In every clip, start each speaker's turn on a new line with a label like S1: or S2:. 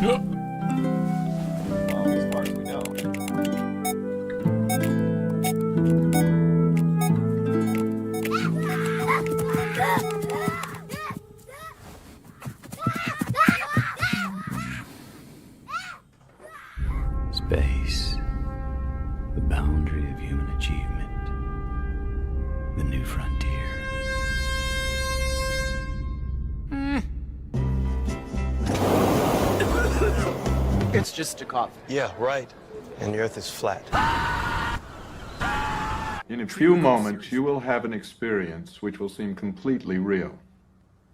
S1: as far as we know.
S2: Space, the boundary of human achievement, the new frontier.
S3: It's just a coffin.
S4: Yeah, right. And the Earth is flat.
S5: In a few moments, you will have an experience which will seem completely real.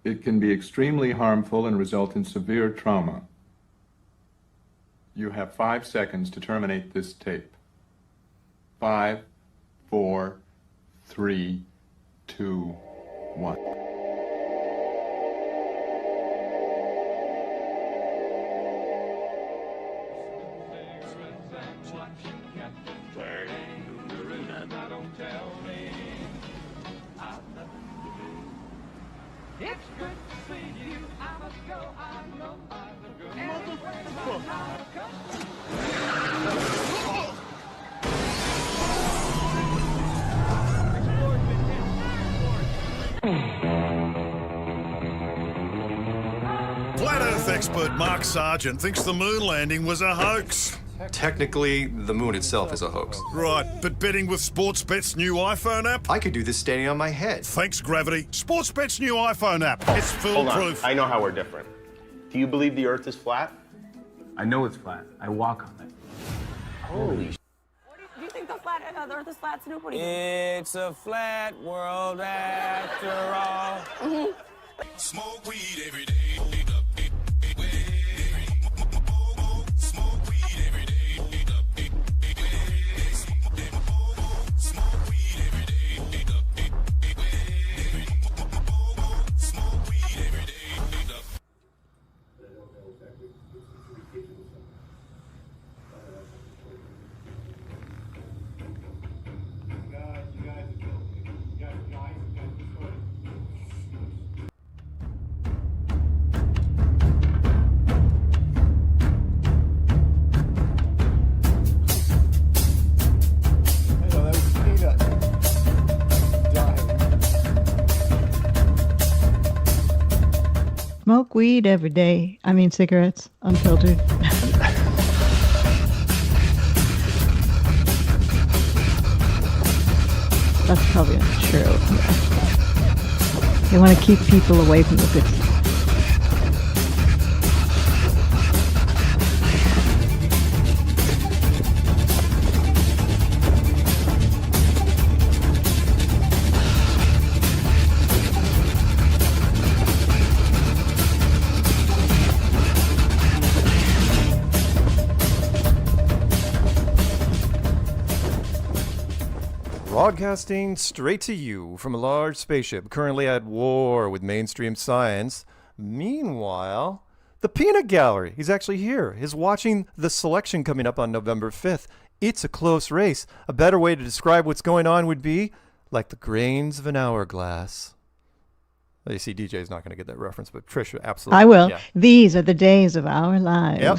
S5: It can be extremely harmful and result in severe trauma. You have 5 seconds to terminate this tape. 5, 4, 3, 2, 1.
S6: Flat Earth expert Mark Sargent thinks the moon landing was a hoax.
S7: Technically, the moon itself is a hoax.
S6: Right, but betting with Sportsbet's new iPhone app?
S7: I could do this standing on my head.
S6: Thanks, Gravity. Sportsbet's new iPhone app. It's
S1: Hold on.
S6: foolproof.
S1: I know how we're different. Do you believe the Earth is flat?
S8: I know it's flat. I walk on it.
S1: Holy
S9: Do you think the Earth is flat, Snoop? What do you think?
S3: It's a flat world after all.
S6: Smoke weed every day.
S10: Smoke weed every day. I mean cigarettes, unfiltered. That's probably not true. They want to keep people away from the good stuff.
S11: Broadcasting straight to you from a large spaceship currently at war with mainstream science. Meanwhile, the Peanut Gallery, he's actually here. He's watching the selection coming up on November 5th. It's a close race. A better way to describe what's going on would be like the grains of an hourglass. You see, DJ's not going to get that reference, but Patricia, absolutely.
S10: I will.
S11: Yeah.
S10: These are the days of our lives.
S11: Yep.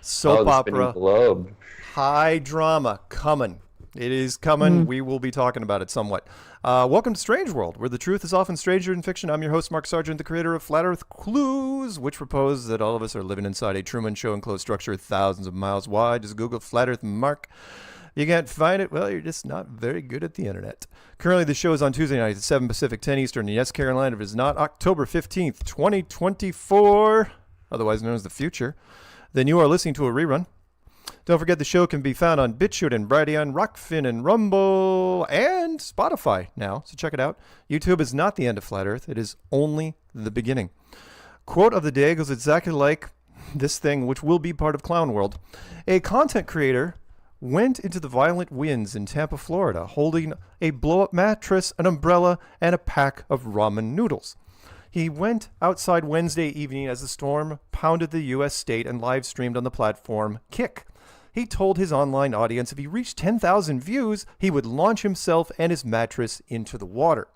S11: Soap
S1: the
S11: opera,
S1: spinning globe.
S11: high drama coming. It is coming. We will be talking about it somewhat. Welcome to Strange World, where the truth is often stranger than fiction. I'm your host, Mark Sargent, the creator of Flat Earth Clues, which propose that all of us are living inside a Truman Show enclosed structure thousands of miles wide. Just Google Flat Earth Mark. You can't find it? Well, you're just not very good at the internet. Currently, the show is on Tuesday nights at 7 Pacific, 10 Eastern. And yes, Carolina, if it's not October 15th, 2024, otherwise known as the future, then you are listening to a rerun. Don't forget the show can be found on BitChute and Brighteon, Rockfin and Rumble and Spotify now, so check it out. YouTube is not the end of Flat Earth. It is only the beginning. Quote of the day goes exactly like this thing, which will be part of Clown World. A content creator went into the violent winds in Tampa, Florida, holding a blow-up mattress, an umbrella, and a pack of ramen noodles. He went outside Wednesday evening as the storm pounded the U.S. state and live-streamed on the platform Kick. He told his online audience if he reached 10,000 views, he would launch himself and his mattress into the water.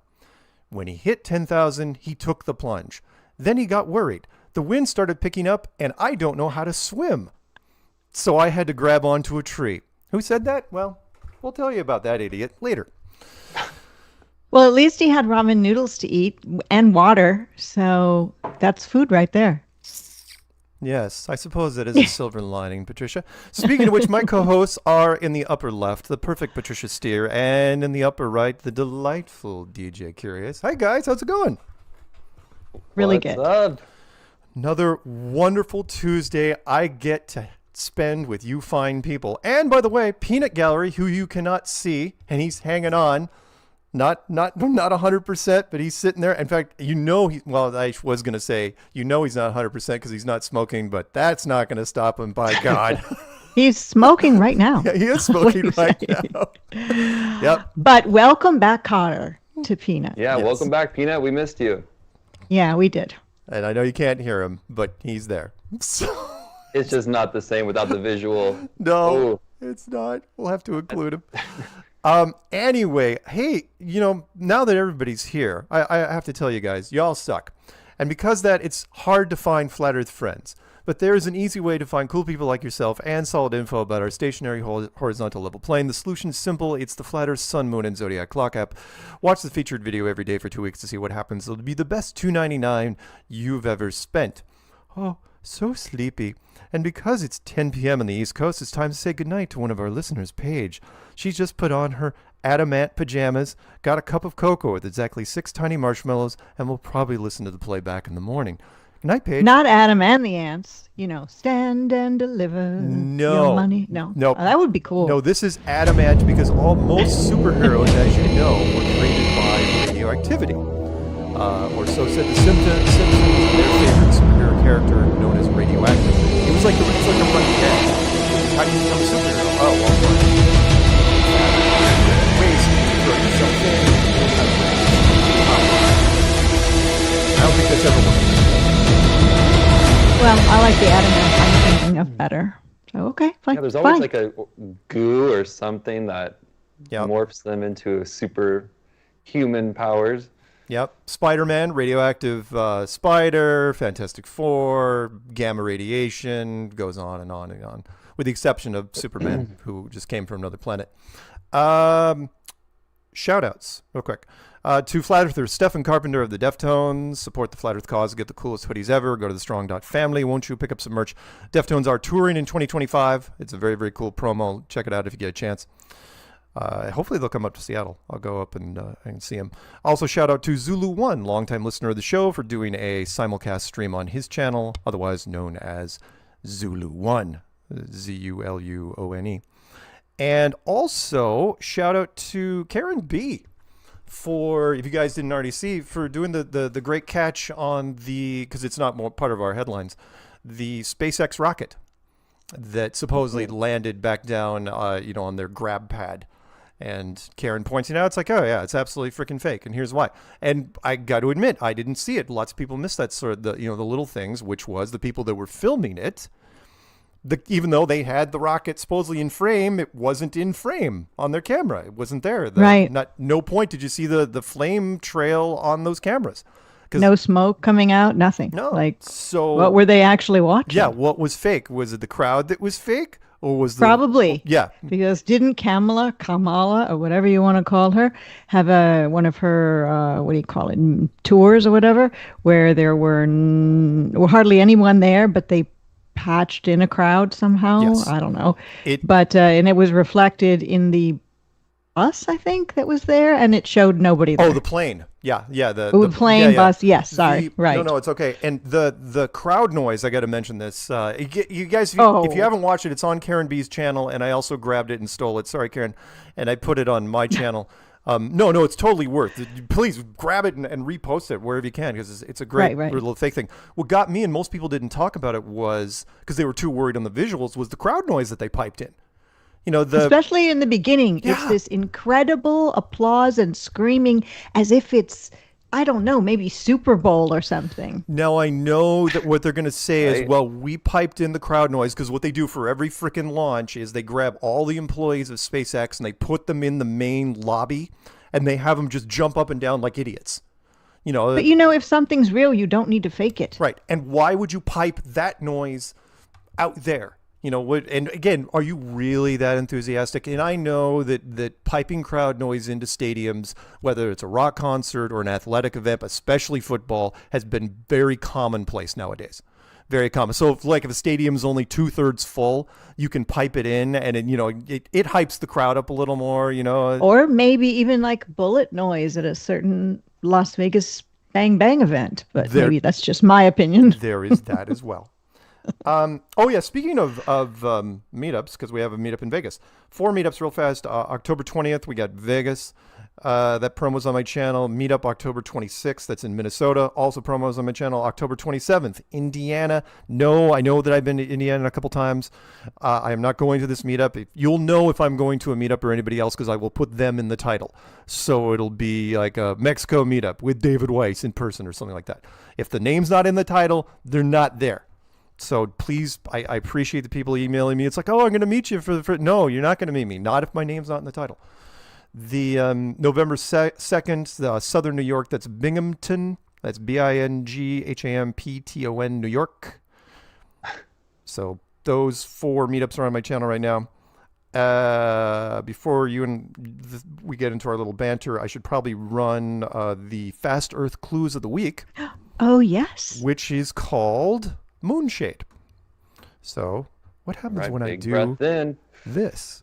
S11: When he hit 10,000, he took the plunge. Then he got worried. The wind started picking up, and I don't know how to swim. So I had to grab onto a tree. Who said that? Well, we'll tell you about that idiot later.
S10: Well, at least he had ramen noodles to eat and water. So that's food right there.
S11: Yes, I suppose that is a silver lining, Patricia. Speaking of which, my co-hosts are in the upper left, the perfect Patricia Steere, and in the upper right, the delightful DJ Curious. Hi, guys. How's it going?
S10: Really good.
S1: Up?
S11: Another wonderful Tuesday I get to spend with you fine people. And by the way, Peanut Gallery, who you cannot see, and he's hanging on. Not 100%, but he's sitting there. In fact, I was going to say, he's not 100% because he's not smoking, but that's not going to stop him, by God.
S10: He's smoking right now.
S11: Yeah, he is smoking right now. Yep.
S10: But welcome back, Cotter, to Peanut.
S1: Yeah,
S11: Yes.
S1: welcome back, Peanut. We missed you.
S10: Yeah, we did.
S11: And I know you can't hear him, but he's there. So,
S1: It's just not the same without the visual.
S11: no,
S1: Ooh.
S11: it's not. We'll have to include him. Anyway, hey, now that everybody's here, I have to tell you guys, y'all suck. And because that, it's hard to find Flat Earth friends. But there is an easy way to find cool people like yourself and solid info about our stationary horizontal level plane. The solution is simple. It's the Flat Earth Sun, Moon, and Zodiac Clock app. Watch the featured video every day for 2 weeks to see what happens. It'll be the best $2.99 you've ever spent. Oh, so sleepy. And because it's 10 p.m. on the East Coast, it's time to say goodnight to one of our listeners, Paige. She's just put on her adamant pajamas, got a cup of cocoa with exactly 6 tiny marshmallows, and will probably listen to the playback in the morning. Good night, Paige.
S10: Not Adam and the Ants. Stand and deliver your money. No.
S11: Nope.
S10: Oh, that would be cool.
S11: No, this is adamant because most superheroes, as you know, were created by radioactivity. Or so said the Simpsons, their favorite superhero character known as Radioactive. It's like a running gag. How do you become a superhero? Oh, well, ways to throw yourself in. I don't think that's ever worked.
S10: Well, I like the adamant I'm thinking of better. So, okay, fine.
S1: Yeah, there's always
S10: fine.
S1: like a goo or something that
S11: Yep.
S1: morphs them into superhuman powers.
S11: Yep. Spider-Man, radioactive spider, Fantastic Four, gamma radiation, goes on and on and on, with the exception of Superman, who just came from another planet. Shout-outs, real quick. To Flat Earthers, Stephen Carpenter of the Deftones. Support the Flat Earth cause. Get the coolest hoodies ever. Go to thestrong.family. Won't you pick up some merch? Deftones are touring in 2025. It's a very, very cool promo. Check it out if you get a chance. Hopefully they'll come up to Seattle. I'll go up and see him. Also, shout out to ZULUONE, longtime listener of the show, for doing a simulcast stream on his channel, otherwise known as ZULUONE, ZULUONE. And also, shout out to Karen B. for, if you guys didn't already see, for doing the great catch on because it's not more part of our headlines, the SpaceX rocket that supposedly landed back down, on their grab pad. And Karen pointing out, it's like, oh yeah, it's absolutely freaking fake, and here's why. And I got to admit, I didn't see it. Lots of people missed that sort of the little things, which was the people that were filming it. Even though they had the rocket supposedly in frame, it wasn't in frame on their camera. It wasn't there.
S10: Right.
S11: No point did you see the flame trail on those cameras.
S10: No smoke coming out, nothing.
S11: No.
S10: So what were they actually watching?
S11: Yeah, what was fake? Was it the crowd that was fake? Or was
S10: Probably.
S11: Yeah.
S10: Because didn't Kamala, or whatever you want to call her, have one of her, tours or whatever, where there were hardly anyone there, but they patched in a crowd somehow?
S11: Yes.
S10: I don't know. And it was reflected in the bus, I think, that was there, and it showed nobody there.
S11: Oh, the plane. Yeah. The
S10: plane, bus. Yes, sorry. Right.
S11: No, it's okay. And the crowd noise, I got to mention this. You guys, if you haven't watched it, it's on Karen B's channel, and I also grabbed it and stole it. Sorry, Karen. And I put it on my channel. No, it's totally worth it. Please grab it and repost it wherever you can, because it's a great little fake thing. What got me, and most people didn't talk about it, was because they were too worried on the visuals, was the crowd noise that they piped in.
S10: Especially in the beginning, it's this incredible applause and screaming as if it's, I don't know, maybe Super Bowl or something.
S11: Now I know that what they're going to say is, well, we piped in the crowd noise, because what they do for every freaking launch is they grab all the employees of SpaceX and they put them in the main lobby and they have them just jump up and down like idiots.
S10: But if something's real, you don't need to fake it.
S11: Right. And why would you pipe that noise out there? And again, are you really that enthusiastic? And I know that piping crowd noise into stadiums, whether it's a rock concert or an athletic event, especially football, has been very commonplace nowadays. Very common. So if a stadium's only 2/3 full, you can pipe it in and it hypes the crowd up a little more,
S10: Or maybe even like bullet noise at a certain Las Vegas Bang Bang event. But maybe that's just my opinion.
S11: There is that as well. Speaking of meetups, because we have a meetup in Vegas. 4 meetups real fast. October 20th, we got Vegas. That promo's on my channel. Meetup October 26th, that's in Minnesota. Also promos on my channel. October 27th, Indiana. No, I know that I've been to Indiana a couple times. I am not going to this meetup. You'll know if I'm going to a meetup or anybody else because I will put them in the title. So it'll be like a Mexico meetup with David Weiss in person or something like that. If the name's not in the title, they're not there. So please, I appreciate the people emailing me. It's like, oh, I'm going to meet you for no, you're not going to meet me. Not if my name's not in the title. The November 2nd, Southern New York, that's Binghamton. That's Binghampton, New York. So those 4 meetups are on my channel right now. Before we get into our little banter, I should probably run the Fast Earth Clues of the Week.
S10: Oh, yes.
S11: Which is called Moonshade. So what happens when I do this?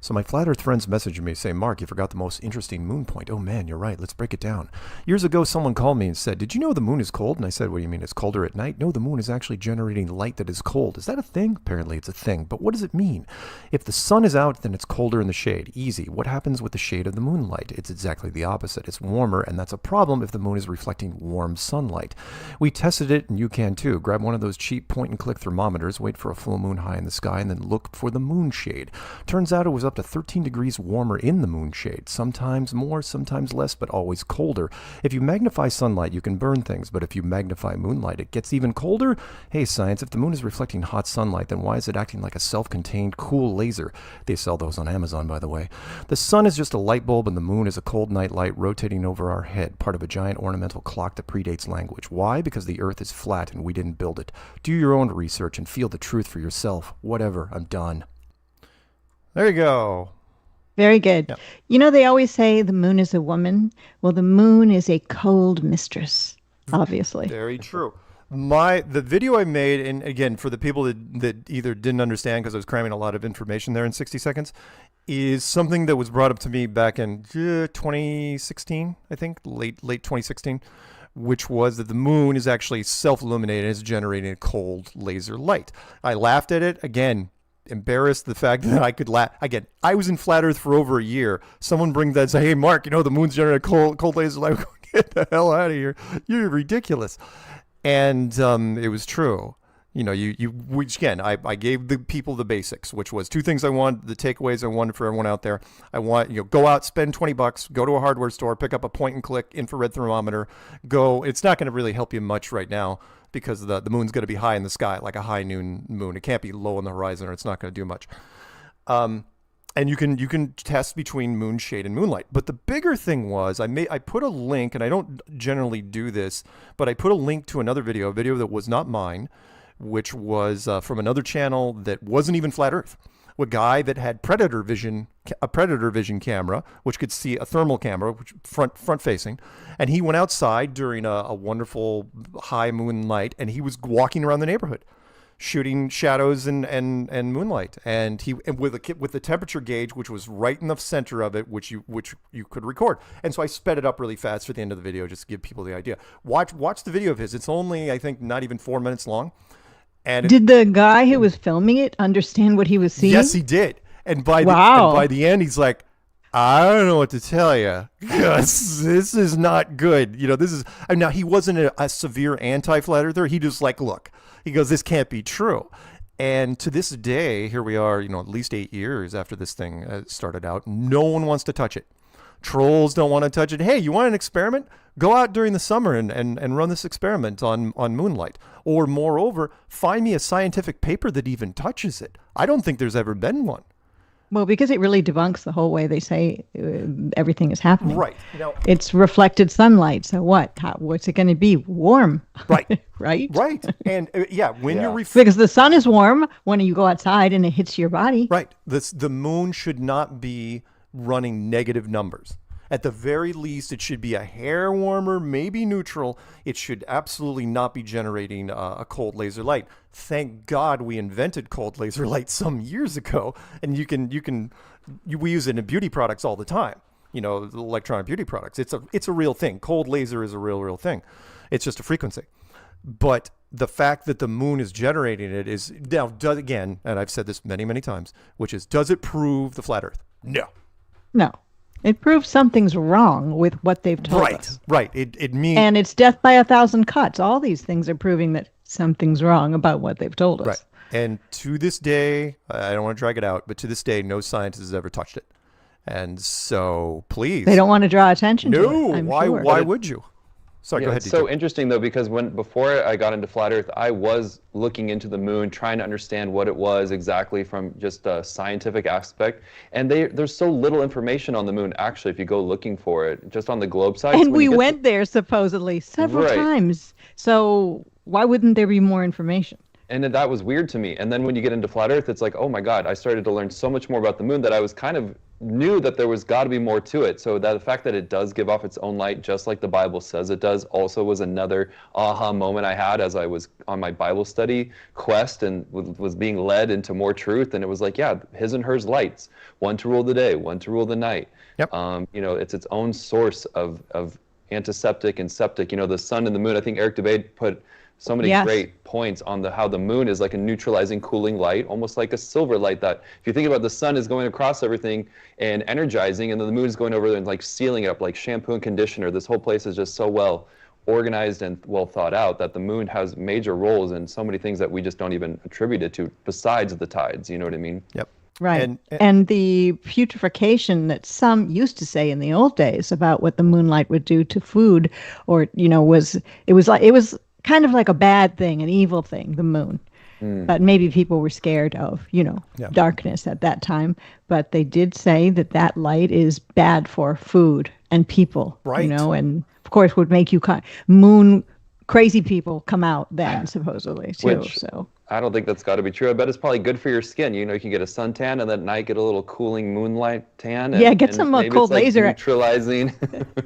S11: So my flat earth friends messaged me saying, Mark, you forgot the most interesting moon point. Oh man, you're right. Let's break it down. Years ago, someone called me and said, did you know the moon is cold? And I said, what do you mean? It's colder at night? No, the moon is actually generating light that is cold. Is that a thing? Apparently it's a thing. But what does it mean? If the sun is out, then it's colder in the shade. Easy. What happens with the shade of the moonlight? It's exactly the opposite. It's warmer, and that's a problem if the moon is reflecting warm sunlight. We tested it, and you can too. Grab one of those cheap point-and-click thermometers, wait for a full moon high in the sky, and then look for the moon shade. Turns out it was up to 13 degrees warmer in the moon shade. Sometimes more, sometimes less, but always colder. If you magnify sunlight, you can burn things, but if you magnify moonlight, it gets even colder? Hey, science, if the moon is reflecting hot sunlight, then why is it acting like a self-contained cool laser? They sell those on Amazon, by the way. The sun is just a light bulb, and the moon is a cold night light rotating over our head, part of a giant ornamental clock that predates language. Why? Because the Earth is flat and we didn't build it. Do your own research and feel the truth for yourself. Whatever, I'm done. There you go.
S10: Very good. Yeah. They always say the moon is a woman. Well, the moon is a cold mistress, obviously.
S11: Very true. The video I made, and again, for the people that either didn't understand because I was cramming a lot of information there in 60 seconds, is something that was brought up to me back in 2016, I think, late 2016, which was that the moon is actually self-illuminated and is generating a cold laser light. I laughed at it. Again, embarrassed the fact that I could laugh. Again, I was in flat earth for over a year. Someone brings that and say, hey, Mark, the moon's generating a cold laser light. Get the hell out of here. You're ridiculous. And it was true. Which again, I gave the people the basics, which was 2 things I wanted, the takeaways I wanted for everyone out there. I want, go out, spend $20, go to a hardware store, pick up a point and click infrared thermometer, it's not going to really help you much right now because the moon's going to be high in the sky, like a high noon moon. It can't be low on the horizon or it's not going to do much. And you can test between moon shade and moonlight. But the bigger thing was I put a link, and I don't generally do this, but I put a link to another video, a video that was not mine, which was from another channel that wasn't even flat earth. A guy that had a predator vision camera, which could see a thermal camera, which front facing, and he went outside during a wonderful high moonlight, and he was walking around the neighborhood, shooting shadows and moonlight, and with the temperature gauge, which was right in the center of it, which you could record. And so I sped it up really fast for the end of the video just to give people the idea. Watch the video of his. It's only, I think, not even 4 minutes long. And
S10: did the guy who was filming it understand what he was seeing?
S11: Yes, he did. And by the end, he's like, I don't know what to tell you, because this is not good. Now he wasn't a severe anti-flat earther. He just look, he goes, this can't be true. And to this day, here we are, at least 8 years after this thing started out, no one wants to touch it. Trolls don't want to touch it. Hey, you want an experiment? Go out during the summer and run this experiment on moonlight. Or moreover, find me a scientific paper that even touches it. I don't think there's ever been one.
S10: Well, because it really debunks the whole way they say everything is happening.
S11: Right. Now,
S10: it's reflected sunlight. So what? What's it going to be? Warm.
S11: Right.
S10: Right.
S11: Right. And when you're
S10: because the sun is warm when you go outside and it hits your body.
S11: Right. The moon should not be running negative numbers. At the very least, it should be a hair warmer, maybe neutral. It should absolutely not be generating a cold laser light. Thank God we invented cold laser light some years ago, and we use it in beauty products all the time. The electronic beauty products. It's a real thing. Cold laser is a real thing. It's just a frequency. But the fact that the moon is generating it is now again, and I've said this many times, which is, does it prove the flat Earth? No.
S10: No. It proves something's wrong with what they've told us.
S11: Right. It means...
S10: And it's death by 1,000 cuts. All these things are proving that something's wrong about what they've told us.
S11: Right. And to this day, I don't want to drag it out, but to this day, no scientist has ever touched it. And so, please...
S10: They don't want to draw attention to it.
S11: No, why would you? Sorry, go ahead.
S1: It's so interesting, though, because before I got into Flat Earth, I was looking into the moon, trying to understand what it was exactly from just a scientific aspect. And there's so little information on the moon, actually, if you go looking for it, just on the globe side.
S10: And we went there, supposedly, several times. So why wouldn't there be more information?
S1: And that was weird to me. And then when you get into Flat Earth, it's like, oh my God, I started to learn so much more about the moon that I was kind of knew that there was got to be more to it. So that the fact that it does give off its own light, just like the Bible says it does, also was another aha moment I had as I was on my Bible study quest and was being led into more truth. And it was like, yeah, his and hers lights, one to rule the day, one to rule the night.
S11: Yep.
S1: It's its own source of antiseptic and septic. The sun and the moon. I think Eric Debate put so many great points on how the moon is like a neutralizing, cooling light, almost like a silver light that, if you think about, the sun is going across everything and energizing, and then the moon is going over there and like sealing it up like shampoo and conditioner. This whole place is just so well organized and well thought out that the moon has major roles in so many things that we just don't even attribute it to, besides the tides. You know what I mean?
S11: Yep.
S10: Right. And the putrefaction that some used to say in the old days about what the moonlight would do to food, or, it was kind of like a bad thing, an evil thing, the moon. But maybe people were scared of, darkness at that time. But they did say that light is bad for food and people,
S11: right?
S10: And of course would make you moon crazy people come out then, supposedly, too. So
S1: I don't think that's got to be true. I bet it's probably good for your skin. You can get a suntan and then at night get a little cooling moonlight tan.
S10: Get some cold laser.
S1: Neutralizing.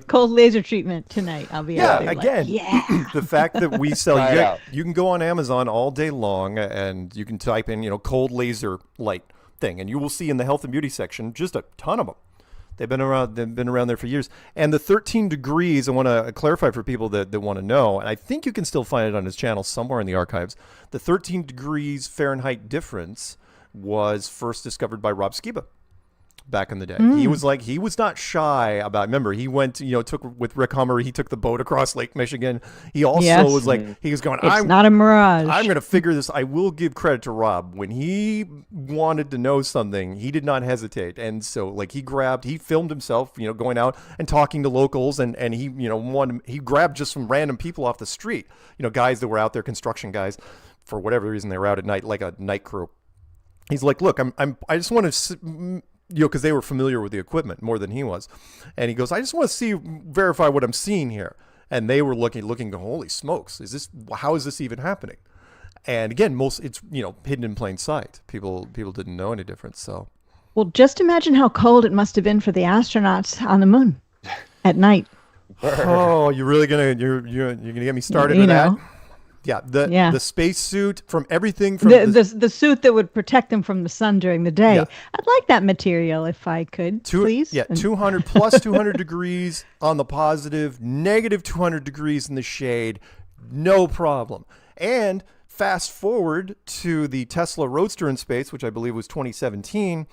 S10: Cold laser treatment tonight. I'll be out there.
S11: Again, the fact that we sell, you can go on Amazon all day long and you can type in, cold laser light thing, and you will see in the health and beauty section just a ton of them. They've been around there for years. And the 13 degrees, I want to clarify for people that want to know, and I think you can still find it on his channel somewhere in the archives. The 13 degrees Fahrenheit difference was first discovered by Rob Skiba back in the day. He was not shy about, remember, he went, with Rick Hummer, he took the boat across Lake Michigan. He also was like, he was going,
S10: it's not a mirage.
S11: I'm going to figure this. I will give credit to Rob. When he wanted to know something, he did not hesitate. And so he filmed himself, going out and talking to locals, and he, he grabbed just some random people off the street, guys that were out there, construction guys, for whatever reason they were out at night, like a night crew. He's like, look, I just want to, because they were familiar with the equipment more than he was. And he goes, I just want to verify what I'm seeing here. And they were looking, going, holy smokes, how is this even happening? And again, it's, hidden in plain sight. People didn't know any difference. So,
S10: well, just imagine how cold it must have been for the astronauts on the moon at night.
S11: Oh, you're really you're gonna get me started on that? Yeah, the space suit, from everything from
S10: the suit that would protect them from the sun during the day. Yeah. I'd like that material if I could, please.
S11: Yeah, 200 plus 200 degrees on the positive, negative 200 degrees in the shade, no problem. And fast forward to the Tesla Roadster in space, which I believe was 2017.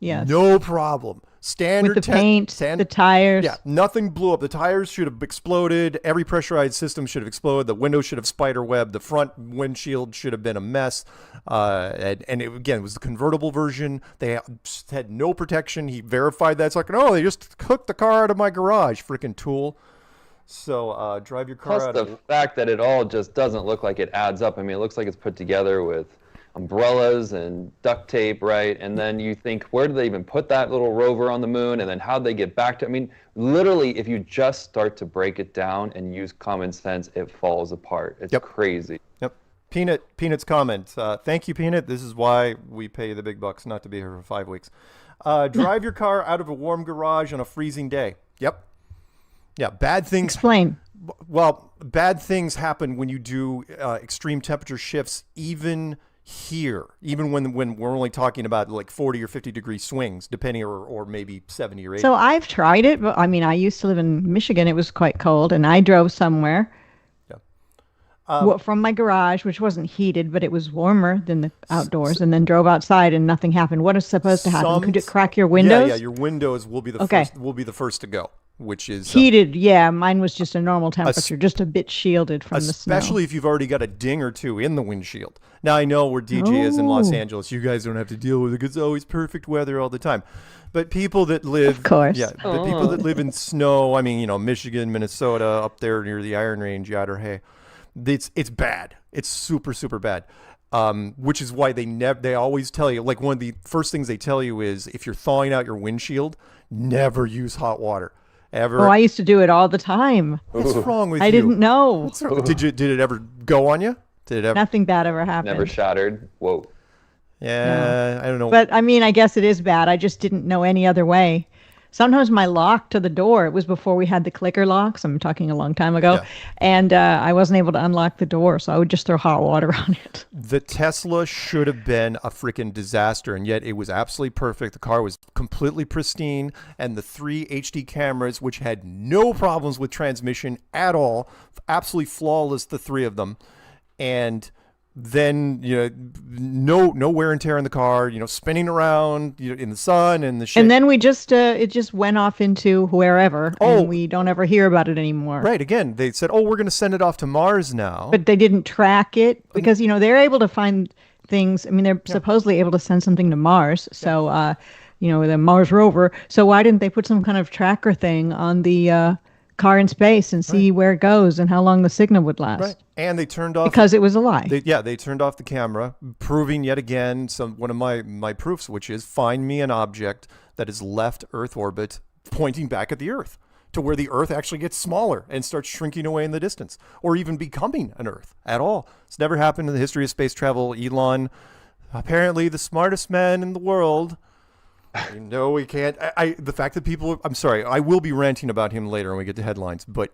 S10: Yes.
S11: No problem. Standard
S10: with the paint, the tires.
S11: Yeah, nothing blew up. The tires should have exploded. Every pressurized system should have exploded. The windows should have spider webbed. The front windshield should have been a mess. And it was the convertible version. They had no protection. He verified that. It's like, they just hooked the car out of my garage. Freaking tool. So drive your car out.
S1: Plus the fact that it all just doesn't look like it adds up. I mean, it looks like it's put together with umbrellas and duct tape, right? And then you think, where did they even put that little rover on the moon? And then how'd they get back to, I mean, literally, if you just start to break it down and use common sense, it falls apart. It's crazy.
S11: Yep. Peanut's comment. Thank you, Peanut. This is why we pay you the big bucks not to be here for 5 weeks. Drive your car out of a warm garage on a freezing day. Yep. Yeah, bad things.
S10: Explain.
S11: Well, bad things happen when you do extreme temperature shifts, even here, even when we're only talking about like 40 or 50 degree swings, depending, or maybe 70 or 80.
S10: So I've tried it, but I mean, I used to live in Michigan. It was quite cold, and I drove somewhere from my garage, which wasn't heated, but it was warmer than the outdoors, and then drove outside, and nothing happened. What is supposed to happen? Could it crack your windows?
S11: Yeah, your windows will be the first to go. Which is
S10: heated. Yeah, mine was just a normal temperature, just a bit shielded from the snow.
S11: Especially if you've already got a ding or two in the windshield. Now, I know where DJ is in Los Angeles. You guys don't have to deal with it because it's always perfect weather all the time. But people that live,
S10: of course,
S11: but people that live in snow, I mean, Michigan, Minnesota, up there near the Iron Range, Yad or Hay, it's bad. It's super, super bad. Which is why they always tell you, like, one of the first things they tell you is if you're thawing out your windshield, never use hot water. Ever?
S10: Oh, I used to do it all the time.
S11: What's wrong with you?
S10: I didn't know.
S11: Did it ever go on you? Did it ever?
S10: Nothing bad ever happened.
S1: Never shattered. Whoa.
S11: Yeah, I don't know.
S10: But I mean, I guess it is bad. I just didn't know any other way. Sometimes my lock to the door, it was before we had the clicker locks. I'm talking a long time ago. Yeah. And I wasn't able to unlock the door, so I would just throw hot water on it.
S11: The Tesla should have been a freaking disaster, and yet it was absolutely perfect. The car was completely pristine, and the 3 HD cameras, which had no problems with transmission at all, absolutely flawless, the 3 of them. And then no wear and tear in the car, spinning around in the sun and the shit.
S10: And then we just it just went off into wherever, and we don't ever hear about it anymore.
S11: Right. Again, they said, we're going to send it off to Mars now.
S10: But they didn't track it because they're able to find things. I mean, they're supposedly able to send something to Mars. So the Mars rover. So why didn't they put some kind of tracker thing on the car in space and see where it goes and how long the signal would last?
S11: Right. And they turned off
S10: because it was a lie.
S11: They turned off the camera, proving yet again one of my proofs, which is find me an object that has left Earth orbit, pointing back at the Earth to where the Earth actually gets smaller and starts shrinking away in the distance, or even becoming an Earth at all. It's never happened in the history of space travel. Elon, apparently the smartest man in the world. We can't. The fact that people. I'm sorry. I will be ranting about him later when we get to headlines, but.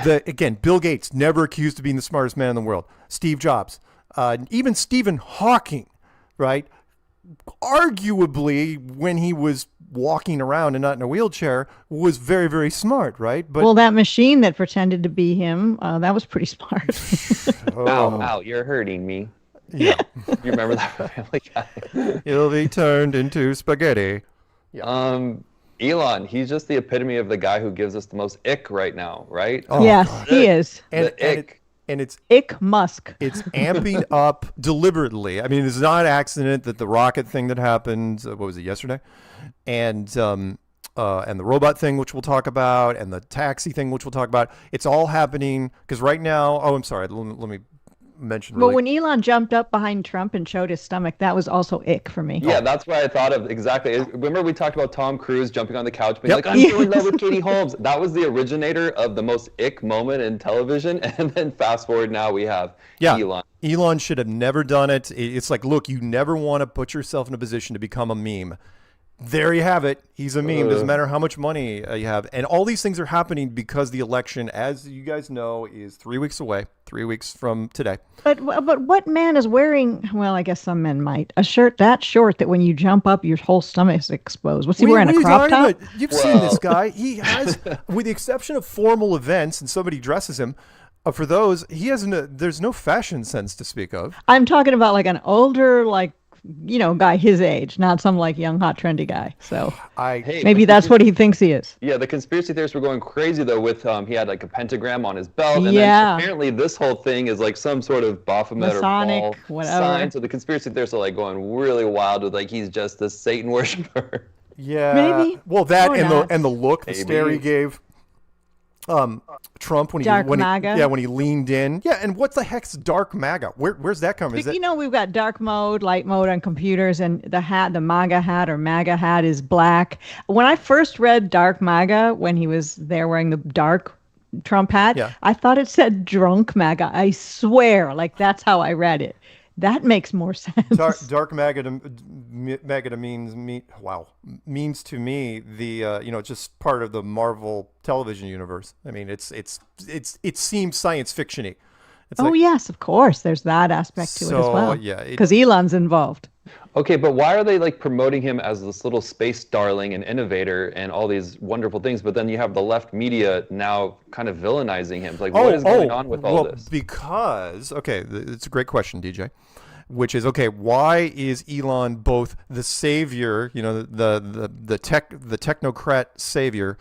S11: Again, Bill Gates, never accused of being the smartest man in the world. Steve Jobs, even Stephen Hawking, right? Arguably, when he was walking around and not in a wheelchair, was very, very smart, right? But
S10: well, that machine that pretended to be him, that was pretty smart.
S1: Ow, you're hurting me.
S11: Yeah.
S1: You remember that from Family Guy?
S11: He'll be turned into spaghetti.
S1: Yeah. Elon, he's just the epitome of the guy who gives us the most ick right now, right?
S10: Oh, yes, God. He is.
S11: And it's
S10: Ick Musk.
S11: It's amping up deliberately. I mean, it's not an accident that the rocket thing that happened, what was it, yesterday? And the robot thing, which we'll talk about, and the taxi thing, which we'll talk about. It's all happening because right now, I'm sorry, let me mention.
S10: Well, when Elon jumped up behind Trump and showed his stomach, that was also ick for me.
S1: Yeah, that's what I thought of exactly. Remember we talked about Tom Cruise jumping on the couch being like, I'm so in love with Katie Holmes. That was the originator of the most ick moment in television. And then fast forward now we have Elon.
S11: Elon should have never done it. It's like, look, you never want to put yourself in a position to become a meme. There you have it. He's a meme. Doesn't matter how much money you have. And all these things are happening because the election, as you guys know, is 3 weeks away, 3 weeks from today.
S10: But what man is wearing, well, I guess some men might, a shirt that short that when you jump up, your whole stomach is exposed? What's he wearing, a crop top?
S11: You've seen this guy. He has, with the exception of formal events and somebody dresses him, for those, he has there's no fashion sense to speak of.
S10: I'm talking about like an older, guy his age, not some young, hot, trendy guy. So maybe that's what he thinks he is.
S1: Yeah, the conspiracy theorists were going crazy though with he had a pentagram on his belt, and then apparently this whole thing is some sort of Baphomet
S10: Masonic,
S1: or Baal sign. So the conspiracy theorists are going really wild with he's just a Satan worshiper.
S11: Yeah,
S10: maybe.
S11: Well, that and the look the Steere gave. Trump when
S10: Dark MAGA.
S11: when he leaned in. Yeah, and what the heck's dark MAGA? Where's that coming? Is that...
S10: You know, we've got dark mode, light mode on computers, and the MAGA hat or MAGA hat is black. When I first read dark MAGA, when he was there wearing the dark Trump hat, I thought it said drunk MAGA. I swear, like that's how I read it. That makes more sense.
S11: Dark MAGA means to me the just part of the Marvel television universe. I mean, it seems science fiction-y.
S10: Yes, of course. There's that aspect to it as well.
S11: Yeah,
S10: because Elon's involved.
S1: Okay, but why are they like promoting him as this little space darling and innovator and all these wonderful things? But then you have the left media now kind of villainizing him. Like, what is going on with all this?
S11: Because it's a great question, DJ. Which is why is Elon both the savior, the technocrat savior,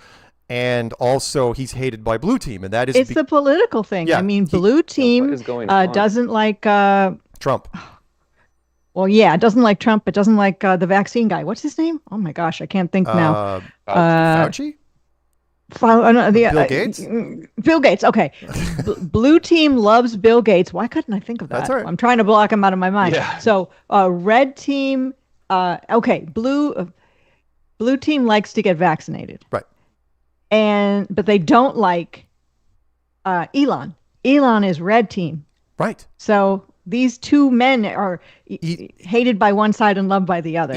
S11: and also he's hated by Blue Team, and that is
S10: it's a political thing.
S11: Yeah,
S10: I mean, Blue Team doesn't like
S11: Trump.
S10: Well, yeah, it doesn't like Trump. It doesn't like the vaccine guy. What's his name? Oh my gosh, I can't think now.
S11: Fauci?
S10: Bill
S11: Gates?
S10: Bill Gates. Okay. Blue Team loves Bill Gates. Why couldn't I think of that?
S11: That's all right.
S10: I'm trying to block him out of my mind.
S1: Yeah.
S10: So Red Team, Blue Team likes to get vaccinated.
S11: Right.
S10: But they don't like Elon. Elon is Red Team.
S11: Right.
S10: So these two men are hated by one side and loved by the other.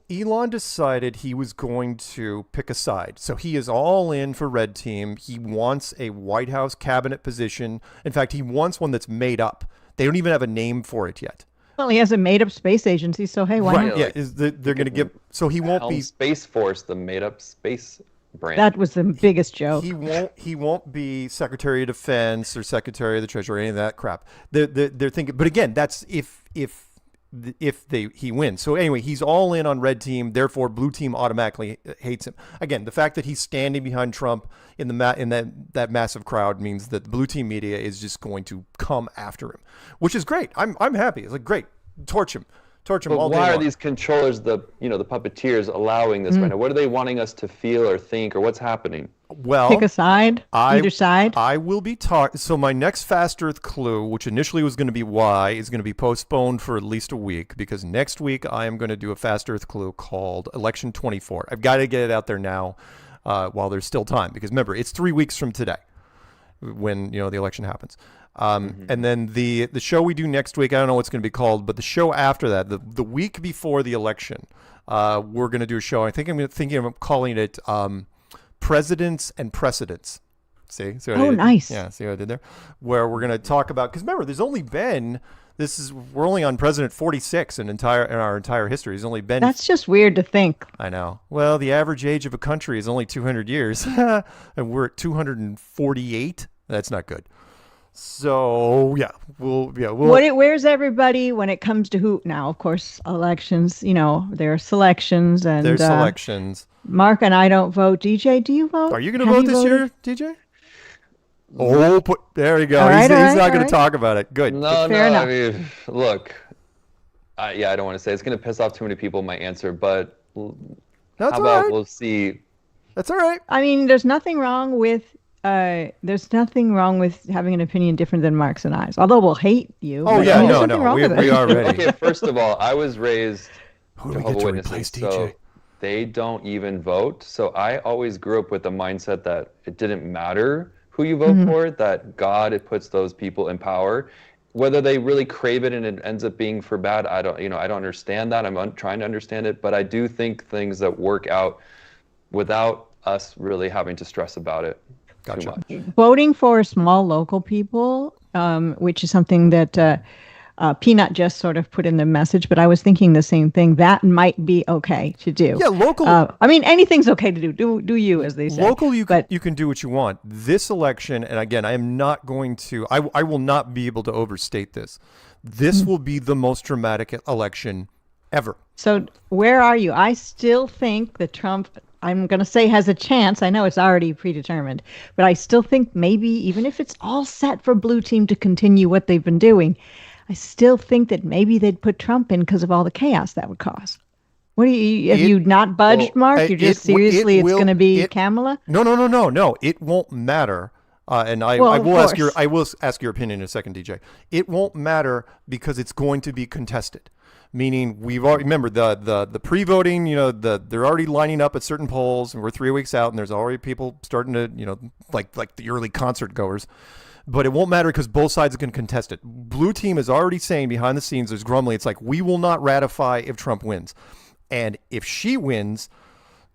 S11: Elon decided he was going to pick a side. So he is all in for Red Team. He wants a White House cabinet position. In fact, he wants one that's made up. They don't even have a name for it yet.
S10: Well, he has a made-up space agency, so hey, why not?
S11: Yeah, they're going to give... So he won't be...
S1: Space Force, the made-up space brand.
S10: That was the biggest joke.
S11: He won't be Secretary of Defense or Secretary of the Treasury or any of that crap. They're thinking, but again, that's if he wins. So anyway, he's all in on Red Team. Therefore, Blue Team automatically hates him. Again, the fact that he's standing behind Trump in that massive crowd means that the Blue Team media is just going to come after him, which is great. I'm happy. It's like great, torch him. But
S1: all why are these controllers, the puppeteers, allowing this right now? What are they wanting us to feel or think, or what's happening?
S11: Well,
S10: pick a side, either side.
S11: I will be talking. So my next Fast Earth clue, which initially was going to be why, is going to be postponed for at least a week, because next week I am going to do a Fast Earth clue called Election 24. I've got to get it out there now while there's still time, because remember, it's 3 weeks from today when the election happens. And then the show we do next week, I don't know what's going to be called, but the show after that, the week before the election, we're going to do a show. I'm thinking of calling it Presidents and Precedents. See what I did?
S10: Nice.
S11: Yeah, see what I did there? Where we're going to talk about, because remember, there's only been, we're only on President 46 in our entire history. There's only been...
S10: That's just weird to think.
S11: I know. Well, the average age of a country is only 200 years, and we're at 248. That's not good. So
S10: where's everybody when it comes to who now? Of course, elections. There are selections, and
S11: there's selections.
S10: Mark and I don't vote. DJ, do you vote?
S11: Are you going to vote this year, DJ? Oh, there you go. He's not going to talk about it. Good.
S1: No,
S10: Fair enough.
S1: I mean, look, I don't want to say it's going to piss off too many people. My answer, but we'll see.
S11: That's all right.
S10: I mean, there's nothing wrong with having an opinion different than Mark's and I's. Although we'll hate you.
S11: Oh yeah, no, we are ready.
S1: Okay, first of all, I was raised Jehovah's Witnesses, so they don't even vote. So I always grew up with the mindset that it didn't matter who you vote for, that God puts those people in power. Whether they really crave it and it ends up being for bad, I don't understand that. I'm trying to understand it, but I do think things that work out without us really having to stress about it.
S11: Gotcha.
S10: Voting for small local people, which is something that Peanut just sort of put in the message, but I was thinking the same thing. That might be okay to do.
S11: Yeah, local.
S10: I mean, anything's okay to do. Do you, as they say.
S11: Local, you can do what you want. This election, and again, I am not going to. I will not be able to overstate this. This will be the most dramatic election ever.
S10: So where are you? I still think that Trump, I'm going to say, has a chance. I know it's already predetermined, but I still think maybe even if it's all set for Blue Team to continue what they've been doing, I still think that maybe they'd put Trump in because of all the chaos that would cause. What do you, have you not budged, Mark? You're just seriously, it's going to be Kamala?
S11: No. It won't matter And I will ask your opinion in a second, DJ. It won't matter because it's going to be contested. Meaning we've already, remember the pre-voting, they're already lining up at certain polls, and we're 3 weeks out, and there's already people starting to, like the early concert goers. But it won't matter because both sides are going to contest it. Blue team is already saying behind the scenes, there's grumbling. It's like, we will not ratify if Trump wins. And if she wins,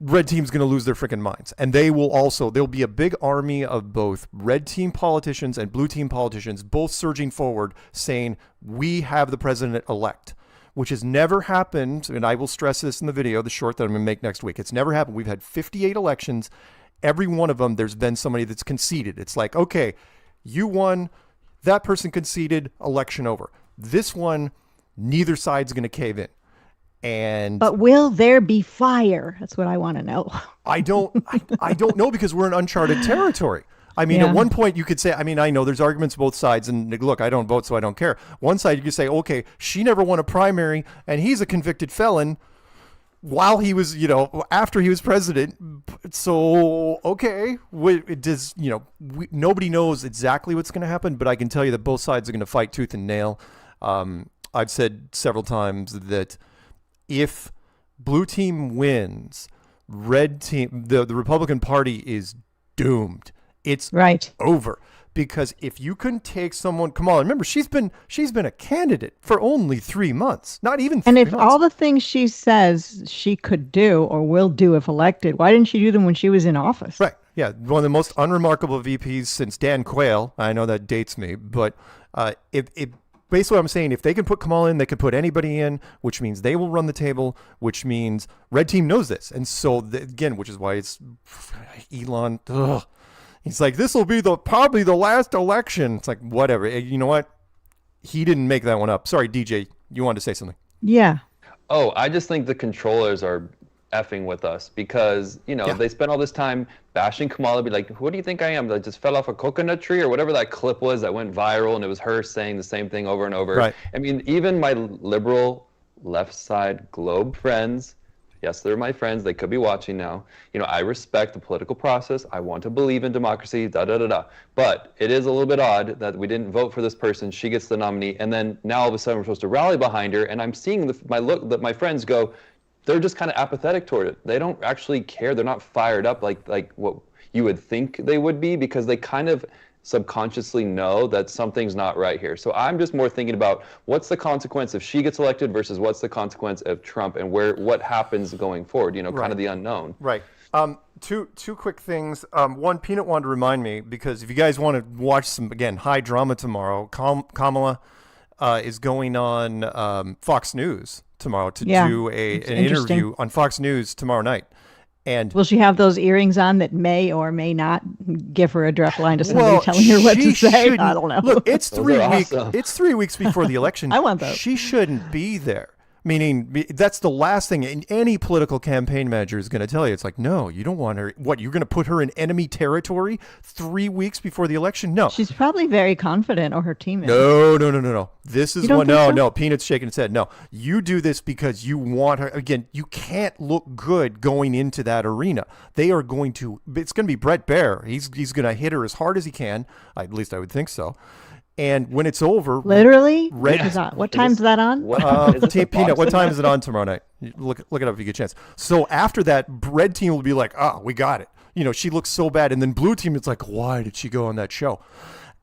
S11: red team's going to lose their freaking minds. And there'll be a big army of both red team politicians and blue team politicians both surging forward saying, we have the president-elect, which has never happened. And I will stress this in the video, the short that I'm going to make next week. It's never happened. We've had 58 elections. Every one of them, there's been somebody that's conceded. It's like, okay, you won, that person conceded, election over. This one, neither side's going to cave in.
S10: But will there be fire? That's what I want to know.
S11: I don't know, because we're in uncharted territory. I mean, At one point you could say, I know there's arguments both sides, and look, I don't vote, so I don't care. One side you could say, okay, she never won a primary, and he's a convicted felon while he was, after he was president. So, okay, nobody knows exactly what's going to happen, but I can tell you that both sides are going to fight tooth and nail. I've said several times that if blue team wins, red team, the Republican Party is doomed. It's over. Because if you can take someone, Kamala, remember, she's been a candidate for only 3 months, not even 3 months.
S10: And if all the things she says she could do or will do if elected, why didn't she do them when she was in office?
S11: Right. Yeah. One of the most unremarkable VPs since Dan Quayle. I know that dates me, but if basically what I'm saying, if they can put Kamala in, they can put anybody in, which means they will run the table, which means red team knows this. And so, again, which is why it's Elon. Ugh. He's like, this will be probably the last election. It's like, whatever. You know what? He didn't make that one up. Sorry, DJ, you wanted to say something.
S10: Yeah.
S1: Oh, I just think the controllers are effing with us because, they spent all this time bashing Kamala, be like, who do you think I am? I just fell off a coconut tree or whatever that clip was that went viral, and it was her saying the same thing over and over.
S11: Right.
S1: I mean, even my liberal left side globe friends, yes, they're my friends. They could be watching now. I respect the political process. I want to believe in democracy, da-da-da-da. But it is a little bit odd that we didn't vote for this person. She gets the nominee. And then now all of a sudden we're supposed to rally behind her. And I'm seeing my friends go, they're just kind of apathetic toward it. They don't actually care. They're not fired up like what you would think they would be, because they kind of subconsciously know that something's not right here. So I'm just more thinking about what's the consequence if she gets elected versus what's the consequence of Trump, and what happens going forward, kind of the unknown.
S11: Right. Two quick things. One, Peanut wanted to remind me, because if you guys want to watch some, again, high drama tomorrow, Kamala is going on Fox News tomorrow to do an interview on Fox News tomorrow night. And
S10: will she have those earrings on that may or may not give her a direct line to somebody telling her what to say? I don't know.
S11: Look, it's 3 weeks. Awesome. It's 3 weeks before the election.
S10: I want those.
S11: She shouldn't be there. Meaning, that's the last thing any political campaign manager is going to tell you. It's like, no, you don't want her. What, you're going to put her in enemy territory 3 weeks before the election? No.
S10: She's probably very confident, or her team is.
S11: No. This is what, no. Peanut's shaking his head. No, you do this because you want her. Again, you can't look good going into that arena. They are going to, it's going to be Brett Baer. He's going to hit her as hard as he can. At least I would think so. And when it's over,
S10: literally, what time's that on?
S11: Peanut, what time is it on tomorrow night? Look it up if you get a chance. So after that, red team will be like, we got it. She looks so bad. And then blue team, it's like, why did she go on that show?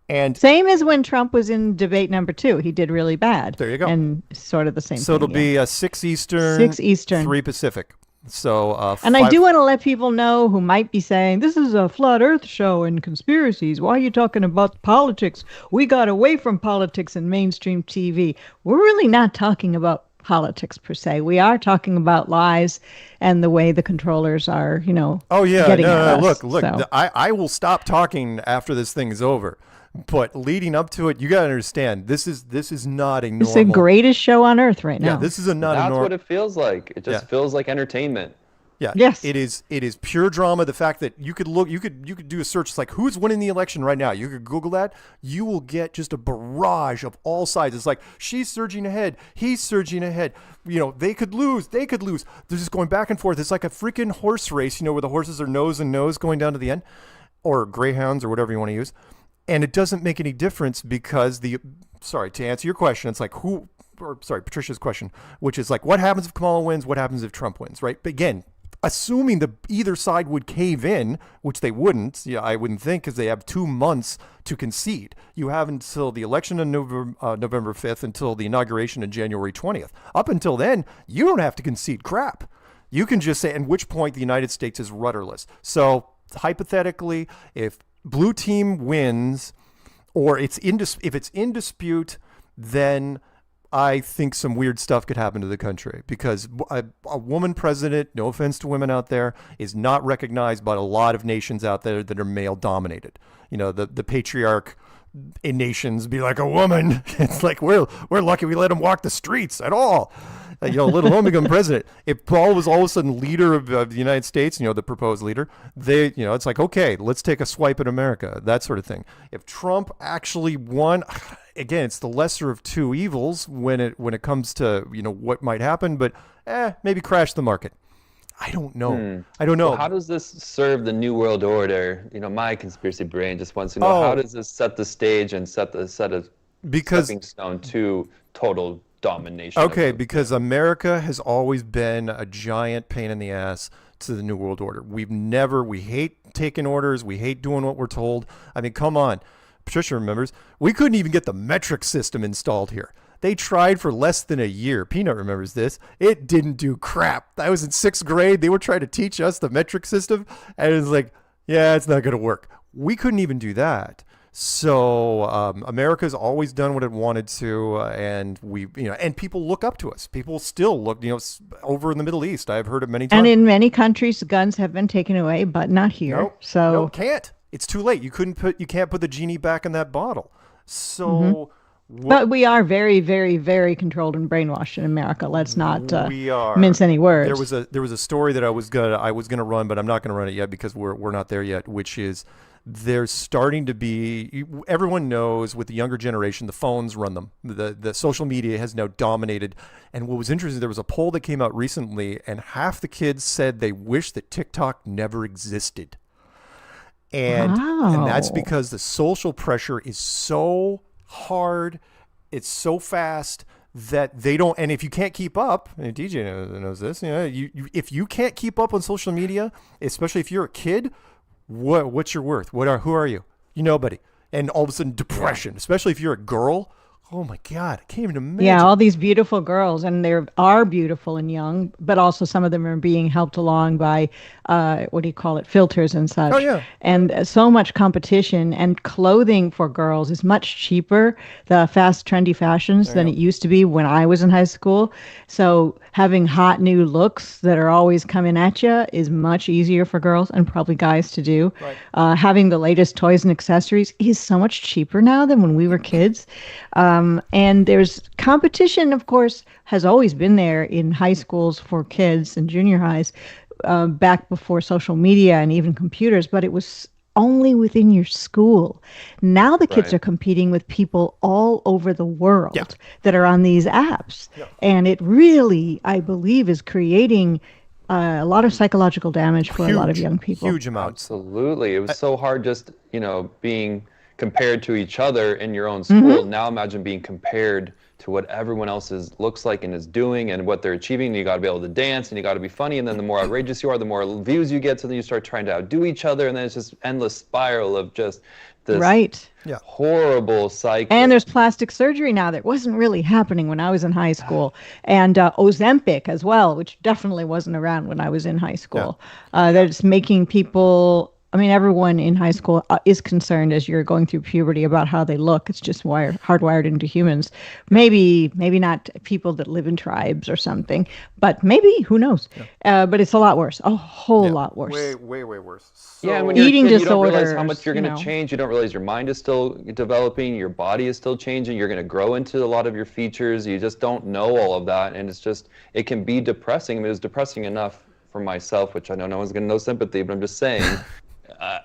S11: And
S10: same as when Trump was in debate number 2. He did really bad.
S11: There you go.
S10: And sort of the same
S11: So
S10: thing,
S11: it'll be 6 Eastern, 3 Pacific. So,
S10: I do want to let people know who might be saying, this is a flat earth show and conspiracies. Why are you talking about politics? We got away from politics in mainstream TV. We're really not talking about politics per se. We are talking about lies and the way the controllers are, getting at us.
S11: Look,
S10: so.
S11: I will stop talking after this thing is over. But leading up to it, you got to understand, this is not a normal.
S10: It's the greatest show on earth right now.
S11: Yeah, this is not a normal.
S1: That's what it feels like. It just feels like entertainment.
S11: Yeah.
S10: Yes.
S11: It is pure drama. The fact that you could do a search, it's like, who's winning the election right now? You could Google that. You will get just a barrage of all sides. It's like, she's surging ahead. He's surging ahead. They could lose. They're just going back and forth. It's like a freaking horse race, where the horses are nose and nose going down to the end. or greyhounds or whatever you want to use. And it doesn't make any difference because to answer your question, it's like Patricia's question, which is like, what happens if Kamala wins? What happens if Trump wins, right? But again, assuming either side would cave in, which they wouldn't, I wouldn't think, because they have 2 months to concede. You have until the election on November 5th, until the inauguration on January 20th. Up until then, you don't have to concede crap. You can just say, at which point the United States is rudderless. So hypothetically, if blue team wins, or if it's in dispute, then I think some weird stuff could happen to the country, because a woman president, no offense to women out there, is not recognized by a lot of nations out there that are male dominated. The patriarch in nations be like, a woman. It's like, we're lucky we let him walk the streets at all. Let alone become president. If Paul was all of a sudden leader of the United States, the proposed leader, it's like, okay, let's take a swipe at America, that sort of thing. If Trump actually won, again, it's the lesser of two evils when it comes to, what might happen, but maybe crash the market. I don't know. I don't know.
S1: Well, how does this serve the New World Order? My conspiracy brain just wants to know, how does this set the stage and set a stepping stone to total domination?
S11: Okay, because America has always been a giant pain in the ass to the New World Order. We hate taking orders. We hate doing what we're told. I mean, come on. Patricia remembers, we couldn't even get the metric system installed here. They tried for less than a year. Peanut remembers this. It didn't do crap. I was in 6th grade. They were trying to teach us the metric system, and it was like, yeah, it's not going to work. We couldn't even do that. So America's always done what it wanted to, and and people look up to us. People still look, over in the Middle East. I've heard it many times.
S10: And in many countries, guns have been taken away, but not here.
S11: No, can't. It's too late. You can't put the genie back in that bottle. So.
S10: But we are very, very, very controlled and brainwashed in America. Let's not mince any words.
S11: There was a story that I was gonna run, but I'm not gonna run it yet because we're not there yet. Which is, there's starting to be, everyone knows with the younger generation, the phones run them. The social media has now dominated. And what was interesting, there was a poll that came out recently, and half the kids said they wish that TikTok never existed. And that's because the social pressure is so hard, it's so fast that they don't, and if you can't keep up, and DJ knows this, if you can't keep up on social media, especially if you're a kid, what's your worth? Who are you? You're nobody. And all of a sudden depression, especially if you're a girl. Oh my God, I can't even imagine.
S10: Yeah, all these beautiful girls, and they are beautiful and young, but also some of them are being helped along by, filters and such.
S11: Oh, yeah.
S10: And so much competition, and clothing for girls is much cheaper, the fast, trendy fashions, than it used to be when I was in high school. So having hot new looks that are always coming at you is much easier for girls and probably guys to do. Right. Having the latest toys and accessories is so much cheaper now than when we were kids. And there's competition, of course, has always been there in high schools for kids and junior highs back before social media and even computers, but it was only within your school. Now the kids are competing with people all over the world that are on these apps. Yeah. And it really, I believe, is creating a lot of psychological damage for a lot of young people.
S11: Huge amount.
S1: Absolutely. It was so hard just, being compared to each other in your own school. Now imagine being compared to what everyone else looks like and is doing and what they're achieving. You got to be able to dance and you got to be funny. And then the more outrageous you are, the more views you get. So then you start trying to outdo each other. And then it's just endless spiral of just this horrible cycle.
S10: And there's plastic surgery now that wasn't really happening when I was in high school. And Ozempic as well, which definitely wasn't around when I was in high school. That's making people... everyone in high school is concerned as you're going through puberty about how they look. It's just hardwired into humans. Maybe not people that live in tribes or something, but maybe, who knows? Yeah. But it's a lot worse, a whole lot worse.
S11: Way worse.
S1: So, and when you're
S10: eating
S1: a kid,
S10: disorders,
S1: you don't realize how much you're going to change. You don't realize your mind is still developing, your body is still changing. You're going to grow into a lot of your features. You just don't know all of that, and it can be depressing. It was depressing enough for myself, which I know no one's going to know sympathy, but I'm just saying.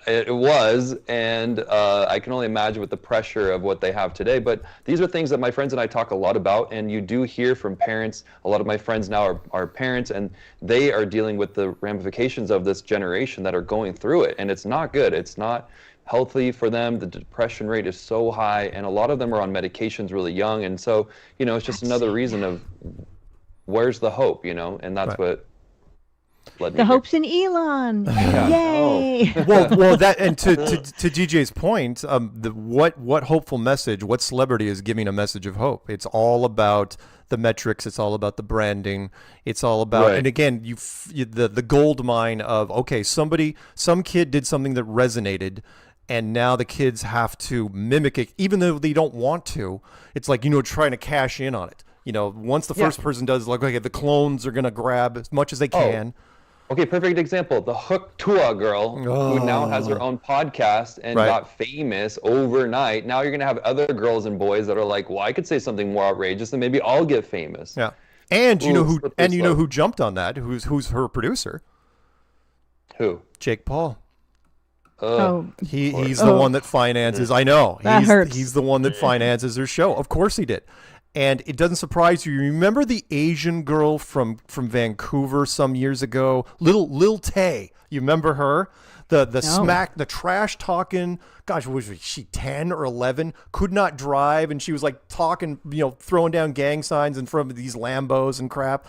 S1: It was, and I can only imagine with the pressure of what they have today. But these are things that my friends and I talk a lot about, and you do hear from parents. A lot of my friends now are parents, and they are dealing with the ramifications of this generation that are going through it, and it's not good. It's not healthy for them. The depression rate is so high, and a lot of them are on medications really young, and so, it's just another reason of where's the hope, and that's what
S10: the hope's in Elon. Yay!
S11: Well, that, and to DJ's point, what hopeful message? What celebrity is giving a message of hope? It's all about the metrics. It's all about the branding. It's all about, and again, the gold mine of some kid did something that resonated, and now the kids have to mimic it, even though they don't want to. It's like trying to cash in on it. Once the first person does, the clones are gonna grab as much as they can.
S1: Okay, perfect example. The Hook Tua girl, who now has her own podcast and got famous overnight. Now you're going to have other girls and boys that are like, well, I could say something more outrageous and maybe I'll get famous.
S11: Yeah. And you know who jumped on that? Who's her producer?
S1: Who?
S11: Jake Paul.
S1: He's
S11: the one that finances. I know.
S10: That hurts.
S11: He's the one that finances her show. Of course he did. And it doesn't surprise you. You remember the Asian girl from Vancouver some years ago, Lil Tay. You remember her? The trash talking. Gosh, was she 10 or 11? Could not drive, and she was like talking, throwing down gang signs in front of these Lambos and crap.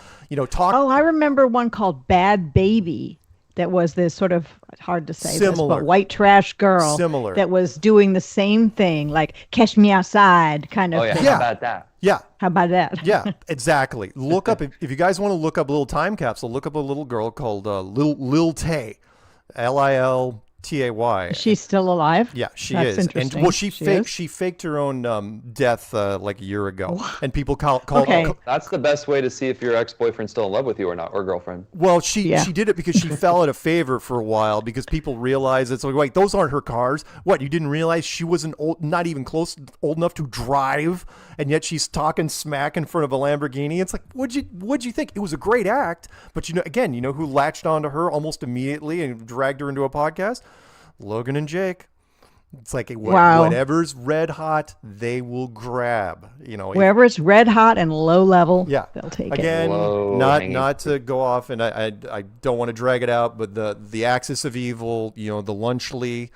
S10: Oh, I remember one called Bad Baby. That was this sort of, hard to say this, but white trash girl that was doing the same thing, like catch me outside kind of thing.
S1: How about that?
S11: Yeah.
S10: How about that?
S11: Yeah, exactly. Look up, if you guys want to look up a little time capsule, look up a little girl called Lil Tay, Liltay.
S10: She's still alive?
S11: Yeah, she
S10: That's
S11: is.
S10: Interesting.
S11: And well, she faked her own death like a year ago, and people called.
S1: That's the best way to see if your ex-boyfriend's still in love with you or not, or girlfnough.
S11: Well, she did it because she fell out of favor for a while because people realized it's like, wait, those aren't her cars. What, you didn't realize she wasn't not even old enough to drive, and yet she's talking smack in front of a Lamborghini. It's like, what'd you think? It was a great act, but again, who latched onto her almost immediately and dragged her into a podcast? Logan and Jake. It's like whatever's red hot, they will grab.
S10: Wherever it's red hot and low level, they'll take it.
S11: Again, not to go off, and I don't want to drag it out, but the axis of evil, the Lunchley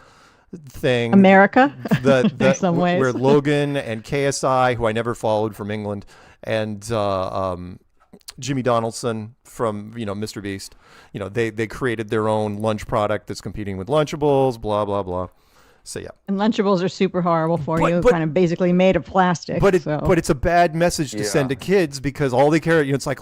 S11: thing,
S10: America,
S11: in some ways, where Logan and KSI, who I never followed from England, and Jimmy Donaldson from Mr. Beast, they created their own lunch product that's competing with Lunchables, blah blah blah. So yeah,
S10: and Lunchables are super horrible for you, kind of basically made of plastic.
S11: But it's a bad message to send to kids because all they care, it's like,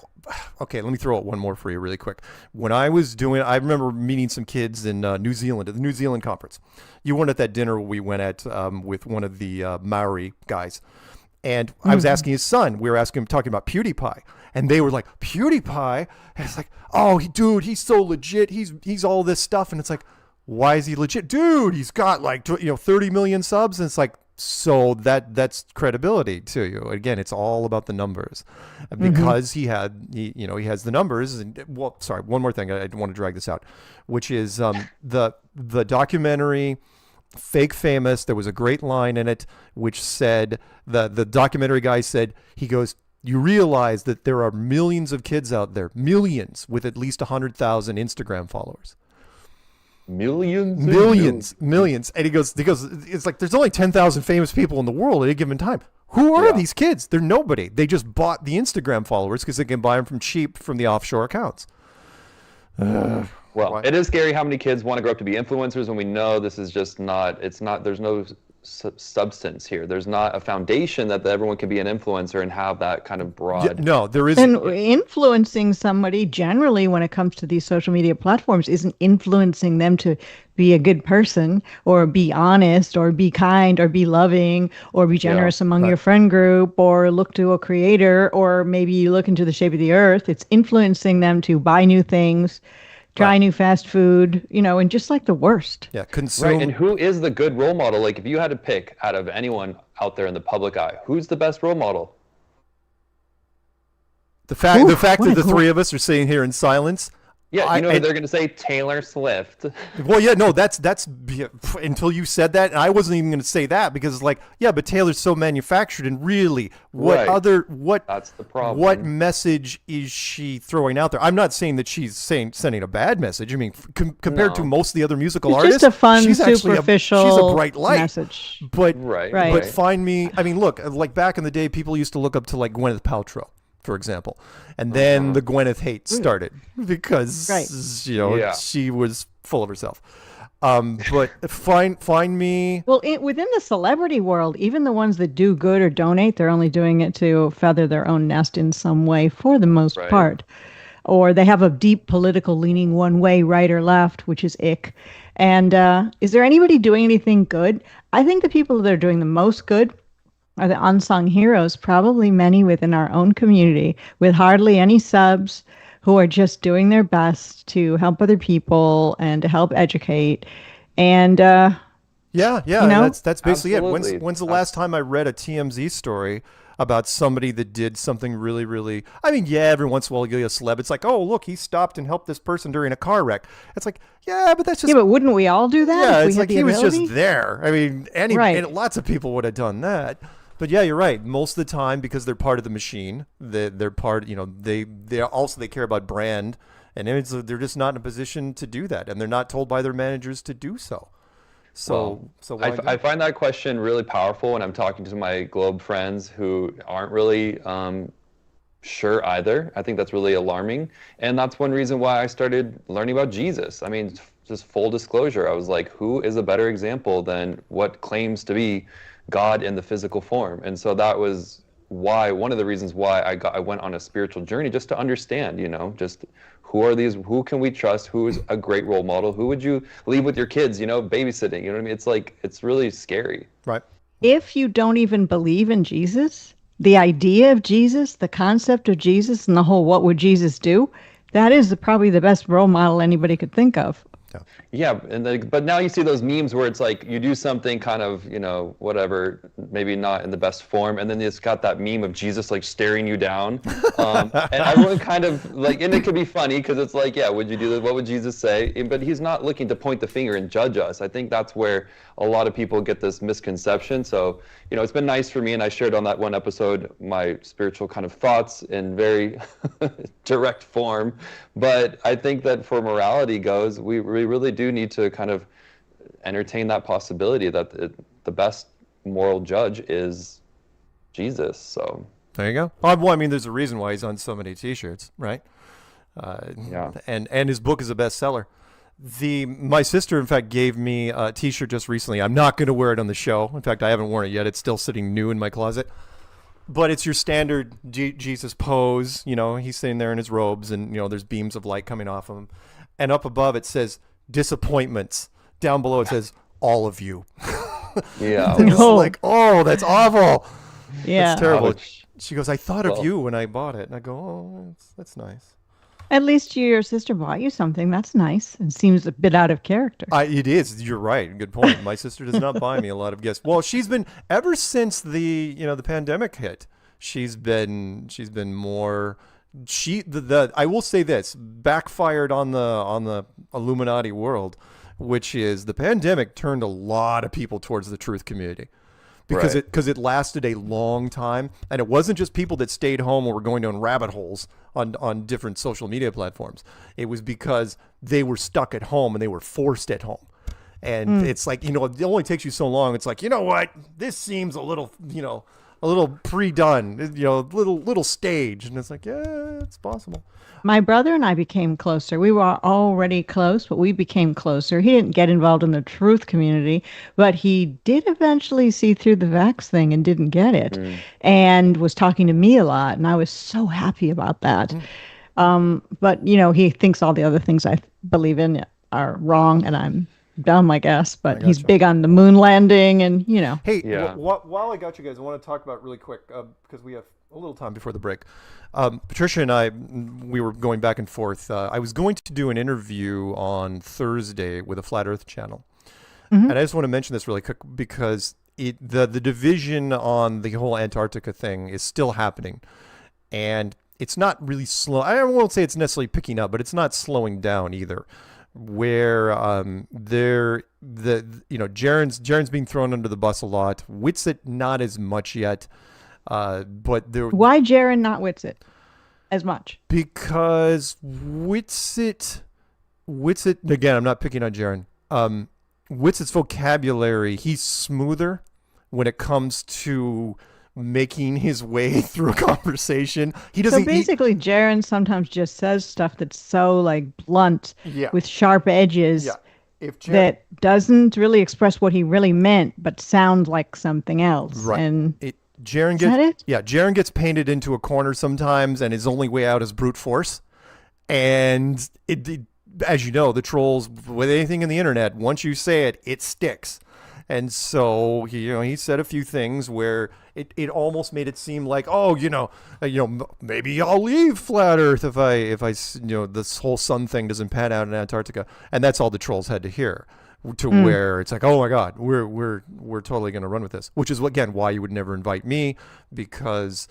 S11: okay, let me throw out one more for you really quick. When I remember meeting some kids in New Zealand at the New Zealand conference. You weren't at that dinner we went at with one of the Maori guys. And I was asking his son, we were talking about PewDiePie. And they were like, PewDiePie? And it's like, oh, dude, he's so legit. He's all this stuff. And it's like, why is he legit? Dude, he's got 30 million subs. And it's like, so that's credibility to you. Again, it's all about the numbers. Because he has the numbers. And sorry, one more thing. I don't want to drag this out, which is the documentary Fake Famous. There was a great line in it which said, the documentary guy said, he goes, you realize that there are millions of kids out there, millions, with at least 100,000 Instagram followers. Millions. And he goes, it's like there's only 10,000 famous people in the world at a given time. Who are these kids? They're nobody. They just bought the Instagram followers because they can buy them from cheap from the offshore accounts.
S1: Well, it is scary how many kids want to grow up to be influencers, and we know this is just not. There's no substance here. There's not a foundation that everyone can be an influencer and have that kind of broad.
S11: No, there isn't.
S10: And influencing somebody generally when it comes to these social media platforms isn't influencing them to be a good person or be honest or be kind or be loving or be generous among your friend group or look to a creator or maybe you look into the shape of the earth. It's influencing them to buy new things, try new fast food, and just like the worst.
S11: Yeah, consume.
S1: Right, and who is the good role model? Like, if you had to pick out of anyone out there in the public eye, who's the best role model?
S11: The fact that the three of us are sitting here in silence,
S1: Yeah, you know they're going to say Taylor Swift.
S11: Well, yeah, no, that's until you said that, and I wasn't even going to say that because it's like, yeah, but Taylor's so manufactured, and really, that's the problem. What message is she throwing out there? I'm not saying that she's sending a bad message. I mean, compared to most of the other musical artists,
S10: just a fun,
S11: she's
S10: superficial
S11: she's a bright light
S10: message.
S11: But find me. I mean, look, like back in the day, people used to look up to like Gwyneth Paltrow, for example, and then the Gwyneth hate started because she was full of herself. But find me.
S10: Well, within the celebrity world, even the ones that do good or donate, they're only doing it to feather their own nest in some way, for the most part, or they have a deep political leaning one way, right or left, which is ick. And is there anybody doing anything good? I think the people that are doing the most good are the unsung heroes, probably many within our own community with hardly any subs, who are just doing their best to help other people and to help educate. And
S11: that's basically it. When's the last time I read a TMZ story about somebody that did something really, really, I mean, every once in a while you'll get a celeb. It's like, oh, look, he stopped and helped this person during a car wreck. It's like, yeah, but that's just...
S10: Yeah, but wouldn't we all do that?
S11: Yeah, it's like he was just there. I mean, and lots of people would have done that. But yeah, you're right. Most of the time, because they're part of the machine, they're part. They care about brand, and they're just not in a position to do that, and they're not told by their managers to do so.
S1: I find that question really powerful when I'm talking to my Globe friends who aren't really sure either. I think that's really alarming, and that's one reason why I started learning about Jesus. I mean, just full disclosure, I was like, who is a better example than what claims to be God in the physical form? And so that was one of the reasons why I went on a spiritual journey, just to understand, just who can we trust, who is a great role model, who would you leave with your kids, babysitting, you know what I mean? It's like, it's really scary.
S11: Right.
S10: If you don't even believe in Jesus, the idea of Jesus, the concept of Jesus, and the whole what would Jesus do, that is probably the best role model anybody could think of.
S1: Yeah, but now you see those memes where it's like you do something kind of, whatever, maybe not in the best form, and then it's got that meme of Jesus like staring you down, and everyone kind of like, and it could be funny because it's like, yeah, would you do this? What would Jesus say? But he's not looking to point the finger and judge us. I think that's where a lot of people get this misconception. So, it's been nice for me, and I shared on that one episode my spiritual kind of thoughts in very direct form. But I think that for morality goes, we really do need to kind of entertain that possibility that the best moral judge is Jesus. So
S11: there you go. Well, I mean, there's a reason why he's on so many T-shirts, right? And his book is a bestseller. My sister, in fact, gave me a T-shirt just recently. I'm not going to wear it on the show. In fact, I haven't worn it yet. It's still sitting new in my closet. But it's your standard Jesus pose. He's sitting there in his robes, and there's beams of light coming off of him. And up above it says disappointments. Down below it says all of you.
S1: Yeah.
S11: It's like, oh, that's awful.
S10: Yeah.
S11: That's terrible. She goes, I thought of you when I bought it. And I go, oh, that's nice.
S10: At least your sister bought you something. That's nice. It seems a bit out of character.
S11: It is. You're right. Good point. My sister does not buy me a lot of gifts. Well, she's been, ever since the pandemic hit, she's been more, I will say this, backfired on the Illuminati world, which is the pandemic turned a lot of people towards the truth community. Because it lasted a long time, and it wasn't just people that stayed home or were going down rabbit holes on different social media platforms. It was because they were stuck at home and they were forced at home. And it's like, it only takes you so long. It's like, you know what? This seems a little pre-done, little staged. And it's like, yeah, it's possible.
S10: My brother and I became closer. We were already close, but we became closer. He didn't get involved in the truth community, but he did eventually see through the vax thing and didn't get it, and was talking to me a lot, and I was so happy about that. But, he thinks all the other things I believe in are wrong, and I'm dumb, I guess, but he's big on the moon landing and,
S11: Hey, while I got you guys, I want to talk about really quick, because we have a little time before the break. Patricia and I, we were going back and forth. I was going to do an interview on Thursday with a Flat Earth channel. And I just want to mention this really quick because the division on the whole Antarctica thing is still happening. And it's not really slow. I won't say it's necessarily picking up, but it's not slowing down either. Where Jaren's being thrown under the bus a lot. Whitsitt not as much yet, but there.
S10: Why Jaren not Whitsitt as much?
S11: Because Whitsitt again. I'm not picking on Jaren. Whitsitt's vocabulary, he's smoother when it comes to making his way through a conversation. He doesn't.
S10: So basically, Jaren sometimes just says stuff that's so like blunt, with sharp edges, that doesn't really express what he really meant, but sounds like something else.
S11: Right.
S10: And
S11: Jaren gets painted into a corner sometimes, and his only way out is brute force. And it as you know, the trolls with anything in the internet, once you say it, it sticks. And so he said a few things where it almost made it seem like, maybe I'll leave flat Earth if I this whole sun thing doesn't pan out in Antarctica, and that's all the trolls had to hear, where it's like, oh my God, we're totally going to run with this, which is again why you would never invite me, because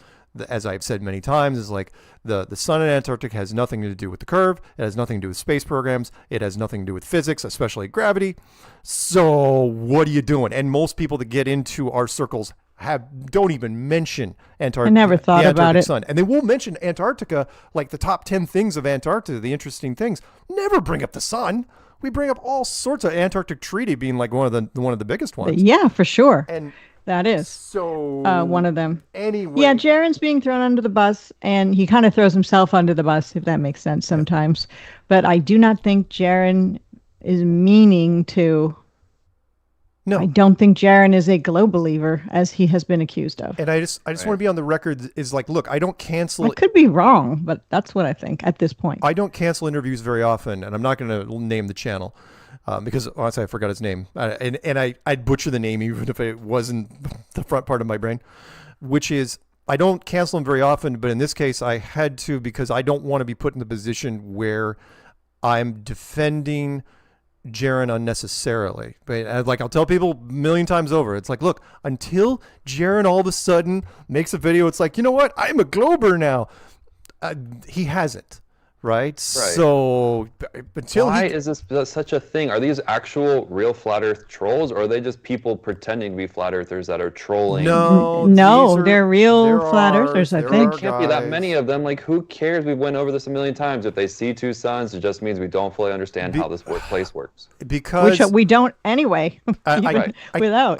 S11: as I've said many times, is like the sun in Antarctica has nothing to do with the curve. It has nothing to do with space programs. It has nothing to do with physics, especially gravity. So what are you doing? And most people that get into our circles don't even mention Antarctica.
S10: I never thought about it.
S11: Sun. And they will mention Antarctica, like the top 10 things of Antarctica, the interesting things. Never bring up the sun. We bring up all sorts of Antarctic Treaty being like one of the biggest ones.
S10: Yeah, for sure.
S11: And
S10: that is one of them.
S11: Anyway.
S10: Yeah, Jaren's being thrown under the bus, and he kind of throws himself under the bus, if that makes sense sometimes. But I do not think Jaren is meaning to. No. I don't think Jaren is a glow believer, as he has been accused of.
S11: And I just want to be on the record is like, look, I don't cancel.
S10: I could be wrong, but that's what I think at this point.
S11: I don't cancel interviews very often, and I'm not going to name the channel. Because honestly, I forgot his name, and I'd butcher the name even if it wasn't the front part of my brain, which is I don't cancel him very often, but in this case I had to because I don't want to be put in the position where I'm defending Jaren unnecessarily. But like I'll tell people a million times over, it's like, look, until Jaren all of a sudden makes a video, it's like, you know what, I'm a Glober now. He hasn't. Right? So until
S1: why is this such a thing? Are these actual real flat Earth trolls, or are they just people pretending to be flat Earthers that are trolling?
S10: No, they're real flat Earthers. I think
S1: there can't be that many of them. Like, who cares? We went over this a million times. If they see two suns, it just means we don't fully understand how this place works.
S11: Because
S10: we don't anyway. I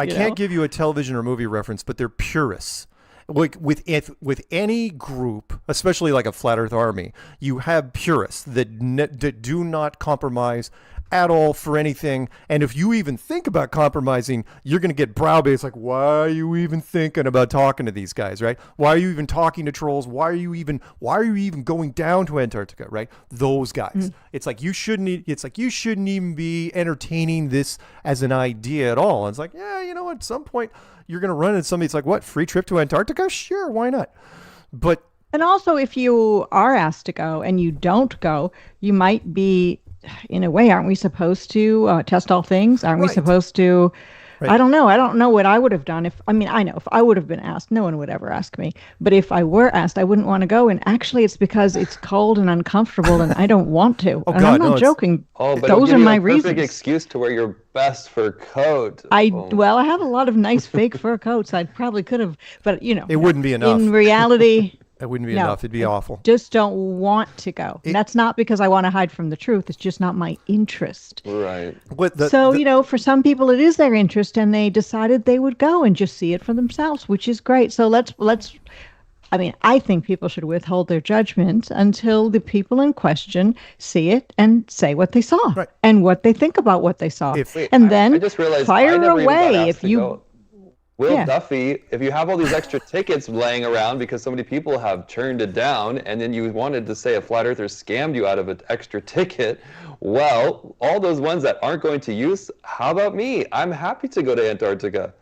S11: can't give you a television or movie reference, but they're purists. Like with any group, especially like a flat Earth army, you have purists that do not compromise at all for anything. And if you even think about compromising, you're going to get browbeaten. It's like, why are you even thinking about talking to these guys, right? Why are you even talking to trolls? Why are you even going down to Antarctica, right? Those guys. It's like you shouldn't even be entertaining this as an idea at all. And it's like, yeah, you know, at some point you're going to run into somebody. It's like, what, free trip to Antarctica? Sure, why not? And
S10: also, if you are asked to go and you don't go, you might be, in a way, aren't we supposed to test all things? Aren't we supposed to? Right. I don't know. I don't know what I would have done I know if I would have been asked, no one would ever ask me. But if I were asked, I wouldn't want to go. And actually, it's because it's cold and uncomfortable and I don't want to.
S11: Oh,
S10: and
S11: God,
S10: I'm not joking.
S1: But
S10: those are my reasons.
S1: Perfect excuse to wear your best fur coat.
S10: Well, I have a lot of nice fake fur coats. I probably could have, but
S11: it wouldn't be enough.
S10: In reality.
S11: It wouldn't be enough. It'd be awful.
S10: Just don't want to go. That's not because I want to hide from the truth. It's just not my interest.
S1: Right.
S10: For some people, it is their interest, and they decided they would go and just see it for themselves, which is great. So I think people should withhold their judgment until the people in question see it and say what they saw and what they think about what they saw.
S1: I just realized
S10: fire away if you.
S1: Go. Will Duffy, if you have all these extra tickets laying around because so many people have turned it down, and then you wanted to say a flat earther scammed you out of an extra ticket, well, all those ones that aren't going to use, how about me? I'm happy to go to Antarctica.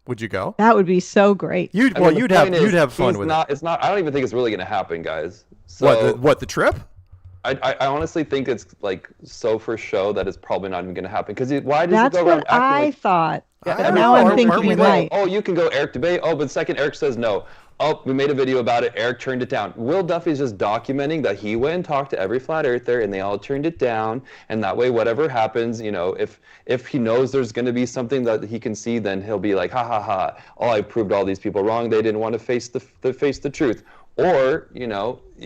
S11: Would you go?
S10: That would be so great.
S11: You'd have fun with it.
S1: It's not. I don't even think it's really going to happen, guys. So,
S11: the trip?
S1: I honestly think it's like so for show that it's probably not even going to happen. Because why does
S10: That's
S1: it go around
S10: what
S1: acting
S10: I
S1: like,
S10: thought.
S1: Yeah,
S10: now I'm thinking it might.
S1: Oh, you can go Eric debate. Oh, but second Eric says no. oh, we made a video about it. Eric turned it down. Will Duffy's just documenting that he went and talked to every flat earther and they all turned it down. And that way, whatever happens, if he knows there's going to be something that he can see, then he'll be like, ha ha ha. Oh, I proved all these people wrong. They didn't want to face the truth. Or,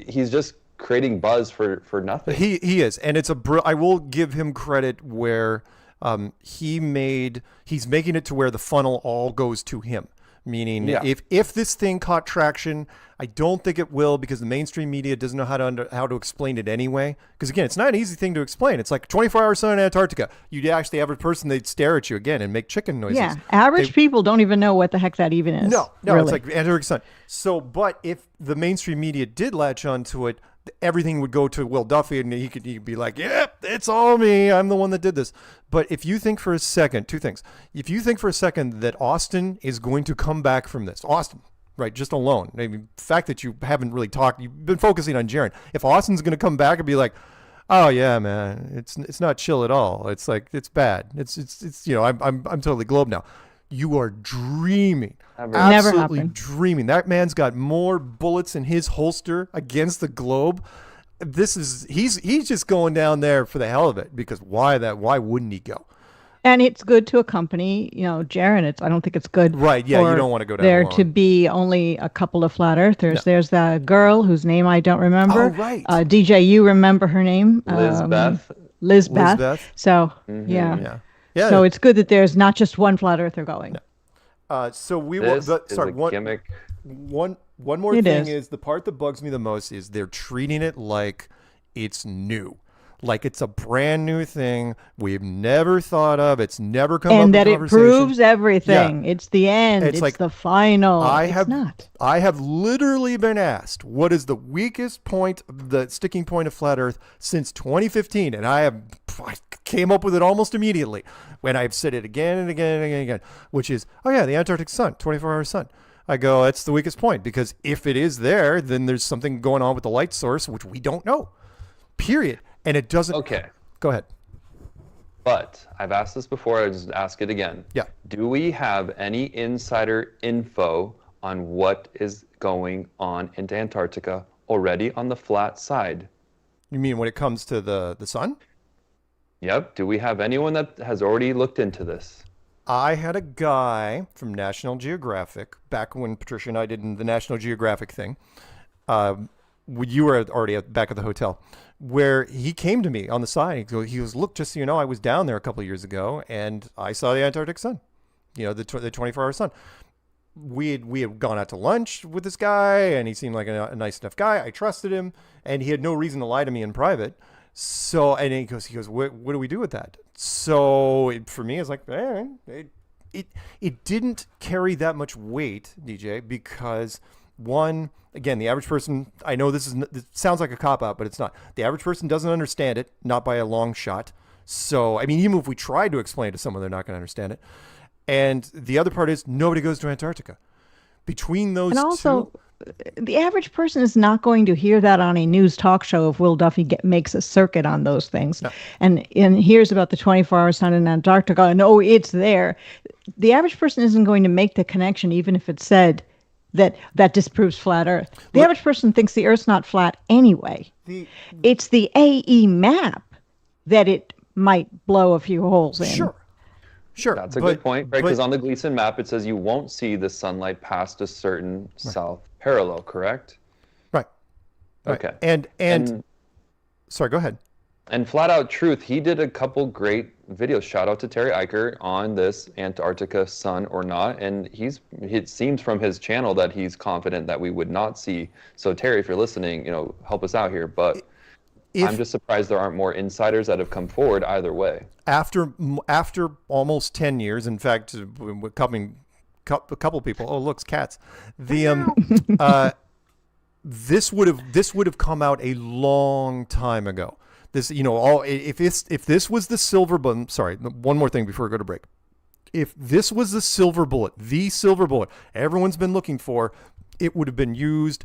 S1: he's just creating buzz for nothing.
S11: He is, and I will give him credit where he's making it to where the funnel all goes to him. Meaning, if this thing caught traction, I don't think it will, because the mainstream media doesn't know how to explain it anyway. Because again, it's not an easy thing to explain. It's like 24-hour sun in Antarctica. You'd ask the average person, they'd stare at you again and make chicken noises.
S10: Yeah, average people don't even know what the heck that even is.
S11: No,
S10: really.
S11: It's like Antarctic sun. So, but if the mainstream media did latch onto it, everything would go to Will Duffy, and he could be like, yep, it's all me. I'm the one that did this. But if you think for a second, two things. If you think for a second that Austin is going to come back from this, Austin, right, just alone. I mean, the fact that you haven't really talked, you've been focusing on Jaron. If Austin's going to come back and be like, oh yeah, man, it's not chill at all. It's like, it's bad. It's I'm totally globe now. You are dreaming. Absolutely dreaming. That man's got more bullets in his holster against the globe. He's just going down there for the hell of it, because why wouldn't he go?
S10: And it's good to accompany, Jaron. I don't think it's good.
S11: Right. Yeah. You don't want to go down
S10: there
S11: alone.
S10: To be only a couple of flat earthers.
S11: No.
S10: There's the girl whose name I don't remember.
S11: Oh, right.
S10: DJ, you remember her name?
S1: Lizbeth.
S10: So, yeah. So it's good that there's not just one flat earther going.
S11: No. So we
S1: this
S11: will.
S1: is a gimmick.
S11: One more thing is the part that bugs me the most is they're treating it like it's new. Like it's a brand new thing we've never thought of. It's never come up in conversation.
S10: And that it proves everything. Yeah. It's the end. It's like the final.
S11: I have literally been asked, what is the weakest point, the sticking point of flat Earth since 2015? And I came up with it almost immediately when I've said it again and again and again and again, which is, oh yeah, the Antarctic sun, 24-hour sun. I go, that's the weakest point, because if it is there, then there's something going on with the light source, which we don't know. Period. And it doesn't.
S1: Okay.
S11: Go ahead.
S1: But I've asked this before. I'll just ask it again.
S11: Yeah.
S1: Do we have any insider info on what is going on into Antarctica already on the flat side?
S11: You mean when it comes to the sun?
S1: Yep. Do we have anyone that has already looked into this?
S11: I had a guy from National Geographic back when Patricia and I did the National Geographic thing. You were already back at the hotel, where he came to me on the side. He goes, look, just so you know, I was down there a couple of years ago and I saw the Antarctic sun, the 24-hour sun. We had gone out to lunch with this guy, and he seemed like a nice enough guy. I trusted him, and he had no reason to lie to me in private. So, and he goes, what do we do with that? So for me, it's like, it didn't carry that much weight, DJ, because one, again, the average person, I know this sounds like a cop-out, but it's not. The average person doesn't understand it, not by a long shot. So, I mean, even if we tried to explain it to someone, they're not going to understand it. And the other part is nobody goes to Antarctica. Between those two... And also,
S10: the average person is not going to hear that on a news talk show if Will Duffy makes a circuit on those things. No. And hears about the 24-hour sun in Antarctica, and it's there. The average person isn't going to make the connection, even if it's said that disproves flat Earth. The average person thinks the Earth's not flat anyway. It's the AE map that it might blow a few holes in.
S11: Sure.
S1: That's a good point, right? Because on the Gleason map, it says you won't see the sunlight past a certain south parallel, correct?
S11: Right.
S1: Okay.
S11: And sorry, go ahead.
S1: And Flat Out Truth, he did a couple great videos. Shout out to Terry Eicher on this Antarctica sun or not. And it seems from his channel that he's confident that we would not see. So Terry, if you're listening, help us out here. But I'm just surprised there aren't more insiders that have come forward either way.
S11: After almost 10 years, in fact, a couple people. Oh, look, it's cats. This would have come out a long time ago. This, if this was the silver bullet. Sorry, one more thing before we go to break. If this was the silver bullet everyone's been looking for, it would have been used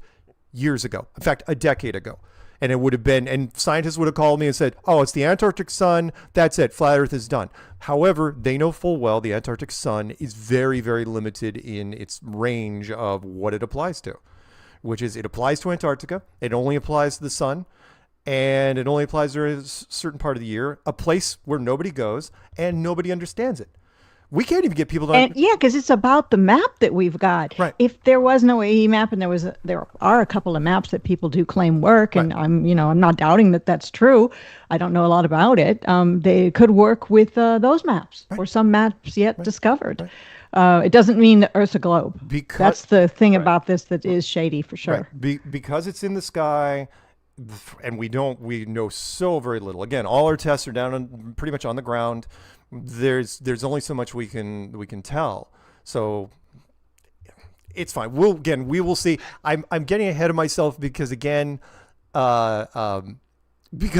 S11: years ago. In fact, a decade ago. And it would have been, and scientists would have called me and said, oh, it's the Antarctic sun. That's it. Flat Earth is done. However, they know full well the Antarctic sun is very, very limited in its range of what it applies to, which is it applies to Antarctica. It only applies to the sun, and it only applies during a certain part of the year, a place where nobody goes and nobody understands it. We can't even get people to
S10: yeah, because it's about the map that we've got.
S11: Right.
S10: If there was no AE map, and there are a couple of maps that people do claim work, and I'm not doubting that that's true. I don't know a lot about it. They could work with those maps or some maps yet discovered. It doesn't mean the Earth's a globe. That's the thing about this that is shady for sure.
S11: Because it's in the sky, and we know so very little. Again, all our tests are down pretty much on the ground. There's only so much we can tell, so it's fine. We will see. I'm getting ahead of myself because again, because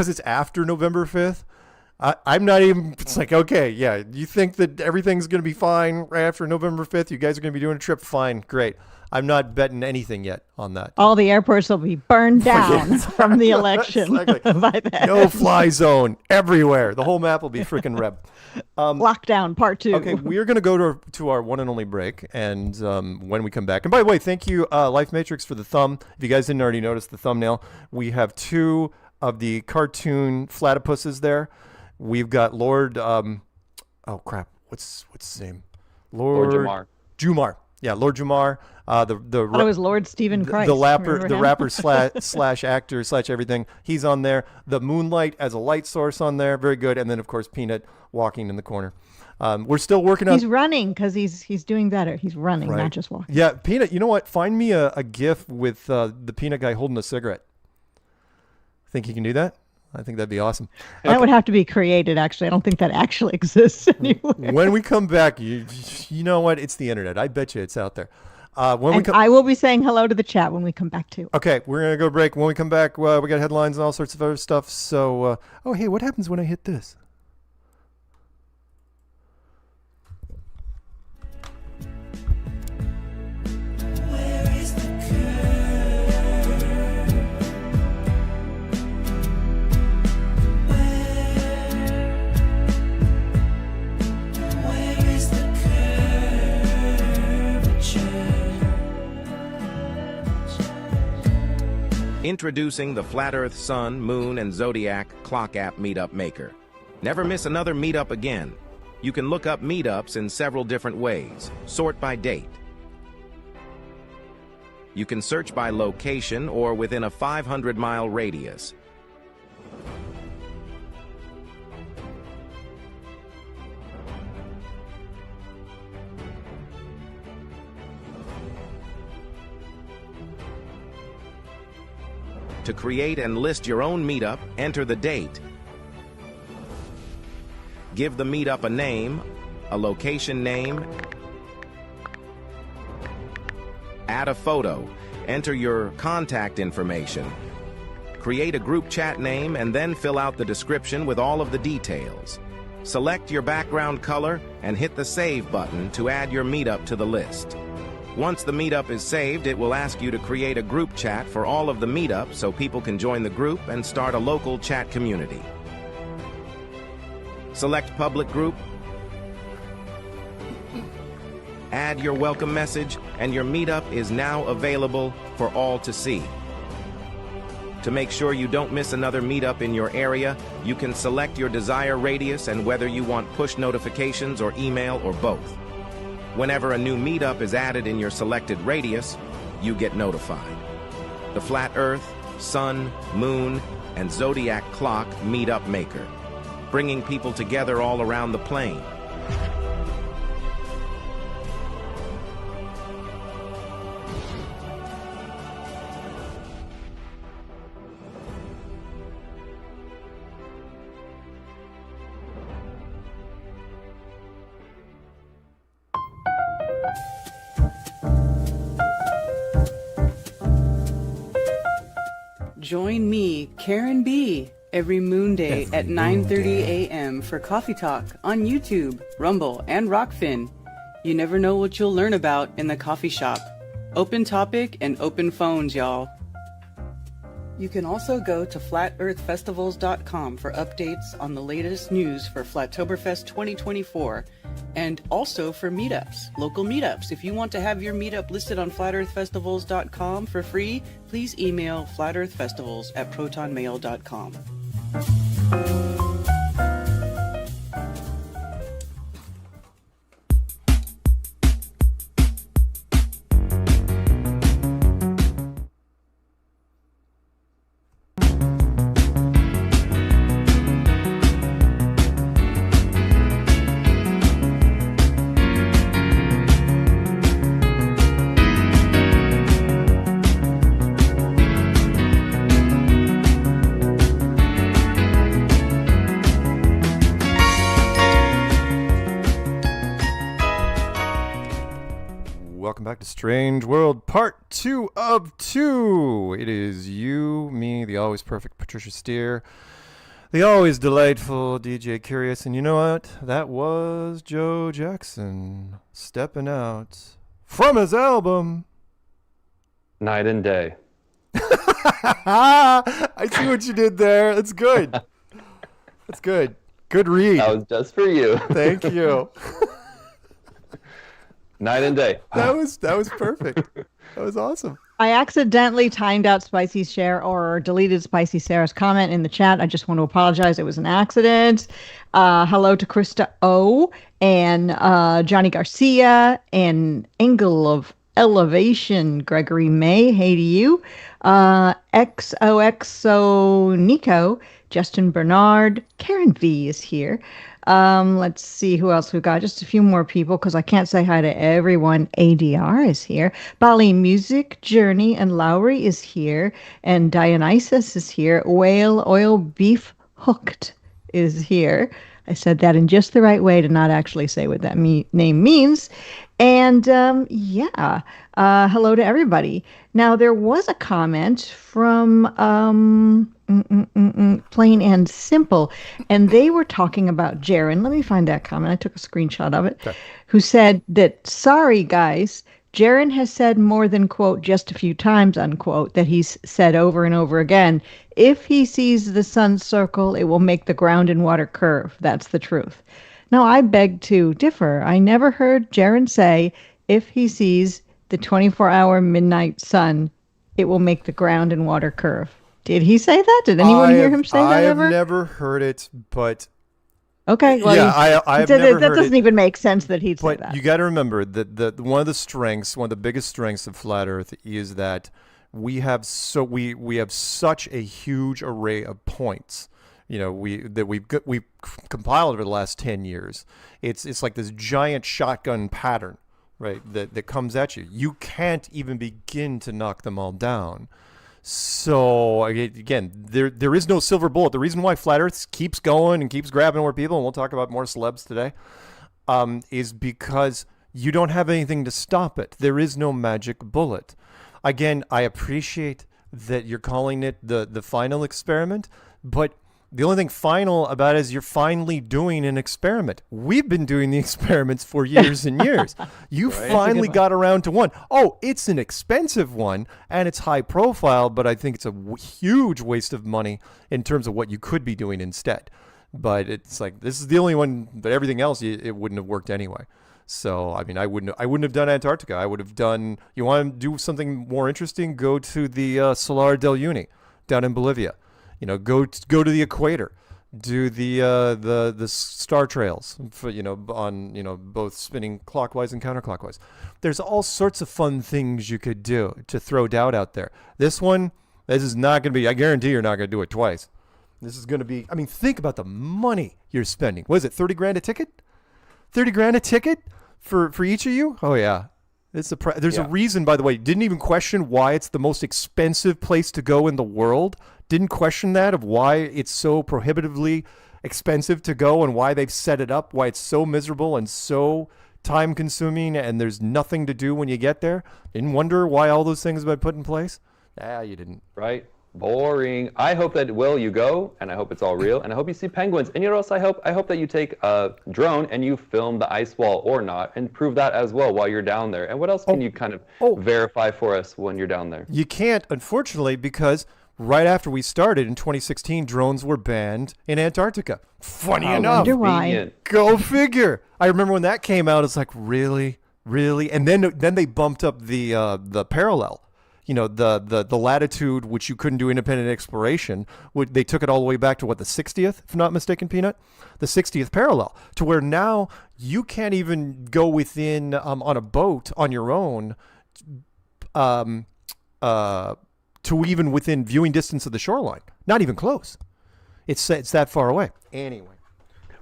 S11: it's after November 5th. I'm not even. It's like, okay, yeah, you think that everything's going to be fine right after November 5th? You guys are going to be doing a trip, fine, great. I'm not betting anything yet on that.
S10: All the airports will be burned down from the election by then.
S11: No fly zone everywhere. The whole map will be freaking red.
S10: Lockdown part 2.
S11: Okay, we're going to go to our one and only break, and when we come back, and by the way, thank you, Life Matrix, for the thumb. If you guys didn't already notice the thumbnail, we have 2 of the cartoon platypuses there. We've got Lord, oh crap, what's his name? Lord Jumar. Yeah, Lord Jumar.
S10: I thought it was Lord Stephen Christ.
S11: The rapper slash actor slash everything. He's on there. The moonlight as a light source on there. Very good. And then, of course, Peanut walking in the corner. We're still working on...
S10: He's running because he's doing better. He's running, not just walking.
S11: Yeah, Peanut, you know what? Find me a GIF with the Peanut guy holding a cigarette. Think you can do that? I think that'd be awesome.
S10: That would have to be created, actually. I don't think that actually exists anywhere.
S11: When we come back, you know what? It's the internet. I bet you it's out there.
S10: I will be saying hello to the chat when we come back, too.
S11: Okay, we're going to go break. When we come back, we got headlines and all sorts of other stuff. So, oh, hey, what happens when I hit this?
S12: Introducing the Flat Earth Sun, Moon, and Zodiac Clock App Meetup Maker. Never miss another meetup again. You can look up meetups in several different ways. Sort by date. You can search by location or within a 500-mile radius. To create and list your own meetup, enter the date. Give the meetup a name, a location name, add a photo, enter your contact information, create a group chat name, and then fill out the description with all of the details. Select your background color and hit the Save button to add your meetup to the list. Once the meetup is saved, it will ask you to create a group chat for all of the meetups so people can join the group and start a local chat community. Select Public Group, add your welcome message, and your meetup is now available for all to see. To make sure you don't miss another meetup in your area, you can select your desired radius and whether you want push notifications or email or both. Whenever a new meetup is added in your selected radius, you get notified. The Flat Earth, Sun, Moon, and Zodiac Clock Meetup Maker, bringing people together all around the plane.
S13: Join me, Karen B., every Moon Day at 9:30 a.m. for Coffee Talk on YouTube, Rumble, and Rockfin. You never know what you'll learn about in the coffee shop. Open topic and open phones, y'all. You can also go to flatearthfestivals.com for updates on the latest news for Flattoberfest 2024 and also for meetups, local meetups. If you want to have your meetup listed on flatearthfestivals.com for free, please email flatearthfestivals@protonmail.com.
S11: Back to Strange World, part 2 of 2. It is you, me, the always perfect Patricia Steere, the always delightful DJ Curious, and you know what? That was Joe Jackson stepping out from his album
S1: Night and Day.
S11: I see what you did there. That's good. That's good. Good read.
S1: That was just for you.
S11: Thank you.
S1: Night and Day.
S11: That was perfect. That was awesome.
S10: I accidentally timed out Spicy Share or deleted Spicy Sarah's comment in the chat. I just want to apologize. It was an accident. Hello to Krista O and Johnny Garcia and Engel of Elevation, Gregory May. Hey to you. XOXO Nico, Justin Bernard, Karen V is here. Let's see who else we got. Just a few more people because I can't say hi to everyone. ADR is here. Bali Music, Journey, and Lowry is here. And Dionysus is here. Whale Oil Beef Hooked is here. I said that in just the right way to not actually say what that name means. And hello to everybody. Now, there was a comment from Plain and Simple, and they were talking about Jaron. Let me find that comment. I took a screenshot of it. Okay. Who said that, sorry, guys, Jaron has said more than, quote, just a few times, unquote, that he's said over and over again, if he sees the sun circle, it will make the ground and water curve. That's the truth. Now, I beg to differ. I never heard Jaron say, if he sees the 24-hour midnight sun, it will make the ground and water curve. Did he say that? Did anyone hear him say that ever?
S11: I have never heard it, but...
S10: Okay, well,
S11: yeah, I have never heard it.
S10: That doesn't even make sense that he'd say that.
S11: But you got to remember that one of the biggest strengths of Flat Earth is that we have such a huge array of points. You know, we've compiled over the last 10 years. It's like this giant shotgun pattern, right? That comes at you. You can't even begin to knock them all down. So again, there is no silver bullet. The reason why Flat Earth keeps going and keeps grabbing more people, and we'll talk about more celebs today, is because you don't have anything to stop it. There is no magic bullet. Again, I appreciate that you're calling it the final experiment, but the only thing final about it is you're finally doing an experiment. We've been doing the experiments for years and years. You finally got around to one. Oh, it's an expensive one, and it's high profile, but I think it's a huge waste of money in terms of what you could be doing instead. But it's like, this is the only one, but everything else, it wouldn't have worked anyway. So, I mean, I wouldn't have done Antarctica. I would have done, you want to do something more interesting, go to the Salar del Uyuni down in Bolivia. You know, go to the equator, do the star trails for, on both spinning clockwise and counterclockwise. There's all sorts of fun things you could do to throw doubt out there. This is not going to be. I guarantee you're not going to do it twice. This is going to be. I mean, think about the money you're spending. What is it? $30,000 a ticket? $30,000 a ticket for each of you? Oh yeah. There's a reason, by the way. Didn't even question why it's the most expensive place to go in the world. Didn't question that of why it's so prohibitively expensive to go and why they've set it up, why it's so miserable and so time consuming and there's nothing to do when you get there. Didn't wonder why all those things have been put in place. You didn't.
S1: Right. Boring. I hope that you go, and I hope it's all real, and I hope you see penguins. And you know what else I hope that you take a drone and you film the ice wall or not, and prove that as well while you're down there. And what else can you kind of verify for us when you're down there?
S11: You can't, unfortunately, because right after we started in 2016, drones were banned in Antarctica. Funny enough.
S10: Wonder why.
S11: Go figure. I remember when that came out, it's like, really? And then they bumped up the parallel. The latitude which you couldn't do independent exploration. They took it all the way back to the 60th, if not mistaken, Peanut? The 60th parallel, to where now you can't even go within on a boat on your own to even within viewing distance of the shoreline. Not even close. It's that far away. Anyway.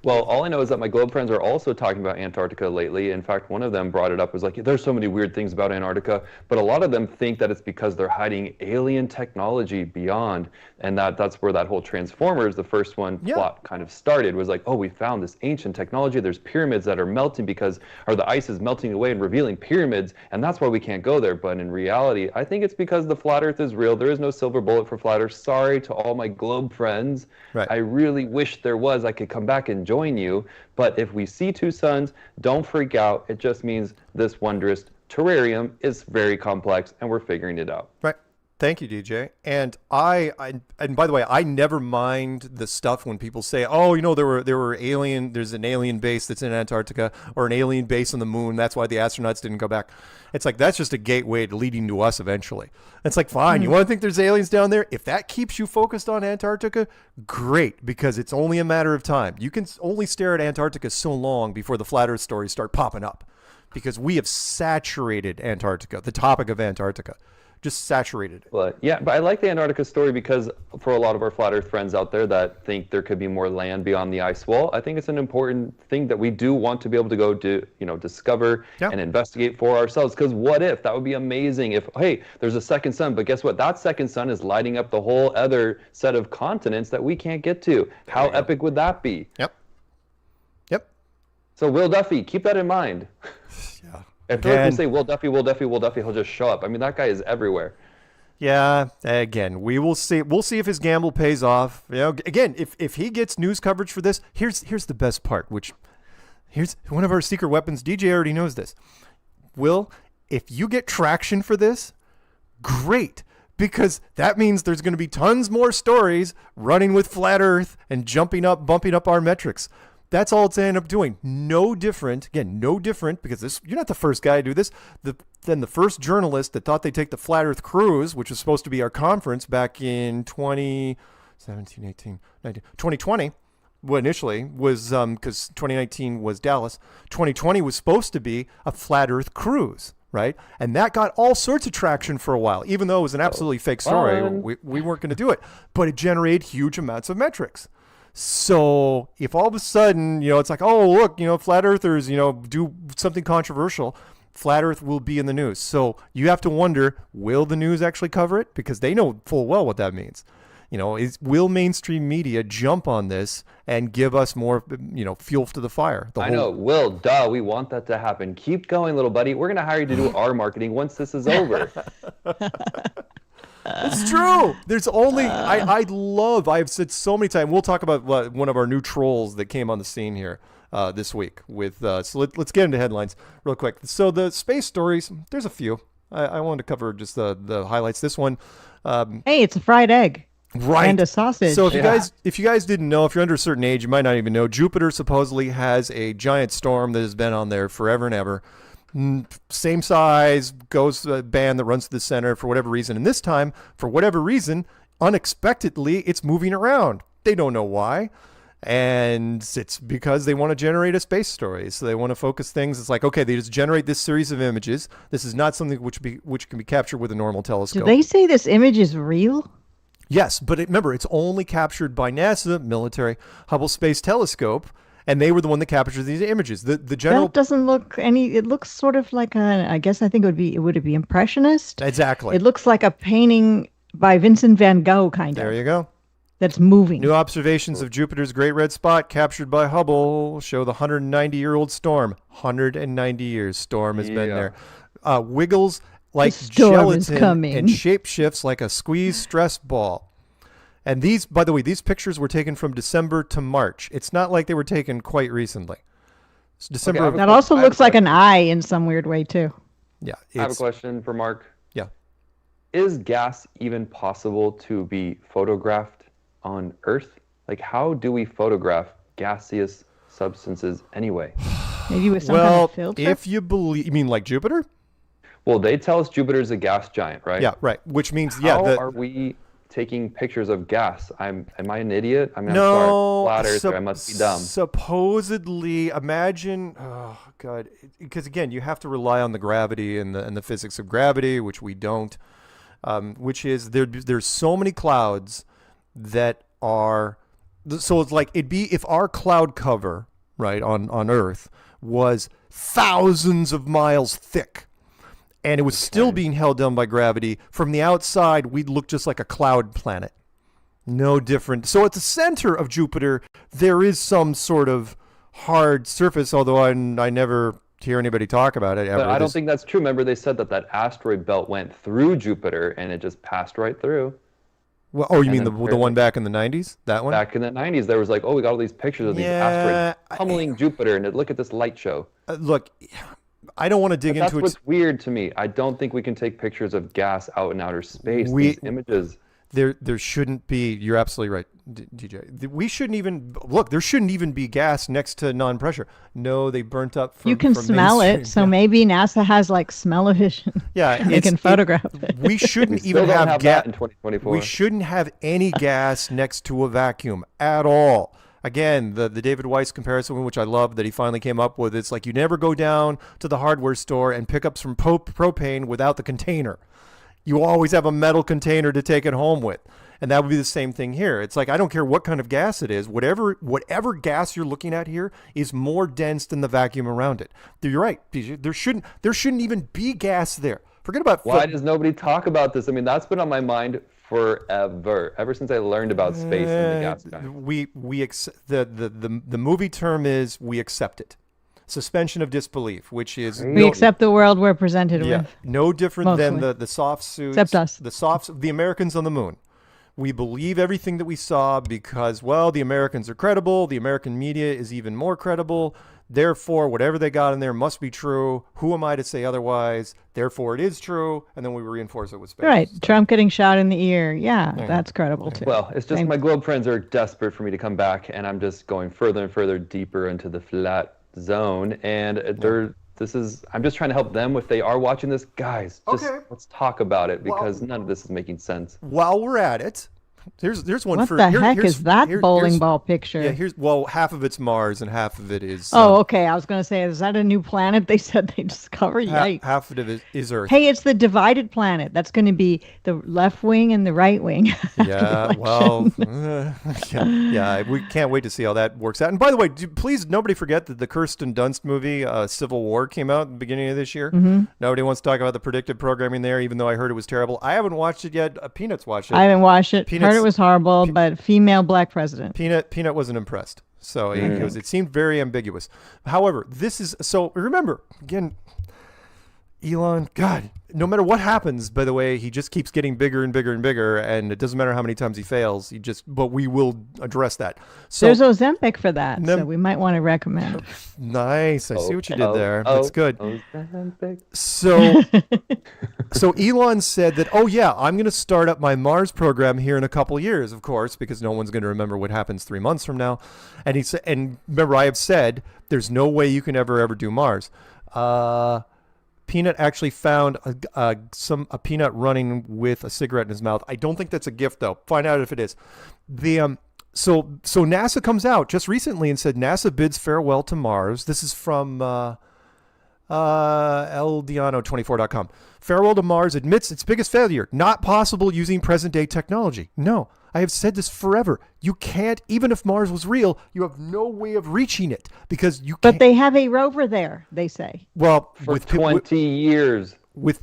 S1: Well, all I know is that my globe friends are also talking about Antarctica lately. In fact, one of them brought it up, was like, there's so many weird things about Antarctica, but a lot of them think that it's because they're hiding alien technology beyond, and that's where that whole Transformers, the first one, plot kind of started, was like, oh, we found this ancient technology, there's pyramids that are melting or the ice is melting away and revealing pyramids, and that's why we can't go there. But in reality, I think it's because the flat earth is real. There is no silver bullet for flat earth. Sorry to all my globe friends.
S11: Right.
S1: I really wish there was. I could come back and join you, but if we see two suns, don't freak out. It just means this wondrous terrarium is very complex and we're figuring it out.
S11: Right. Thank you, DJ. And and by the way, I never mind the stuff when people say, oh, there's an alien base that's in Antarctica, or an alien base on the moon. That's why the astronauts didn't go back. It's like, that's just a gateway to leading to us eventually. It's like, fine, you want to think there's aliens down there? If that keeps you focused on Antarctica, great, because it's only a matter of time. You can only stare at Antarctica so long before the flat earth stories start popping up, because we have saturated Antarctica, the topic of Antarctica. Just saturated.
S1: But I like the Antarctica story, because for a lot of our flat earth friends out there that think there could be more land beyond the ice wall, I think it's an important thing that we do want to be able to go do, discover and investigate for ourselves. Because what if? That would be amazing if, hey, there's a second sun, but guess what? That second sun is lighting up the whole other set of continents that we can't get to. How epic would that be?
S11: Yep.
S1: So Will Duffy, keep that in mind. If we say Will Duffy, he'll just show up. I mean, that guy is everywhere.
S11: Yeah, again, we will see. We'll see if his gamble pays off. Again, if he gets news coverage for this, here's the best part, here's one of our secret weapons. DJ already knows this. Will, if you get traction for this, great, because that means there's going to be tons more stories running with Flat Earth and bumping up our metrics. That's all it's ended up doing. No different, because you're not the first guy to do this. Then the first journalist that thought they'd take the Flat Earth Cruise, which was supposed to be our conference back in 2017, 18, 19, 2020, well, initially was, because 2019 was Dallas. 2020 was supposed to be a Flat Earth Cruise, right? And that got all sorts of traction for a while, even though it was an absolutely fake story. We weren't going to do it, but it generated huge amounts of metrics. So if all of a sudden, it's like, oh, look, flat earthers, do something controversial, Flat Earth will be in the news. So you have to wonder, will the news actually cover it? Because they know full well what that means. Will mainstream media jump on this and give us more, fuel to the fire?
S1: I know. Will, duh, we want that to happen. Keep going, little buddy. We're going to hire you to do our marketing once this is over.
S11: It's true. There's only, I've said so many times, we'll talk about one of our new trolls that came on the scene here this week with, so let's get into headlines real quick. So the space stories, there's a few. I wanted to cover just the highlights. This one.
S10: Hey, it's a fried egg.
S11: Right.
S10: And a sausage.
S11: So if you guys didn't know, if you're under a certain age, you might not even know, Jupiter supposedly has a giant storm that has been on there forever and ever. Same size, goes a band that runs to the center for whatever reason. And this time, for whatever reason, unexpectedly, it's moving around. They don't know why. And it's because they want to generate a space story. So they want to focus things. It's like, okay, they just generate this series of images. This is not something which can be captured with a normal telescope.
S10: Do they say this image is real?
S11: Yes, but remember, it's only captured by NASA, military, Hubble Space Telescope. And they were the one that captured these images. The general
S10: that doesn't look it looks sort of like would it be impressionist?
S11: Exactly.
S10: It looks like a painting by Vincent van Gogh kind of.
S11: There you go.
S10: That's moving.
S11: New observations of Jupiter's Great Red Spot captured by Hubble show the 190-year-old storm. 190 years storm has been there. Wiggles like gelatin and shapeshifts like a squeezed stress ball. And these, by the way, these pictures were taken from December to March. It's not like they were taken quite recently. It's December.
S10: That also looks like an eye in some weird way too.
S11: Yeah.
S1: I have a question for Mark.
S11: Yeah.
S1: is gas even possible to be photographed on Earth? Like, how do we photograph gaseous substances anyway?
S10: Maybe with some kind of filter?
S11: If you believe, you mean like Jupiter?
S1: Well, they tell us Jupiter's a gas giant, right?
S11: Yeah, right. Which means,
S1: how are we taking pictures of gas? Am I an idiot? I mean,
S11: no,
S1: I'm sorry, flat earther, I must be dumb.
S11: Supposedly, imagine, oh God, because again, you have to rely on the gravity and the physics of gravity, which we don't. Which is there's so many clouds that are, so it's like it'd be if our cloud cover, right, on Earth was thousands of miles thick, and it was still being held down by gravity. From the outside, we'd look just like a cloud planet. No different. So at the center of Jupiter, there is some sort of hard surface, although I never hear anybody talk about it ever.
S1: But I don't think that's true. Remember, they said that asteroid belt went through Jupiter, and it just passed right through.
S11: Well, oh, you mean the one back in the 90s? That one?
S1: Back in the 90s, there was like, oh, we got all these pictures of these asteroids pummeling Jupiter, and look at this light show.
S11: Look, I don't want to dig into it.
S1: That's what's weird to me. I don't think we can take pictures of gas out in outer space. These images.
S11: There shouldn't be. You're absolutely right, DJ. We shouldn't even look. There shouldn't even be gas next to non-pressure. No, they burnt up.
S10: You can smell it, so maybe NASA has like smell-o-vision.
S11: Yeah,
S10: they can photograph it.
S11: We shouldn't even have gas
S1: in 2024.
S11: We shouldn't have any gas next to a vacuum at all. Again, the David Weiss comparison, which I love that he finally came up with, it's like you never go down to the hardware store and pick up some propane without the container. You always have a metal container to take it home with. And that would be the same thing here. It's like, I don't care what kind of gas it is. Whatever gas you're looking at here is more dense than the vacuum around it. You're right, PJ. There shouldn't even be gas there. Forget about...
S1: Why does nobody talk about this? I mean, that's been on my mind forever. Ever since I learned about space and the gas giant.
S11: The movie term is we accept it. Suspension of disbelief, which is
S10: we accept the world we're presented with.
S11: No different
S10: mostly.
S11: than the soft suits.
S10: Except us.
S11: The Americans on the moon. We believe everything that we saw because, well, the Americans are credible. The American media is even more credible. Therefore, whatever they got in there must be true. Who am I to say otherwise? Therefore, it is true. And then we reinforce it with space.
S10: Right. Trump getting shot in the ear. Yeah, that's credible too.
S1: Well, it's just my globe friends are desperate for me to come back, and I'm just going further and further deeper into the flat zone, and I'm just trying to help them if they are watching this. Guys, let's talk about it, because none of this is making sense.
S11: While we're at it, here's one
S10: what
S11: for...
S10: What the heck is that bowling ball picture?
S11: Yeah, half of it's Mars and half of it is...
S10: Oh, okay. I was going to say, is that a new planet they said they discovered? Yikes.
S11: Half of it is Earth.
S10: Hey, it's the divided planet. That's going to be the left wing and the right wing.
S11: Yeah, well, we can't wait to see how that works out. And by the way, please, nobody forget that the Kirsten Dunst movie, Civil War, came out at the beginning of this year.
S10: Mm-hmm.
S11: Nobody wants to talk about the predictive programming there, even though I heard it was terrible. I haven't watched it yet. Peanuts watched it.
S10: I haven't watched it. Heard it was horrible, but female black president.
S11: Peanut wasn't impressed. So it seemed very ambiguous. However, remember, again, Elon, God, no matter what happens, by the way, he just keeps getting bigger and bigger and bigger, and it doesn't matter how many times he fails. But we will address that. So
S10: there's Ozempic for that, so we might want to recommend.
S11: Nice. I see what you did there. That's good. So Elon said that, I'm going to start up my Mars program here in a couple of years, of course, because no one's going to remember what happens 3 months from now. And he said, and remember, I have said there's no way you can ever do Mars. Peanut actually found a peanut running with a cigarette in his mouth. I don't think that's a gift, though. Find out if it is. So NASA comes out just recently and said NASA bids farewell to Mars. This is from eldiano24.com. Farewell to Mars admits its biggest failure. Not possible using present-day technology. No, I have said this forever. You can't, even if Mars was real, you have no way of reaching it because you can't.
S10: But they have a rover there, they say.
S11: Well,
S1: for 20 years.
S11: A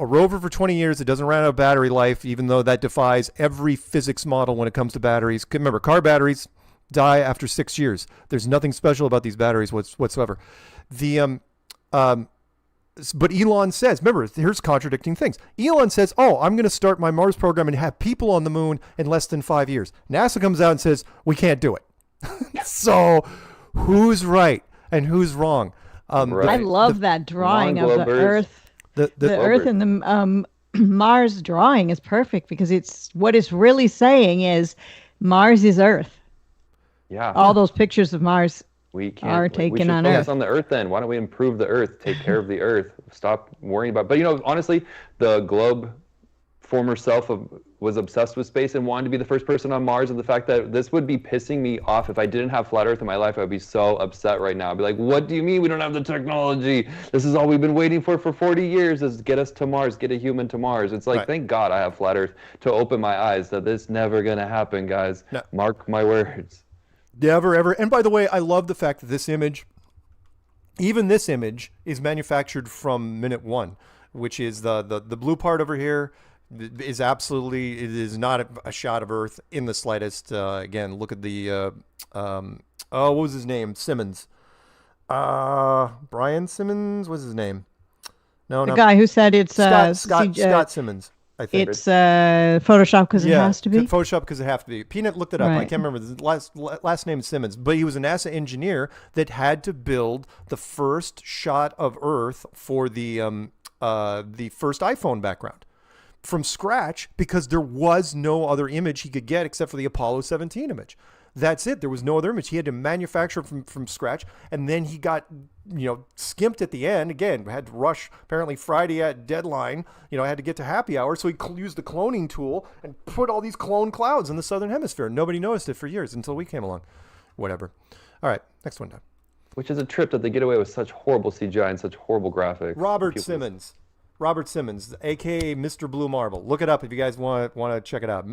S11: rover for 20 years. It doesn't run out of battery life, even though that defies every physics model when it comes to batteries. Remember, car batteries die after 6 years. There's nothing special about these batteries whatsoever. But Elon says, remember, here's contradicting things. Elon says, I'm going to start my Mars program and have people on the moon in less than 5 years. NASA comes out and says, we can't do it. So who's right and who's wrong?
S10: I love that drawing of the Earth. The Earth and the Mars drawing is perfect because what it's really saying is Mars is Earth.
S1: Yeah.
S10: All those pictures of Mars
S1: are
S10: taken on
S1: Earth. We should
S10: Earth.
S1: focus on the Earth then. Why don't we improve the Earth, take care of the Earth, stop worrying about. But honestly, the Globe former self was obsessed with space and wanted to be the first person on Mars, and the fact that this would be pissing me off. If I didn't have flat Earth in my life, I would be so upset right now. I'd be like, what do you mean we don't have the technology? This is all we've been waiting for 40 years, is get us to Mars, get a human to Mars. It's like, thank God I have flat Earth to open my eyes that this never gonna happen, guys. No. Mark my words.
S11: Never, ever. And by the way, I love the fact that this image, even this image, is manufactured from minute one, which is the blue part over here. Is absolutely, it is not a shot of Earth in the slightest. Again, look at the what was his name? Simmons, Brian Simmons. What's his name? No,
S10: the guy who said it's
S11: Scott Simmons. I think
S10: it's Photoshop because it has to be.
S11: Photoshop because it has to be. Peanut looked it up. I can't remember the last name is Simmons, but he was a NASA engineer that had to build the first shot of Earth for the first iPhone background from scratch because there was no other image he could get except for the Apollo 17 image. That's it. There was no other image. He had to manufacture from scratch, and then he got skimped at the end. Again, had to rush apparently Friday at deadline. Had to get to happy hour, so he used the cloning tool and put all these clone clouds in the southern hemisphere. Nobody noticed it for years until we came along. Whatever. All right, next one down.
S1: Which is a trip that they get away with such horrible CGI and such horrible graphics.
S11: Robert Simmons, a.k.a. Mr. Blue Marble. Look it up if you guys want to check it out.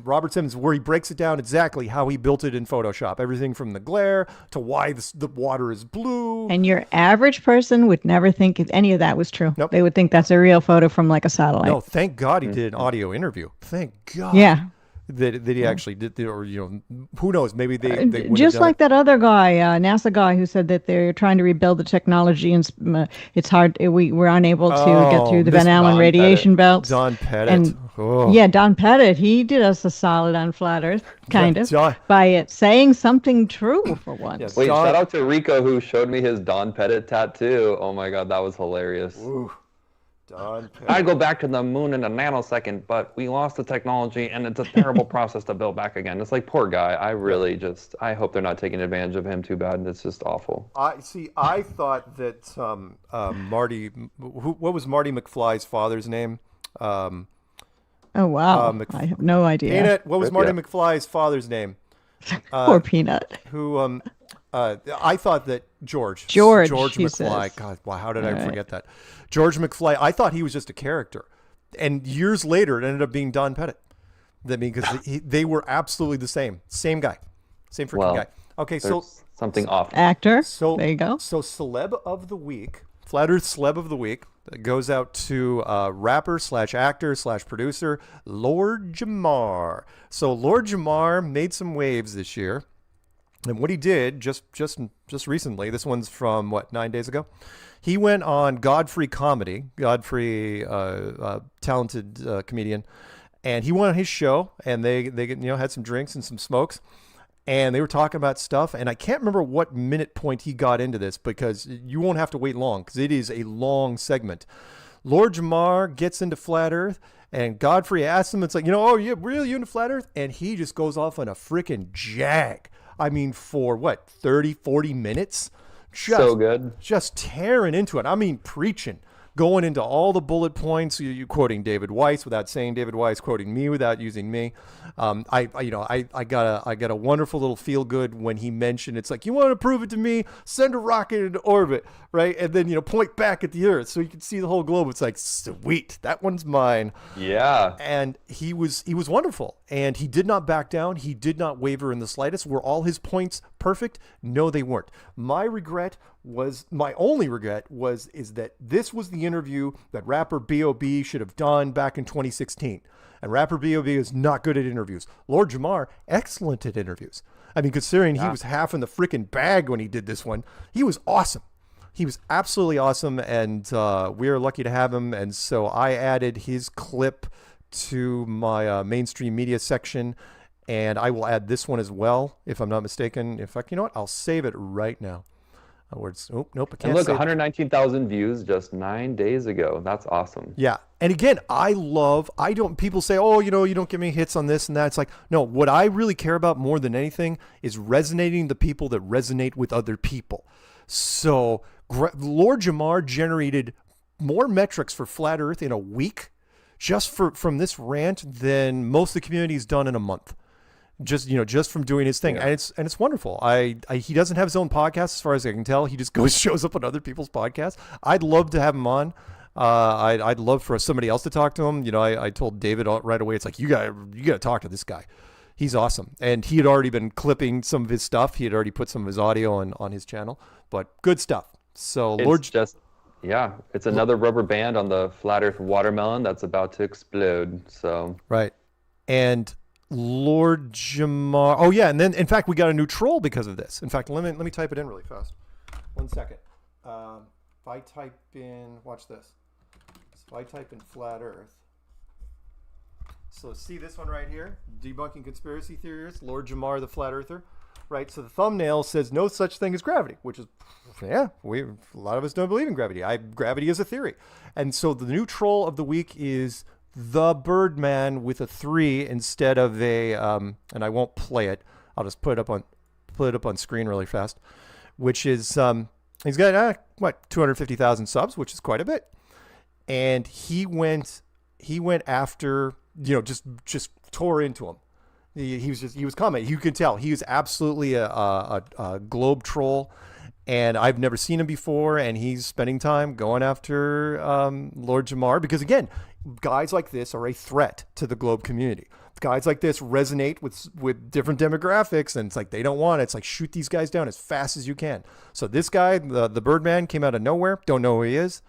S11: Robert Simmons, where he breaks it down exactly how he built it in Photoshop. Everything from the glare to why the water is blue.
S10: And your average person would never think any of that was true.
S11: Nope.
S10: They would think that's a real photo from like a satellite.
S11: No, thank God he did an audio interview. Thank God.
S10: Yeah.
S11: That he actually did, or who knows? Maybe they
S10: just like that other guy, NASA guy, who said that they're trying to rebuild the technology and it's hard. We're unable to get through the Van Allen radiation belts.
S11: Don Pettit,
S10: and Don Pettit, he did us a solid on flat Earth, kind of, by saying something true for once.
S11: Yes,
S1: wait, shout out to Rico who showed me his Don Pettit tattoo. Oh my God, that was hilarious.
S11: Ooh.
S1: I'd go back to the moon in a nanosecond, but we lost the technology, and it's a terrible process to build back again. It's like, poor guy. I hope they're not taking advantage of him too bad. It's just awful.
S11: I thought that Marty, what was Marty McFly's father's name?
S10: Oh wow, I have no idea.
S11: Peanut, what was Marty McFly's father's name?
S10: Poor Peanut.
S11: Who I thought that George McFly. God, wow, how did I forget that? George McFly. I thought he was just a character, and years later, it ended up being Don Pettit. Because they were absolutely the same guy, same freaking guy. Okay, so
S1: something off.
S10: Actor.
S11: So
S10: there you go.
S11: So celeb of the week, Flat Earth celeb of the week, goes out to rapper / actor / producer Lord Jamar. So Lord Jamar made some waves this year. And what he did just recently, this one's from 9 days ago, he went on Godfrey Comedy, Godfrey, talented comedian, and he went on his show, and they had some drinks and some smokes, and they were talking about stuff, and I can't remember what minute point he got into this because you won't have to wait long because it is a long segment. Lord Jamar gets into Flat Earth, and Godfrey asks him, it's like, oh, yeah, really, you into Flat Earth? And he just goes off on a freaking jag. I mean, for 30, 40 minutes?
S1: So good.
S11: Just tearing into it. I mean, preaching. Going into all the bullet points, you quoting David Weiss without saying David Weiss, quoting me without using me. I got a wonderful little feel good when he mentioned, it's like, you want to prove it to me? Send a rocket into orbit, right? And then point back at the Earth so you can see the whole globe. It's like, sweet, that one's mine.
S1: Yeah.
S11: And he was wonderful, and he did not back down. He did not waver in the slightest. Were all his points perfect? No, they weren't. My only regret is that this was the interview that rapper B.O.B. should have done back in 2016. And rapper B.O.B. is not good at interviews. Lord Jamar, excellent at interviews. I mean, considering he was half in the freaking bag when he did this one, he was awesome. He was absolutely awesome, and we are lucky to have him. And so I added his clip to my mainstream media section, and I will add this one as well, if I'm not mistaken. In fact, you know what? I'll save it right now. Words. Oh, nope. I can't
S1: And look,
S11: say
S1: 119,000 views just 9 days ago. That's awesome.
S11: Yeah. And again, people say, oh, you don't give me hits on this and that. It's like, no, what I really care about more than anything is resonating the people that resonate with other people. So Lord Jamar generated more metrics for Flat Earth in a week just from this rant than most of the community's done in a month. Just from doing his thing. Yeah. And it's wonderful. He doesn't have his own podcast as far as I can tell. He just shows up on other people's podcasts. I'd love to have him on. I'd love for somebody else to talk to him. I told David right away, it's like, you got to talk to this guy. He's awesome. And he had already been clipping some of his stuff. He had already put some of his audio on his channel, but good stuff. So
S1: it's another rubber band on the Flat Earth watermelon that's about to explode. So
S11: right. And Lord Jamar. Oh yeah, and then in fact we got a new troll because of this. In fact, let me type it in really fast. 1 second. If I type in, watch this. If I type in Flat Earth. So see this one right here, debunking conspiracy theorists, Lord Jamar the Flat Earther. Right, so the thumbnail says no such thing as gravity, which is, a lot of us don't believe in gravity. Gravity is a theory. And so the new troll of the week is the Birdman with a 3 instead of a, and I won't play it. I'll just put it up on screen really fast, which is, he's got, 250,000 subs, which is quite a bit. And he went after, just tore into him. He was commenting. You can tell he was absolutely a globe troll, and I've never seen him before. And he's spending time going after Lord Jamar because, again, guys like this are a threat to the globe community. Guys like this resonate with different demographics, and it's like they don't want it. It's like shoot these guys down as fast as you can. So this guy, the Birdman, came out of nowhere. Don't know who he is.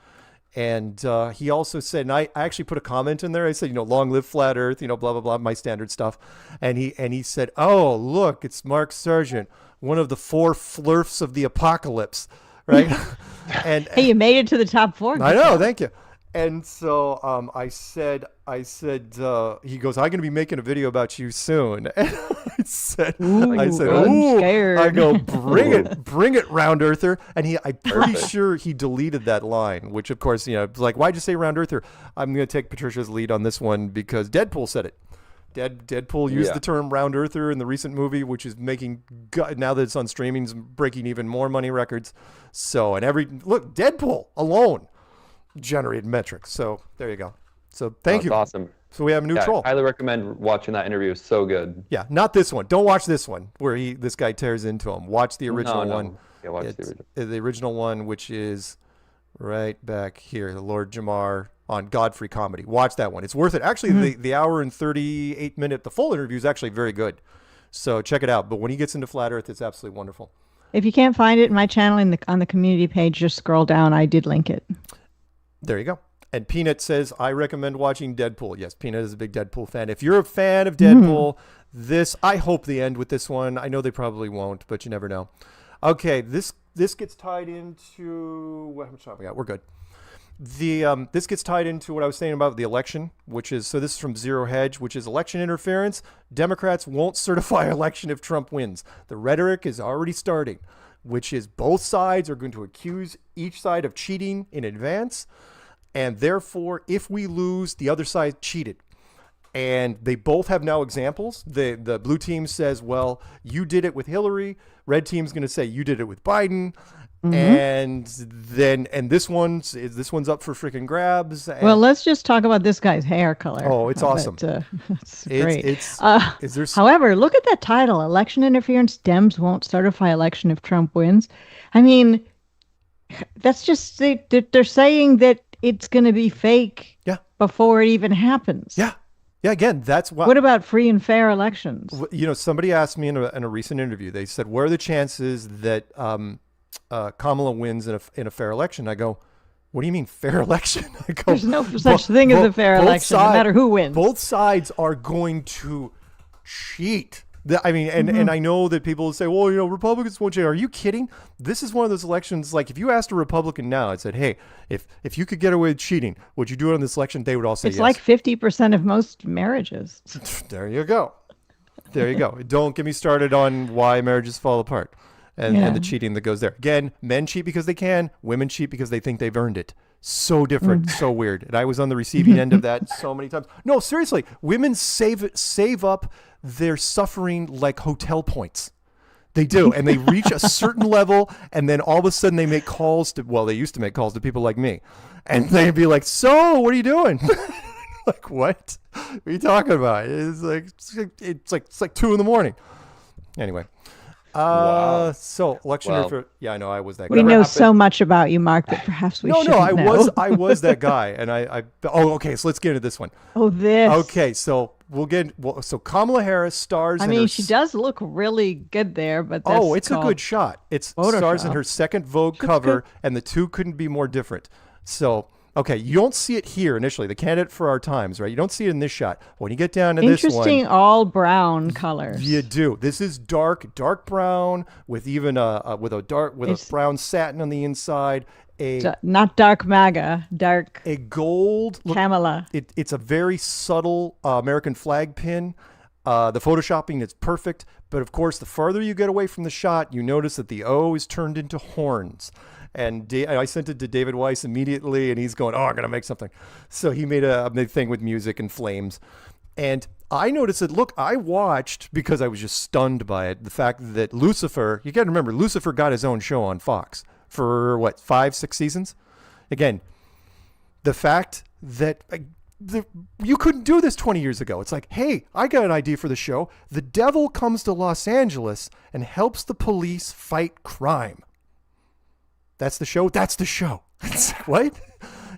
S11: And he also said, and I actually put a comment in there. I said, long live Flat Earth, blah, blah, blah, my standard stuff. And he said, oh, look, it's Mark Sargent, one of the 4 flirfs of the apocalypse, right? And
S10: hey, you made it to the top 4.
S11: I know, thank you. And so I said, he goes, I'm going to be making a video about you soon. And I said,
S10: I'm scared.
S11: I go, bring it, Round Earther. And I'm pretty sure he deleted that line, which of course, like, why'd you say Round Earther? I'm going to take Patricia's lead on this one because Deadpool said it. Deadpool used the term Round Earther in the recent movie, which is making, now that it's on streaming, is breaking even more money records. So, look, Deadpool alone generated metrics. So there you go. So thank you.
S1: Awesome.
S11: So we have a new troll.
S1: I highly recommend watching that interview. It's so good.
S11: Yeah, not this one. Don't watch this one where this guy tears into him. Watch the original one.
S1: Yeah, watch the original.
S11: The original one, which is right back here, the Lord Jamar on Godfrey Comedy. Watch that one. It's worth it. Actually, the hour and 38 minute, the full interview is actually very good. So check it out. But when he gets into Flat Earth, it's absolutely wonderful.
S10: If you can't find it in my channel on the community page, just scroll down. I did link it.
S11: There you go. And Peanut says, I recommend watching Deadpool. Yes, Peanut is a big Deadpool fan. If you're a fan of Deadpool, I hope they end with this one. I know they probably won't, but you never know. Okay, this gets tied into, how much time we got? We're good. This gets tied into what I was saying about the election, which is, so this is from Zero Hedge, which is election interference. Democrats won't certify election if Trump wins. The rhetoric is already starting, which is both sides are going to accuse each side of cheating in advance. And therefore, if we lose, the other side cheated. And they both have now examples. The blue team says, well, you did it with Hillary. Red team's going to say you did it with Biden. And this one's up for freaking grabs. And,
S10: well, let's just talk about this guy's hair color.
S11: Oh, it's awesome.
S10: It's great. However, look at that title: election interference. Dems won't certify election if Trump wins. I mean, that's just they're saying that it's going to be fake before it even happens.
S11: Yeah. Again, that's why.
S10: What about free and fair elections?
S11: Somebody asked me in a recent interview. They said, "What are the chances that Kamala wins in a fair election?" I go, "What do you mean fair election?" I go,
S10: "There's no such thing as a fair election, no matter who wins."
S11: Both sides are going to cheat. I mean, and I know that people will say, well, Republicans won't cheat. Are you kidding? This is one of those elections, like if you asked a Republican now and said, hey, if you could get away with cheating, would you do it on this election? They would all say yes.
S10: It's like 50% of most marriages.
S11: There you go. Don't get me started on why marriages fall apart. and the cheating that goes there. Again, men cheat because they can, women cheat because they think they've earned it. So different, so weird. And I was on the receiving end of that so many times. No, seriously, women save up their suffering like hotel points. They do, and they reach a certain level, and then all of a sudden they make calls to, well, they used to make calls to people like me, and they'd be like, so, what are you doing? Like, what? What are you talking about? It's like 2 a.m. Anyway.
S1: Wow.
S11: So election
S1: Well,
S11: yeah, I know I was that guy.
S10: We know so much about you, Mark, that perhaps we shouldn't know.
S11: I was that guy, and okay, so let's get into this one.
S10: Oh, this.
S11: Okay, so so Kamala Harris stars.
S10: I mean, she does look really good there, but that's
S11: it's a good shot. It's stars in her second Vogue cover, and the two couldn't be more different. So. Okay, you don't see it here initially, the candidate for our times, right? You don't see it in this shot. When you get down to this one...
S10: Interesting all brown colors.
S11: You do. This is dark brown with even a brown satin on the inside.
S10: Not dark MAGA, dark...
S11: A gold...
S10: Kamala.
S11: It's a very subtle American flag pin. The photoshopping is perfect, but of course, the farther you get away from the shot, you notice that the O is turned into horns. And I sent it to David Weiss immediately, and he's going, I'm going to make something. So he made a big thing with music and flames. And I noticed that, look, I watched, because I was just stunned by it, the fact that Lucifer, you got to remember, Lucifer got his own show on Fox for, 5-6 seasons? Again, the fact that you couldn't do this 20 years ago. It's like, hey, I got an idea for the show. The devil comes to Los Angeles and helps the police fight crime. That's the show? That's the show. What?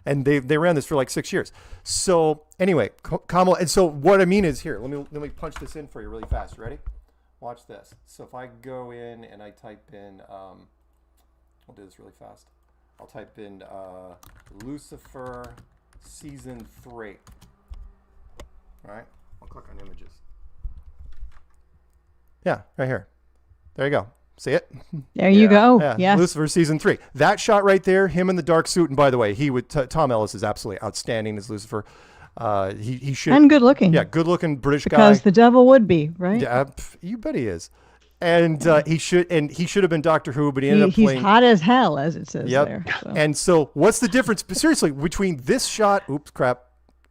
S11: And they ran this for like 6 years. So anyway, Kamala, and so what I mean is here, let me punch this in for you really fast. Ready? Watch this. So if I go in and I type in, I'll do this really fast. I'll type in Lucifer season 3. All right. I'll click on images. Yeah, right here. There you go. See it?
S10: There you go. Yeah.
S11: Lucifer season 3. That shot right there, him in the dark suit. And by the way, Tom Ellis is absolutely outstanding as Lucifer. He should,
S10: and good looking.
S11: Yeah, good looking British guy.
S10: Because the devil would be, right?
S11: Yeah, you bet he is. And he should have been Doctor Who, but he ended up playing.
S10: He's hot as hell, as it says there. So.
S11: And so, what's the difference? Seriously, between this shot? Oops, crap.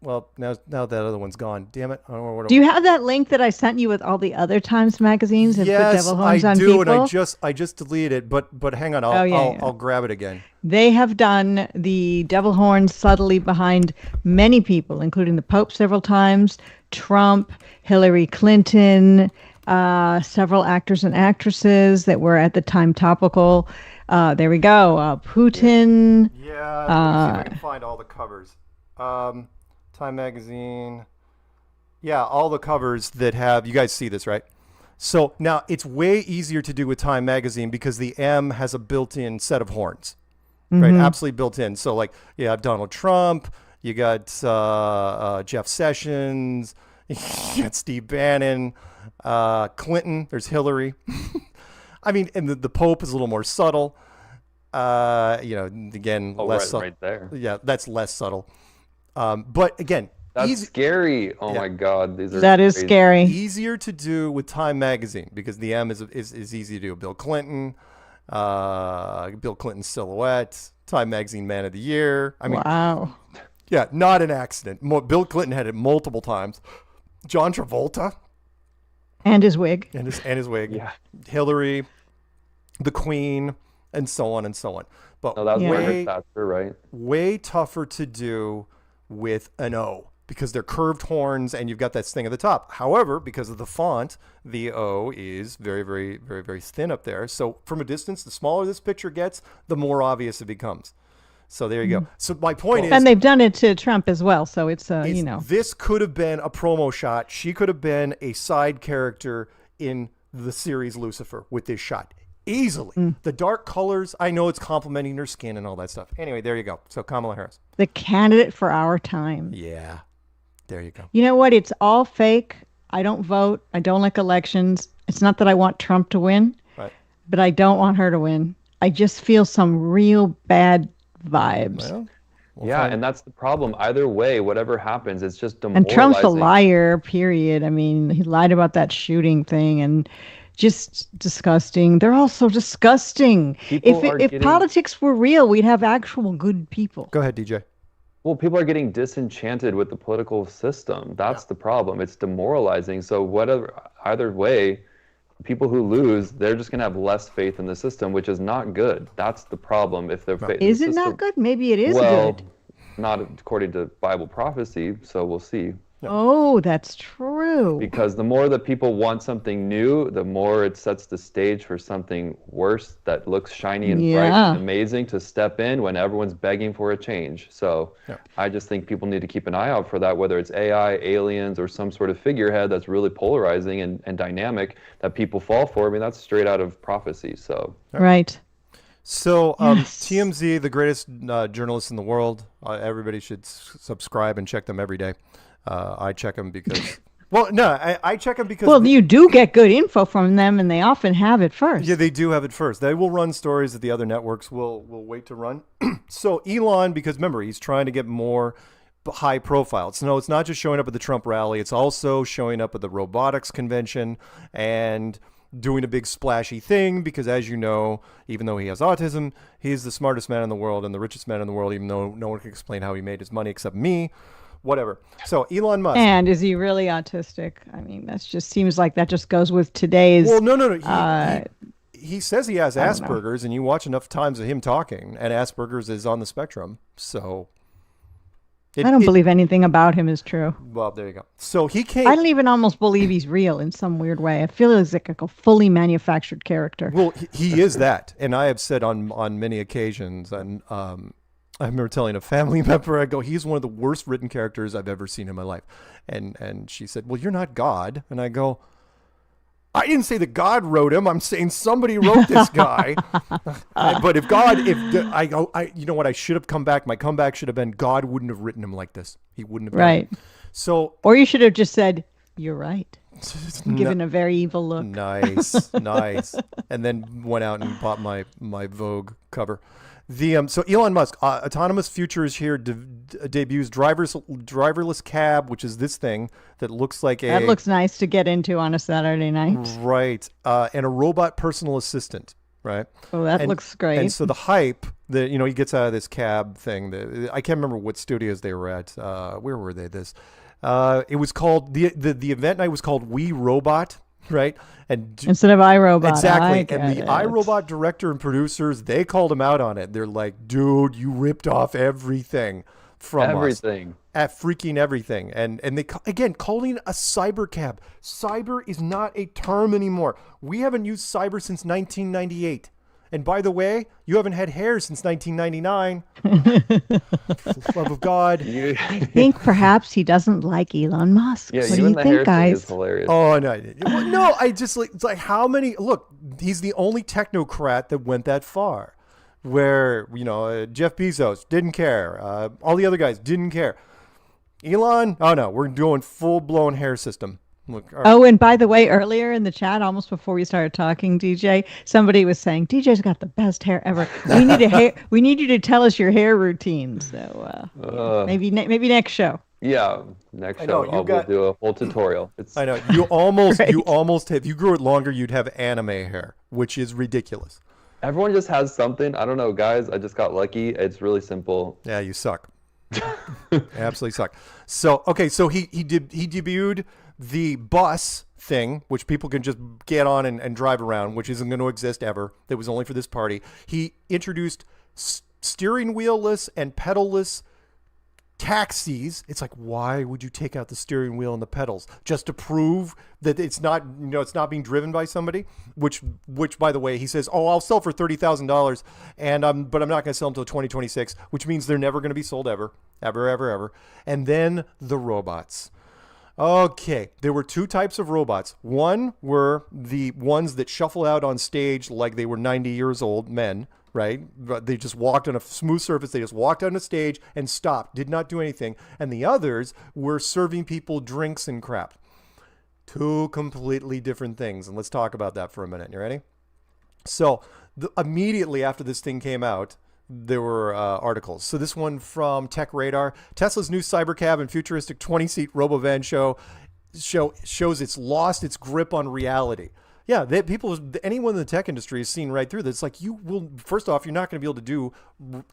S11: Well, now that other one's gone. Damn it! I don't know what.
S10: Do you have that link that I sent you with all the other Times magazines and put devil horns on people?
S11: Yes, I do, and I just deleted it. But hang on, I'll grab it again.
S10: They have done the devil horns subtly behind many people, including the Pope several times, Trump, Hillary Clinton, several actors and actresses that were at the time topical. There we go. Putin.
S11: Yeah, let me see if I can find all the covers. Time magazine. Yeah, all the covers that have, you guys see this, right? So now it's way easier to do with Time magazine because the M has a built-in set of horns, right? Absolutely built in. So like you have Donald Trump, you got Jeff Sessions, you got Steve Bannon, Clinton, there's Hillary. I mean, and the Pope is a little more subtle. Again, less subtle.
S1: Right there.
S11: Yeah, that's less subtle. But again,
S1: that's scary. Oh my God,
S10: that is
S1: crazy.
S10: Scary.
S11: Easier to do with Time magazine because the M is easy to do. Bill Clinton silhouette, Time magazine Man of the Year. I mean,
S10: wow.
S11: Yeah, not an accident. Bill Clinton had it multiple times. John Travolta.
S10: And his wig.
S11: And his wig.
S1: Yeah.
S11: Hillary, the Queen, and so on and so on. But
S1: that was Margaret Thatcher, right?
S11: Way tougher to do with an O because they're curved horns and you've got that thing at the top. However, because of the font, the O is very, very, very, very thin up there. So from a distance, the smaller this picture gets, the more obvious it becomes. So there you go. So my point is...
S10: And they've done it to Trump as well. So it's,
S11: This could have been a promo shot. She could have been a side character in the series Lucifer with this shot. Easily. The dark colors, I know it's complementing her skin and all that stuff. Anyway, there you go. So Kamala Harris.
S10: The candidate for our time.
S11: Yeah. There you go.
S10: You know what? It's all fake. I don't vote. I don't like elections. It's not that I want Trump to win,
S11: right?
S10: But I don't want her to win. I just feel some real bad vibes.
S11: Well,
S1: and that's the problem. Either way, whatever happens, it's just demoralizing.
S10: And Trump's a liar, period. I mean, he lied about that shooting thing and just disgusting. They're all so disgusting. If politics were real, we'd have actual good people.
S11: Go ahead, DJ.
S1: Well, people are getting disenchanted with the political system. That's the problem. It's demoralizing. So either way, people who lose, they're just going to have less faith in the system, which is not good. That's the problem. If
S10: is it not good? Maybe it is good.
S1: Not according to Bible prophecy. So we'll see.
S10: Oh, that's true.
S1: Because the more that people want something new, the more it sets the stage for something worse that looks shiny and bright and amazing to step in when everyone's begging for a change. So I just think people need to keep an eye out for that, whether it's AI, aliens, or some sort of figurehead that's really polarizing and dynamic that people fall for. I mean, that's straight out of prophecy. So
S10: right.
S11: So TMZ, the greatest journalists in the world. Everybody should subscribe and check them every day. I check them because, I check them because.
S10: Well, you do get good info from them, and they often have it first.
S11: Yeah, they do have it first. They will run stories that the other networks will wait to run. So Elon, because remember, he's trying to get more high profile. So no, it's not just showing up at the Trump rally. It's also showing up at the robotics convention and doing a big splashy thing because, as you know, even though he has autism, he's the smartest man in the world and the richest man in the world, even though no one can explain how he made his money except me. Whatever. So Elon Musk.
S10: And is he really autistic? I mean, that just seems like that just goes with today's.
S11: Well, no. He says he has Asperger's, and you watch enough times of him talking, and Asperger's is on the spectrum. So
S10: I don't believe anything about him is true.
S11: Well, there you go. So he can't.
S10: I don't even almost believe he's real in some weird way. I feel he's like a fully manufactured character.
S11: Well, he is that, and I have said on many occasions, and I remember telling a family member, I go, he's one of the worst written characters I've ever seen in my life. And she said, well, you're not God. And I go, I didn't say that God wrote him. I'm saying somebody wrote this guy. But you know what? I should have come back. My comeback should have been God wouldn't have written him like this. He wouldn't have.
S10: Right.
S11: So.
S10: Or you should have just said, you're right. Given a very evil look.
S11: Nice. And then went out and bought my Vogue cover. So Elon Musk, autonomous future is here, debuts driverless cab, which is this thing that looks like
S10: that looks nice to get into on a Saturday night.
S11: Right. And a robot personal assistant, right?
S10: Oh, that looks great.
S11: And so the hype that, he gets out of this cab thing, I can't remember what studios they were at. Where were they it was called, the event night was called We Robot. Right. And
S10: instead of iRobot.
S11: Exactly. And the iRobot director and producers, they called him out on it. They're like, dude, you ripped off everything from us. At freaking everything. And they, again, calling it a cyber cab. Cyber is not a term anymore. We haven't used cyber since 1998. And by the way, you haven't had hair since 1999. Love of God.
S10: I think perhaps he doesn't like Elon Musk.
S1: Yeah,
S10: what do you think, guys?
S1: Is hilarious.
S11: Oh, no. I just it's like how many? Look, he's the only technocrat that went that far. Where Jeff Bezos didn't care. All the other guys didn't care. Elon, oh no, we're doing full blown hair system. Look,
S10: oh, and by the way, earlier in the chat, almost before we started talking, DJ, somebody was saying, DJ's got the best hair ever. We need you to tell us your hair routine. So maybe next show.
S1: Yeah, next show we'll do a whole tutorial.
S11: I know you almost if you grew it longer, you'd have anime hair, which is ridiculous.
S1: Everyone just has something. I don't know, guys. I just got lucky. It's really simple.
S11: Yeah, you suck. Absolutely suck. So he debuted the bus thing, which people can just get on and drive around, which isn't going to exist ever. That was only for this party. He introduced steering wheel-less and pedal-less taxis. It's like, why would you take out the steering wheel and the pedals just to prove that it's not, it's not being driven by somebody? Which by the way, he says, oh, I'll sell for $30,000, but I'm not going to sell them until 2026, which means they're never going to be sold ever. And then the robots. Okay, there were two types of robots. One were the ones that shuffle out on stage like they were 90 years old men, right? They just walked on a smooth surface. They just walked on a stage and stopped, did not do anything. And the others were serving people drinks and crap. Two completely different things. And let's talk about that for a minute. You ready? So immediately after this thing came out, there were articles. So this one from Tech Radar, Tesla's new cybercab and futuristic 20-seat robovan shows it's lost its grip on reality. Yeah, anyone in the tech industry has seen right through this. It's like, first off, you're not going to be able to do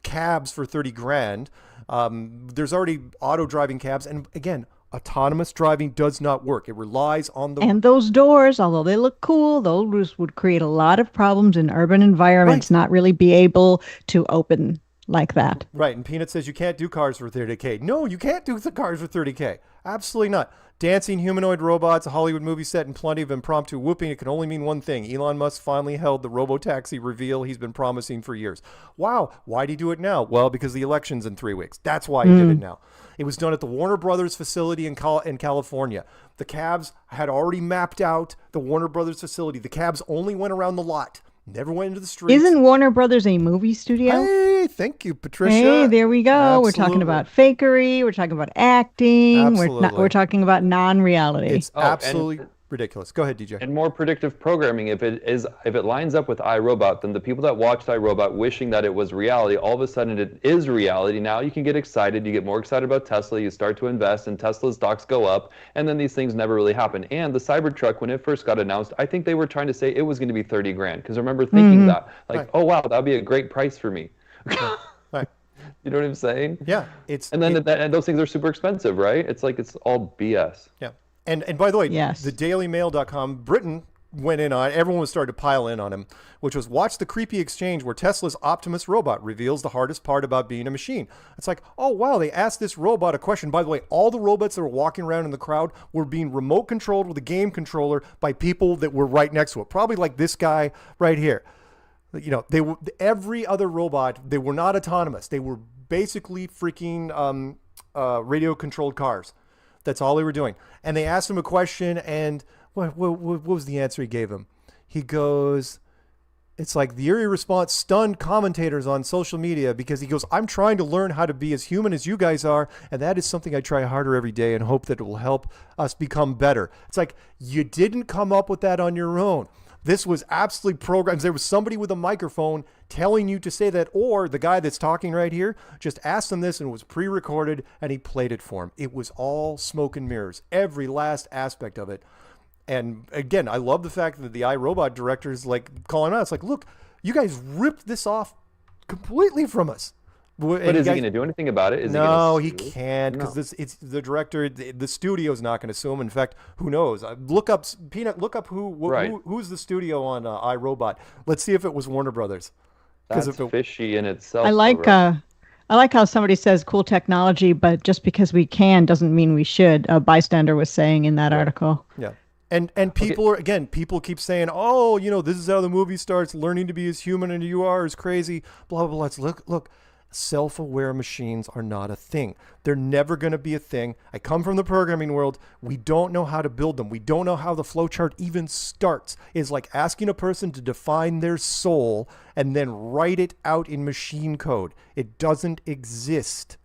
S11: cabs for 30 grand. There's already auto driving cabs. And again, autonomous driving does not work. It relies on
S10: And those doors, although they look cool, those would create a lot of problems in urban environments, not really be able to open like that.
S11: Right. And Peanut says you can't do cars for 30K. No, you can't do the cars for 30K. Absolutely not. Dancing humanoid robots, a Hollywood movie set, and plenty of impromptu whooping. It can only mean one thing. Elon Musk finally held the robotaxi reveal he's been promising for years. Wow. Why'd he do it now? Well, because the election's in 3 weeks. That's why he did it now. It was done at the Warner Brothers facility in California. The cabs had already mapped out the Warner Brothers facility. The cabs only went around the lot. Never went into the streets.
S10: Isn't Warner Brothers a movie studio?
S11: Hey, thank you, Patricia.
S10: Hey, there we go.
S11: Absolutely.
S10: We're talking about fakery. We're talking about acting.
S11: Absolutely.
S10: We're talking about non-reality.
S11: It's absolutely ridiculous. Go ahead, DJ.
S1: And more predictive programming. If it lines up with iRobot, then the people that watched iRobot wishing that it was reality, all of a sudden it is reality. Now you can get excited. You get more excited about Tesla. You start to invest, and Tesla's stocks go up. And then these things never really happen. And the Cybertruck, when it first got announced, I think they were trying to say it was going to be 30 grand. Because I remember thinking that, like, oh wow, that'd be a great price for me.
S11: Right.
S1: You know what I'm saying?
S11: Yeah.
S1: And those things are super expensive, right? It's like it's all BS.
S11: Yeah. And by the way, the dailymail.com, Britain went in on, everyone was starting to pile in on him, which was watch the creepy exchange where Tesla's Optimus robot reveals the hardest part about being a machine. It's like, oh, wow, they asked this robot a question. By the way, all the robots that were walking around in the crowd were being remote controlled with a game controller by people that were right next to it. Probably like this guy right here. You know, every other robot, they were not autonomous. They were basically freaking radio controlled cars. That's all they were doing. And they asked him a question, and what was the answer he gave him? He goes, it's like the eerie response stunned commentators on social media because he goes, I'm trying to learn how to be as human as you guys are, and that is something I try harder every day and hope that it will help us become better. It's like, you didn't come up with that on your own. This was absolutely programmed. There was somebody with a microphone telling you to say that, or the guy that's talking right here just asked him this and it was pre-recorded and he played it for him. It was all smoke and mirrors, every last aspect of it. And again, I love the fact that the iRobot director is like calling out. It's like, look, you guys ripped this off completely from us.
S1: But is he going to do anything about it?
S11: No, he can't, because it's the director. The studio's not going to sue him. In fact, who knows? Look up Peanut. Look up who's the studio on iRobot. Let's see if it was Warner Brothers.
S1: That's fishy in itself.
S10: I like how somebody says cool technology, but just because we can doesn't mean we should. A bystander was saying in that article.
S11: Yeah. And people people keep saying, oh, you know, this is how the movie starts. Learning to be as human as you are is crazy. Blah blah blah. Let's look. Self-aware machines are not a thing. They're never going to be a thing. I come from the programming world. We don't know how to build them. We don't know how the flowchart even starts. It's like asking a person to define their soul and then write it out in machine code. It doesn't exist.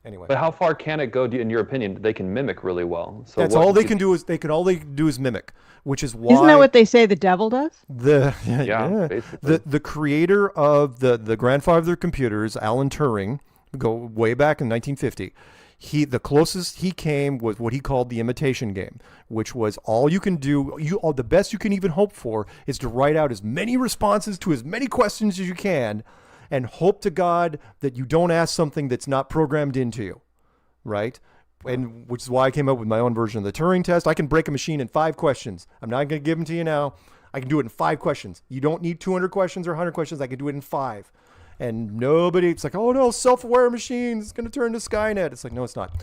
S11: Anyway.
S1: But how far can it go, in your opinion? They can mimic really well. So
S11: that's all they can do is mimic, which is why.
S10: Isn't that what they say the devil does?
S1: Basically.
S11: The creator of the grandfather of their computers, Alan Turing, go way back in 1950. The closest he came was what he called the imitation game, which was all you can do, the best you can even hope for is to write out as many responses to as many questions as you can, and hope to God that you don't ask something that's not programmed into you, right? And which is why I came up with my own version of the Turing test. I can break a machine in 5 questions. I'm not going to give them to you now. I can do it in 5 questions. You don't need 200 questions or 100 questions. I can do it in 5. And it's like, oh no, self-aware machine, it's going to turn to Skynet. It's like, no, it's not.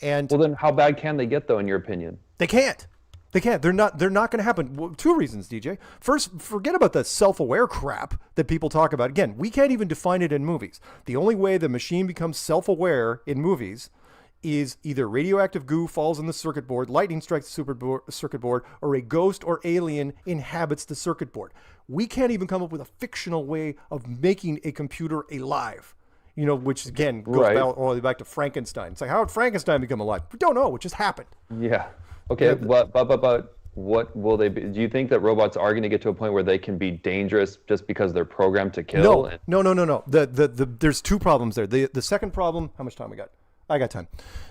S11: And
S1: well, then how bad can they get, though, in your opinion?
S11: They can't. They can't. They're not going to happen. Well, 2 reasons, DJ. First, forget about the self-aware crap that people talk about. Again, we can't even define it in movies. The only way the machine becomes self-aware in movies is either radioactive goo falls on the circuit board, lightning strikes the circuit board, or a ghost or alien inhabits the circuit board. We can't even come up with a fictional way of making a computer alive. You know, which again goes all the way back to Frankenstein. It's like, how did Frankenstein become alive? We don't know. It just happened.
S1: Yeah. Okay, but what will they be? Do you think that robots are going to get to a point where they can be dangerous just because they're programmed to kill?
S11: No. There's 2 problems there. The second problem, how much time we got? I got time.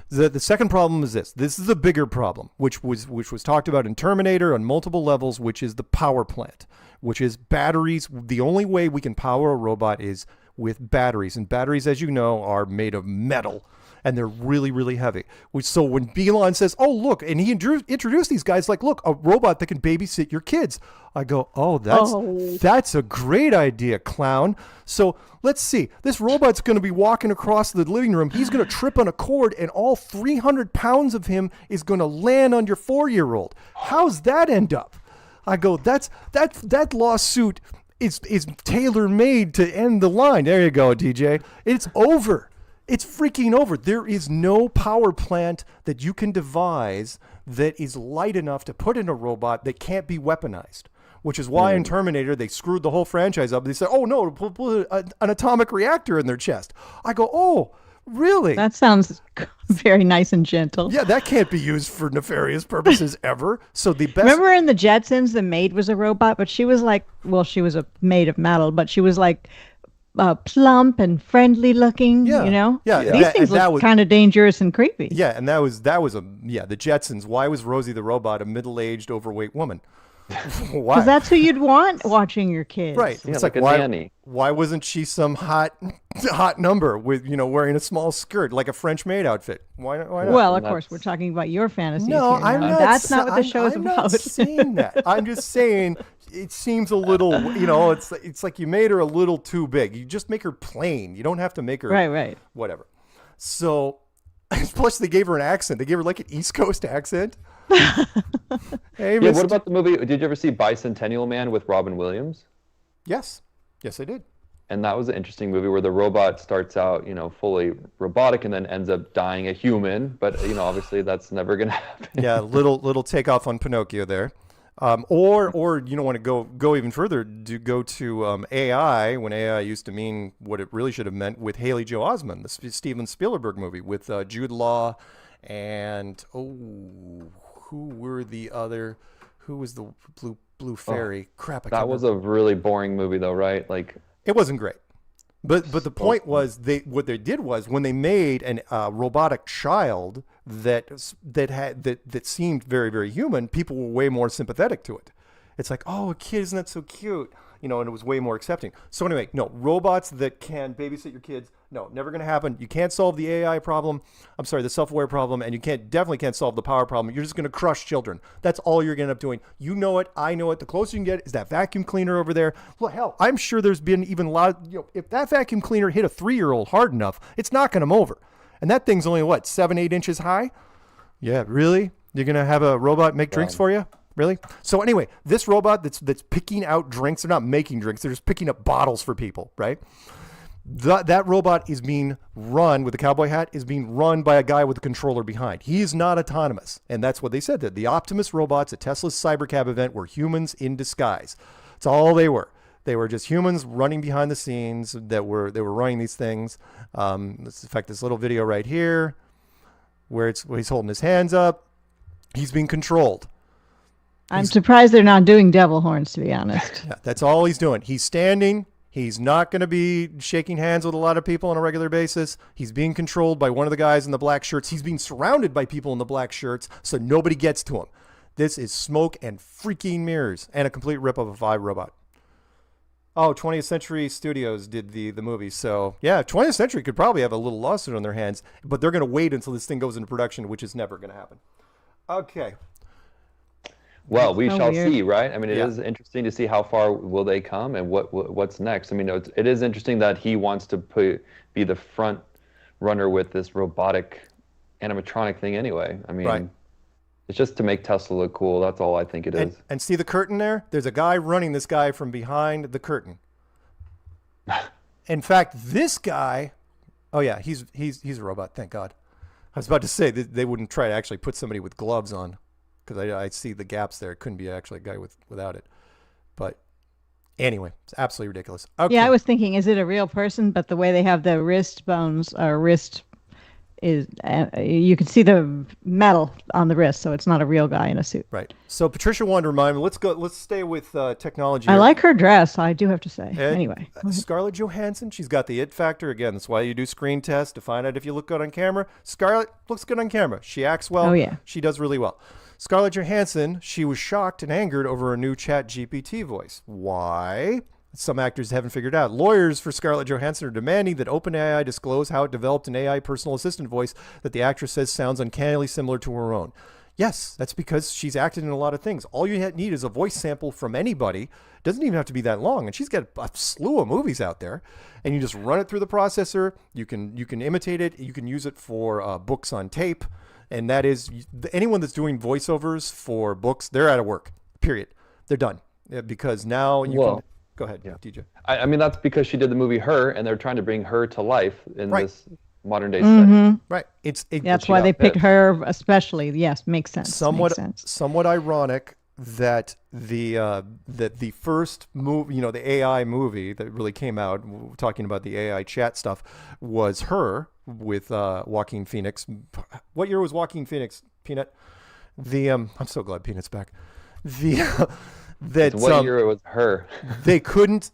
S11: The second problem is this. This is a bigger problem, which was talked about in Terminator on multiple levels, which is the power plant, which is batteries. The only way we can power a robot is with batteries. And batteries, as you know, are made of metal. And they're really, really heavy. So when Elon says, oh, look, and he introduced these guys like, look, a robot that can babysit your kids. I go, that's a great idea, clown. So let's see. This robot's going to be walking across the living room. He's going to trip on a cord, and all 300 pounds of him is going to land on your 4-year-old. How's that end up? I go, that lawsuit is tailor-made to end the line. There you go, DJ. It's over. It's freaking over. There is no power plant that you can devise that is light enough to put in a robot that can't be weaponized, which is why in Terminator they screwed the whole franchise up. They said, oh, no, put an atomic reactor in their chest. I go, oh, really?
S10: That sounds very nice and gentle.
S11: Yeah, that can't be used for nefarious purposes ever. So the best.
S10: Remember in the Jetsons, the maid was a robot, but she was like, well, she was a maid of metal, but she was like, plump and friendly looking, you know?
S11: Yeah.
S10: These things look kind of dangerous and creepy.
S11: Yeah, and the Jetsons. Why was Rosie the robot a middle-aged, overweight woman? Why?
S10: Because that's who you'd want watching your kids.
S11: Right.
S1: Yeah,
S11: it's
S1: like a
S11: why,
S1: nanny.
S11: Why wasn't she some hot number with, wearing a small skirt, like a French maid outfit? Why not?
S10: Well, of course, we're talking about your fantasies here.
S11: I'm not.
S10: That's not what the show is
S11: I'm
S10: about.
S11: not saying that. I'm just saying it seems a little, it's like you made her a little too big. You just make her plain. You don't have to make her
S10: right.
S11: Whatever. So, plus they gave her an accent. They gave her like an East Coast accent. Hey,
S1: yeah, what about the movie? Did you ever see Bicentennial Man with Robin Williams?
S11: Yes, I did.
S1: And that was an interesting movie where the robot starts out, fully robotic and then ends up dying a human. But, obviously that's never going to happen.
S11: Yeah, little takeoff on Pinocchio there. Or you don't want to go even further, go to AI, when AI used to mean what it really should have meant, with Haley Joel Osment, the Steven Spielberg movie with Jude Law and, who was the blue fairy? Crap,
S1: that was a really boring movie though, right? Like,
S11: it wasn't great. But the point was, what they did was, when they made an robotic child that seemed very, very human, people were way more sympathetic to it. It's like, oh, a kid, isn't that so cute? And it was way more accepting. So anyway, no, robots that can babysit your kids, no, never going to happen. You can't solve the AI problem. I'm sorry, the self-aware problem, and you definitely can't solve the power problem. You're just going to crush children. That's all you're going to end up doing. You know it. I know it. The closer you can get is that vacuum cleaner over there. Well, hell, I'm sure there's been even a lot. If that vacuum cleaner hit a 3-year-old hard enough, it's knocking them over. And that thing's only 7-8 inches high. Yeah, really? You're going to have a robot make drinks for you? Really? So anyway, this robot that's picking out drinks, they're not making drinks, they're just picking up bottles for people, right? That robot is being run, with the cowboy hat, is being run by a guy with a controller behind. He is not autonomous. And that's what they said. That the Optimus robots at Tesla's Cybercab event were humans in disguise. That's all they were. They were just humans running behind the scenes they were running these things. Let's affect this little video right here where he's holding his hands up. He's being controlled.
S10: I'm surprised they're not doing devil horns, to be honest.
S11: Yeah, that's all he's doing. He's standing. He's not going to be shaking hands with a lot of people on a regular basis. He's being controlled by one of the guys in the black shirts. He's being surrounded by people in the black shirts, so nobody gets to him. This is smoke and freaking mirrors, and a complete rip of a Vibe robot. Oh, 20th Century Studios did the movie. So, yeah, 20th Century could probably have a little lawsuit on their hands, but they're going to wait until this thing goes into production, which is never going to happen. Okay.
S1: Well, we shall see, right? I mean, it is interesting to see how far will they come and what's next. I mean, it is interesting that he wants to be the front runner with this robotic animatronic thing anyway. I mean, it's just to make Tesla look cool. That's all I think it is.
S11: And see the curtain there? There's a guy running this guy from behind the curtain. In fact, this guy, oh yeah, he's a robot, thank God. I was about to say that they wouldn't try to actually put somebody with gloves on, because I see the gaps there. It couldn't be actually a guy without it. But anyway, it's absolutely ridiculous. Okay.
S10: Yeah, I was thinking, is it a real person? But the way they have the wrist bones or wrist is you can see the metal on the wrist, so it's not a real guy in a suit.
S11: Right. So Patricia wanted to remind me. Let's stay with technology.
S10: I like her dress, I do have to say. Anyway,
S11: Scarlett Johansson, she's got the it factor again. That's why you do screen tests to find out if you look good on camera. Scarlett looks good on camera. She acts well.
S10: Oh yeah.
S11: She does really well. Scarlett Johansson, she was shocked and angered over a new Chat GPT voice. Why? Some actors haven't figured out. Lawyers for Scarlett Johansson are demanding that OpenAI disclose how it developed an AI personal assistant voice that the actress says sounds uncannily similar to her own. Yes, that's because she's acted in a lot of things. All you need is a voice sample from anybody. It doesn't even have to be that long. And she's got a slew of movies out there. And you just run it through the processor. You can imitate it. You can use it for books on tape. And that is, anyone that's doing voiceovers for books, they're out of work, period. They're done. Because now you can... Go ahead, DJ.
S1: I mean, that's because she did the movie Her, and they're trying to bring her to life in this modern day
S10: Mm-hmm.
S1: setting.
S11: Right.
S10: That's why they picked her especially. Yes, makes sense.
S11: Somewhat ironic that the first movie, the AI movie that really came out, talking about the AI chat stuff, was Her with Joaquin Phoenix. What year was Joaquin Phoenix, Peanut? I'm so glad Peanut's back.
S1: What year it was Her?
S11: They couldn't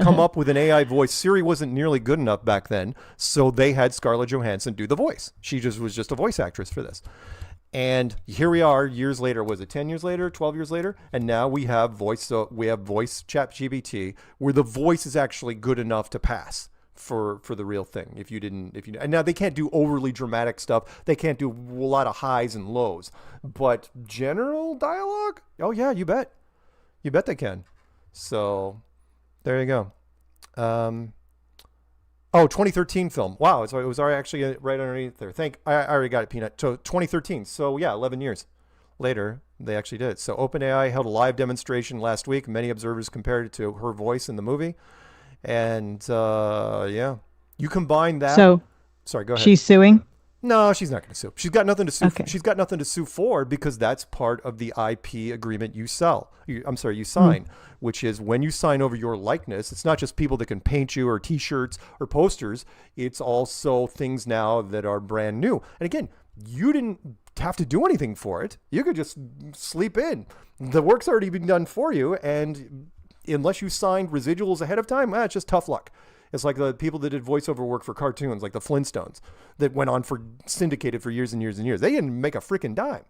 S11: come up with an AI voice. Siri wasn't nearly good enough back then, so they had Scarlett Johansson do the voice. She was just a voice actress for this. And here we are years later. Was it 10 years later, 12 years later? And now we have voice chat GPT where the voice is actually good enough to pass for the real thing. And now they can't do overly dramatic stuff. They can't do a lot of highs and lows, but general dialogue. Oh yeah, you bet. You bet they can. So there you go. 2013 film. Wow, it was already actually right underneath there. I already got it, Peanut. So 2013. So yeah, 11 years later, they actually did it. So OpenAI held a live demonstration last week. Many observers compared it to her voice in the movie. And you combine that.
S10: So
S11: sorry, go ahead.
S10: She's suing?
S11: No, she's not going to sue. She's got nothing to sue.
S10: Okay.
S11: She's got nothing to sue for because that's part of the IP agreement you sign, which is when you sign over your likeness, it's not just people that can paint you or T-shirts or posters. It's also things now that are brand new. And again, you didn't have to do anything for it. You could just sleep in. The work's already been done for you, and unless you signed residuals ahead of time, it's just tough luck. It's like the people that did voiceover work for cartoons, like the Flintstones, that went on for syndicated for years and years and years. They didn't make a freaking dime.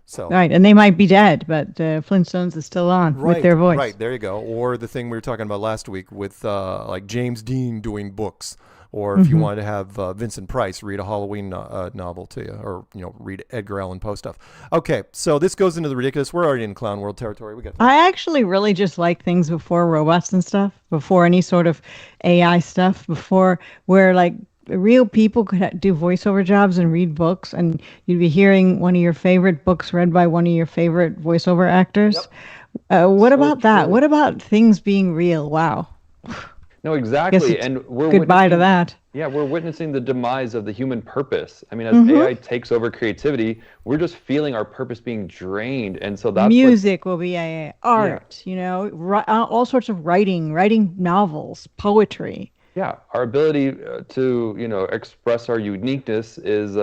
S11: So
S10: right, and they might be dead, but Flintstones is still on with their voice.
S11: Right, there you go. Or the thing we were talking about last week with like James Dean doing books, or if you wanted to have Vincent Price read a Halloween novel to you, or read Edgar Allan Poe stuff. Okay, so this goes into the ridiculous. We're already in clown world territory. We got that.
S10: I actually really just like things before robots and stuff, before any sort of AI stuff, before where like real people could do voiceover jobs and read books, and you'd be hearing one of your favorite books read by one of your favorite voiceover actors.
S11: Yep.
S10: What about that? What about things being real? Wow.
S1: No, exactly. And we're
S10: goodbye to that.
S1: Yeah, we're witnessing the demise of the human purpose. I mean, as AI takes over creativity, we're just feeling our purpose being drained. And so that's
S10: music will be AI, art, all sorts of writing novels, poetry.
S1: Yeah, our ability to, express our uniqueness is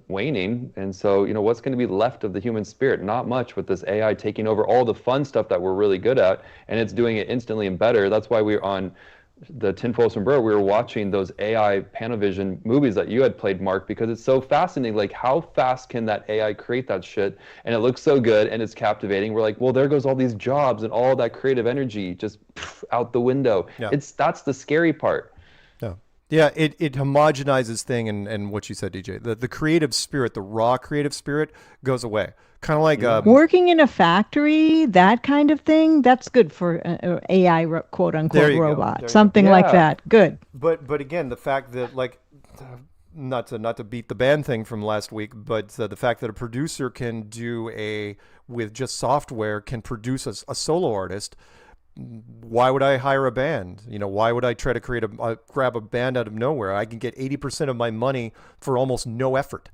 S1: waning. And so, what's going to be left of the human spirit? Not much with this AI taking over all the fun stuff that we're really good at, and it's doing it instantly and better. That's why we're on the Tinfoil Sombrero. We were watching those AI Panavision movies that you had played, Mark, because it's so fascinating. Like, how fast can that AI create that shit? And it looks so good and it's captivating. We're like, well, there goes all these jobs and all that creative energy just out the window. Yeah. That's the scary part.
S11: Yeah, it homogenizes thing, and what you said, DJ, the creative spirit, the raw creative spirit goes away. Kind of like
S10: working in a factory, that kind of thing. That's good for AI quote unquote robot, something like that. Good.
S11: But again, the fact that not to beat the band thing from last week, but the fact that a producer can with just software can produce a solo artist. Why would I hire a band? Why would I try to grab a band out of nowhere? I can get 80% of my money for almost no effort.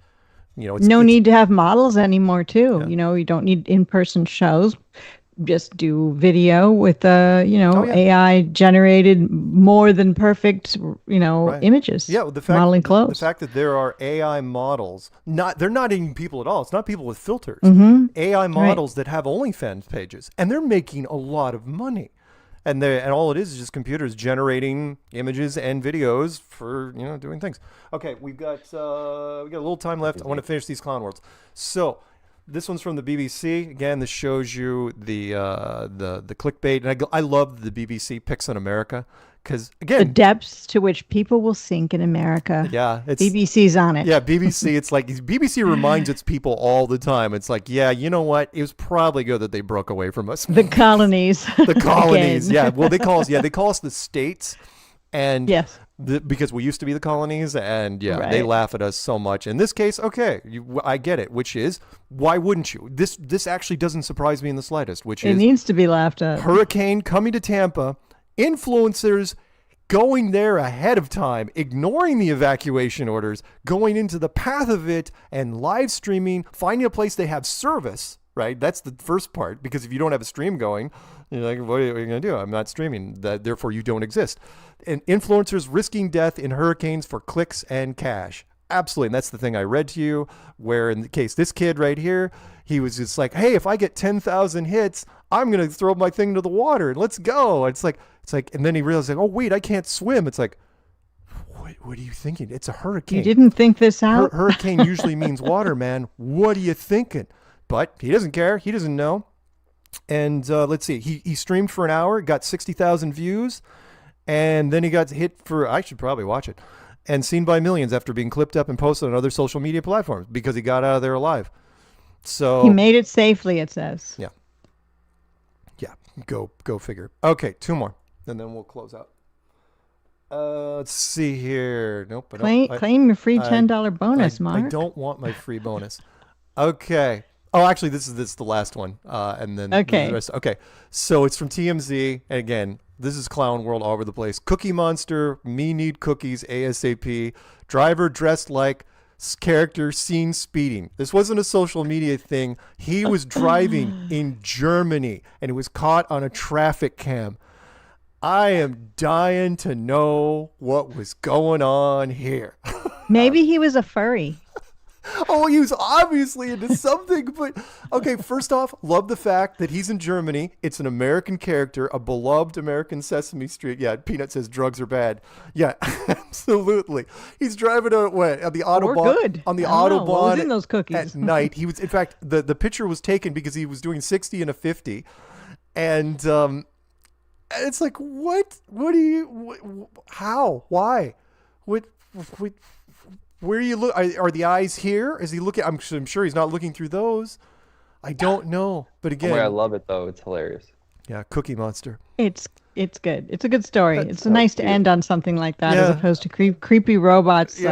S11: It's
S10: need to have models anymore too. Yeah. You don't need in-person shows. just do video with AI generated more than perfect, images.
S11: Yeah,
S10: modeling clothes.
S11: The fact that there are AI models, they're not even people at all. It's not people with filters. AI models that have OnlyFans pages, and they're making a lot of money. And all it is just computers generating images and videos for doing things. Okay, we got a little time left. I want to finish these clown worlds. So this one's from the BBC. Again, this shows you the clickbait, and I love the BBC picks on America because again,
S10: the depths to which people will sink in America.
S11: Yeah,
S10: BBC's on it.
S11: Yeah, BBC. It's like BBC reminds its people all the time. It's like, yeah, you know what? It was probably good that they broke away from us.
S10: The colonies.
S11: The colonies. Yeah. Well, they call us the states, and
S10: yes.
S11: Because we used to be the colonies, and
S10: right.
S11: They laugh at us so much. In this case, okay, I get it. Which is, why wouldn't you? This actually doesn't surprise me in the slightest. Which
S10: it needs to be laughed at.
S11: Hurricane coming to Tampa, influencers going there ahead of time, ignoring the evacuation orders, going into the path of it, and live streaming, finding a place they have service. Right, that's the first part. Because if you don't have a stream going, you're like, what are you going to do? I'm not streaming. Therefore, you don't exist. And influencers risking death in hurricanes for clicks and cash. Absolutely. And that's the thing I read to you, where in the case, this kid right here, he was just like, hey, if I get 10,000 hits, I'm going to throw my thing into the water and let's go. It's like, and then he realized, like, oh, wait, I can't swim. It's like, what are you thinking? It's a hurricane.
S10: You didn't think this out?
S11: Hurricane usually means water, man. What are you thinking? But he doesn't care. He doesn't know. And let's see. He streamed for an hour, got 60,000 views, and then he got hit for, I should probably watch it, and seen by millions after being clipped up and posted on other social media platforms because he got out of there alive. So
S10: he made it safely, it says.
S11: Yeah. Yeah. Go figure. Okay, 2 more, and then we'll close out. Let's see here. Nope.
S10: Claim your free $10 bonus, Mark.
S11: I don't want my free bonus. Okay. Oh, actually, this is the last one, and then
S10: okay.
S11: The rest. Okay, so it's from TMZ, and again, this is clown world all over the place. Cookie Monster, me need cookies ASAP. Driver dressed like character seen speeding. This wasn't a social media thing. He was driving in Germany, and it was caught on a traffic cam. I am dying to know what was going on here.
S10: Maybe he was a furry.
S11: Oh, he was obviously into something, but okay, first off, love the fact that he's in Germany. It's an American character, a beloved American Sesame Street. Yeah, Peanut says drugs are bad. Yeah, absolutely. He's driving on the Autobahn. On the Autobahn
S10: in those cookies?
S11: At night. He was, in fact, the picture was taken because he was doing 60 and a 50. And it's like, what? What do you, how? Why? What where are you look? Are the eyes here? Is he looking? I'm sure he's not looking through those. I don't know, but again,
S1: I love it though. It's hilarious.
S11: Yeah, Cookie Monster.
S10: It's good. It's a good story. It's nice to end on something like that, as opposed to creepy robots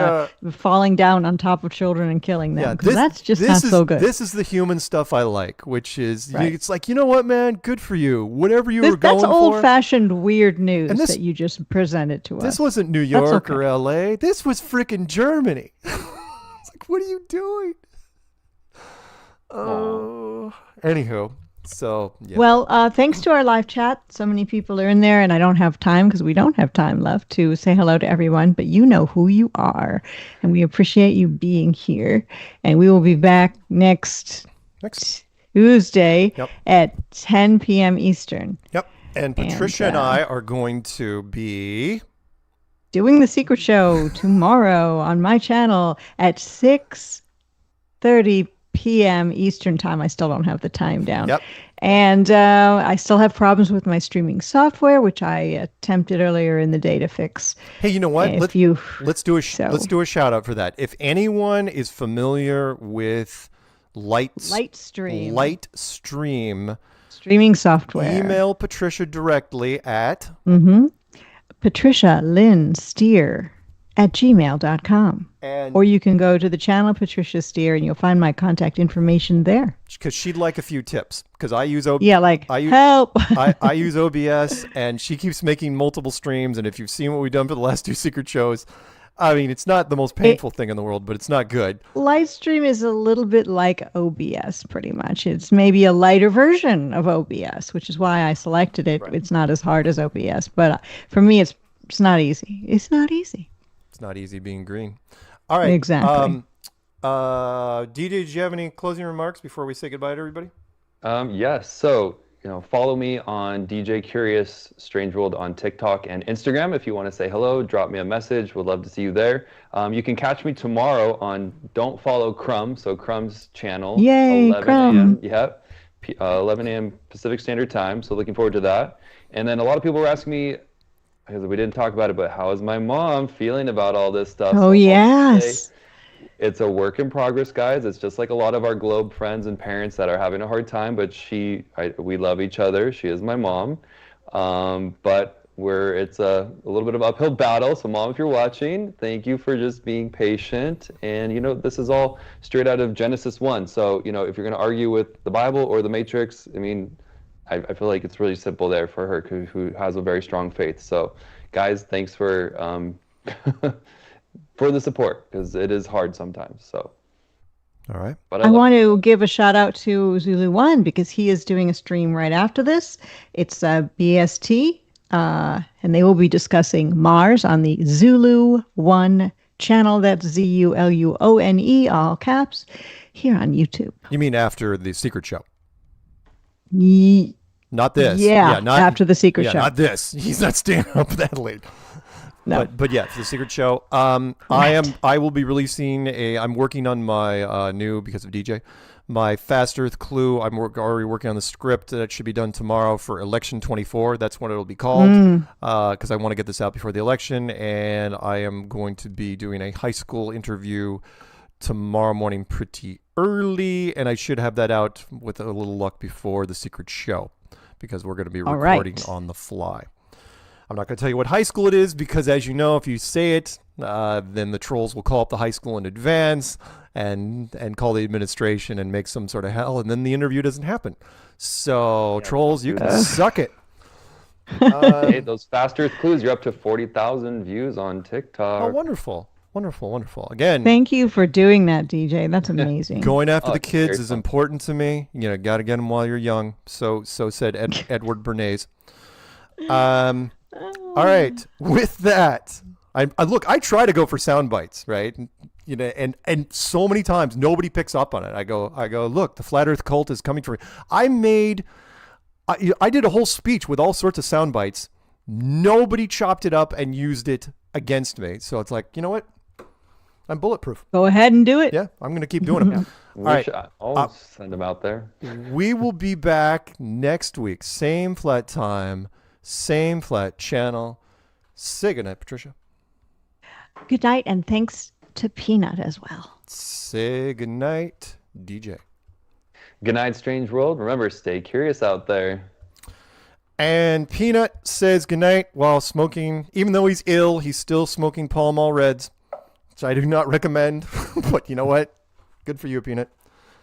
S10: falling down on top of children and killing them. Because that's just not so good.
S11: This is the human stuff I like, which is it's like, you know what, man, good for you. Whatever you were going for.
S10: That's old-fashioned weird news that you just presented to us.
S11: This wasn't New York or L.A. This was frickin' Germany. It's like, what are you doing? Oh, anywho. So, yeah.
S10: Well, thanks to our live chat. So many people are in there, and I don't have time because we don't have time left to say hello to everyone, but you know who you are, and we appreciate you being here. And we will be back next Tuesday at 10 p.m. Eastern.
S11: Yep. And Patricia and I are going to be
S10: doing the Secret Show tomorrow on my channel at 6:30 p.m. Eastern time. I still don't have the time down.
S11: Yep.
S10: And I still have problems with my streaming software, which I attempted earlier in the day to fix.
S11: Hey, you know what? Let's do a shout out for that. If anyone is familiar with Lightstream
S10: streaming software,
S11: email Patricia directly at
S10: Patricia Lynn Steere @gmail.com. Or you can go to the channel Patricia Steere and you'll find my contact information there.
S11: Because she'd like a few tips. Because I use help. I use OBS, and she keeps making multiple streams. And if you've seen what we've done for the last 2 secret shows, I mean, it's not the most painful thing in the world, but it's not good.
S10: Livestream is a little bit like OBS, pretty much. It's maybe a lighter version of OBS, which is why I selected it. Right. It's not as hard as OBS, but for me, it's not easy. It's not easy.
S11: It's not easy being green. All right.
S10: Exactly.
S11: DJ, did you have any closing remarks before we say goodbye to everybody?
S1: Yes. So, follow me on DJ Curious Strange World on TikTok and Instagram. If you want to say hello, drop me a message. Would love to see you there. You can catch me tomorrow on Don't Follow Crumb, so Crumb's channel.
S10: Yay,
S1: 11
S10: Crumb.
S1: a.m. Yep. 11 a.m. Pacific Standard Time. So looking forward to that. And then a lot of people were asking me, because we didn't talk about it, but how is my mom feeling about all this stuff?
S10: Oh, yes.
S1: It's a work in progress, guys. It's just like a lot of our Globe friends and parents that are having a hard time, but we love each other. She is my mom. But it's a little bit of uphill battle. So Mom, if you're watching, thank you for just being patient. And, this is all straight out of Genesis 1. So, if you're going to argue with the Bible or the Matrix, I mean, I feel like it's really simple there for her who has a very strong faith. So, guys, thanks for for the support, because it is hard sometimes. So,
S11: all right.
S10: But I want to give a shout out to ZULUONE because he is doing a stream right after this. It's BST, and they will be discussing Mars on the ZULUONE channel. That's ZULUONE, all caps, here on YouTube.
S11: You mean after the secret show?
S10: Not
S11: this.
S10: Yeah, not after the secret show.
S11: Not this. He's not staying up that late.
S10: No.
S11: But yeah, the secret show. I will be releasing I'm working on my new, because of DJ, my Fast Earth Clue. I'm already working on the script that should be done tomorrow for Election 24. That's what it'll be called, because I want to get this out before the election. And I am going to be doing a high school interview tomorrow morning pretty early, and I should have that out with a little luck before the secret show, because we're going to be recording on the fly. I'm not going to tell you what high school it is, because as you know, if you say it, then the trolls will call up the high school in advance and call the administration and make some sort of hell, and then the interview doesn't happen. So trolls, you can suck it.
S1: Hey, those Fast Earth Clues, you're up to 40,000 views on TikTok.
S11: Oh, wonderful. Wonderful, wonderful. Again,
S10: thank you for doing that, DJ. That's amazing.
S11: Going after the kids is important to me. Got to get them while you're young. So said Edward Bernays. All right. With that, I try to go for sound bites, right? And so many times nobody picks up on it. I go, look, the Flat Earth cult is coming for me. I did a whole speech with all sorts of sound bites. Nobody chopped it up and used it against me. So it's like, you know what? I'm bulletproof.
S10: Go ahead and do it.
S11: Yeah, I'm going to keep doing them. All right.
S1: I'll send them out there.
S11: We will be back next week. Same flat time, same flat channel. Say goodnight, Patricia.
S10: Good night, and thanks to Peanut as well.
S11: Say goodnight, DJ.
S1: Good night, Strange World. Remember, stay curious out there.
S11: And Peanut says goodnight while smoking. Even though he's ill, he's still smoking Pall Mall Reds, which I do not recommend. But you know what? Good for you, Peanut.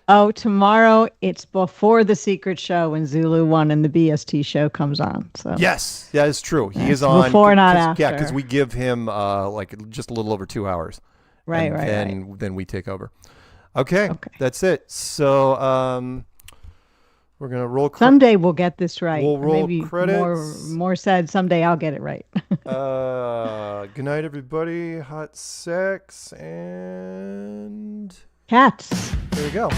S10: Oh, tomorrow it's before the secret show when ZULUONE and the BST show comes on. So
S11: yes, that is true. He is on
S10: before, not after.
S11: Yeah, because we give him like just a little over 2 hours.
S10: Right.
S11: Then we take over. Okay, that's it. So we're gonna roll.
S10: Someday we'll get this right.
S11: We'll roll
S10: Maybe
S11: credits.
S10: More said, someday I'll get it right.
S11: Good night, everybody. Hot sex and
S10: cats.
S11: There you go.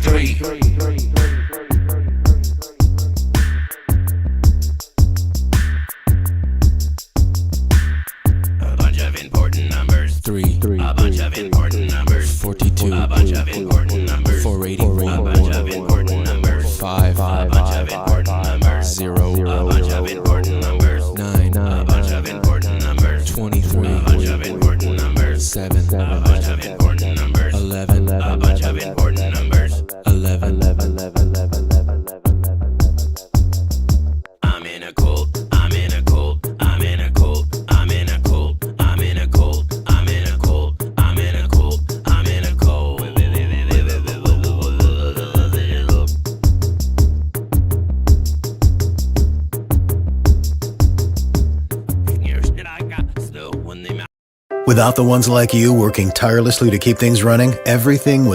S2: 3. A bunch of important numbers. 3. A bunch of important numbers. 42. A bunch of important numbers. 484. A bunch of important numbers. 5. A bunch of important numbers. 0. A bunch of important numbers. 9. A bunch of important numbers. 23. A bunch of important numbers. 7. A bunch of important numbers. 11. A bunch of important numbers. 11. I'm in a cult. I'm in a cult. I'm in a cult. I'm in a cult. I'm in a cult. I'm in a cult. I'm in a cult. I'm in a cult.
S14: Without the ones like you working tirelessly to keep things running, everything would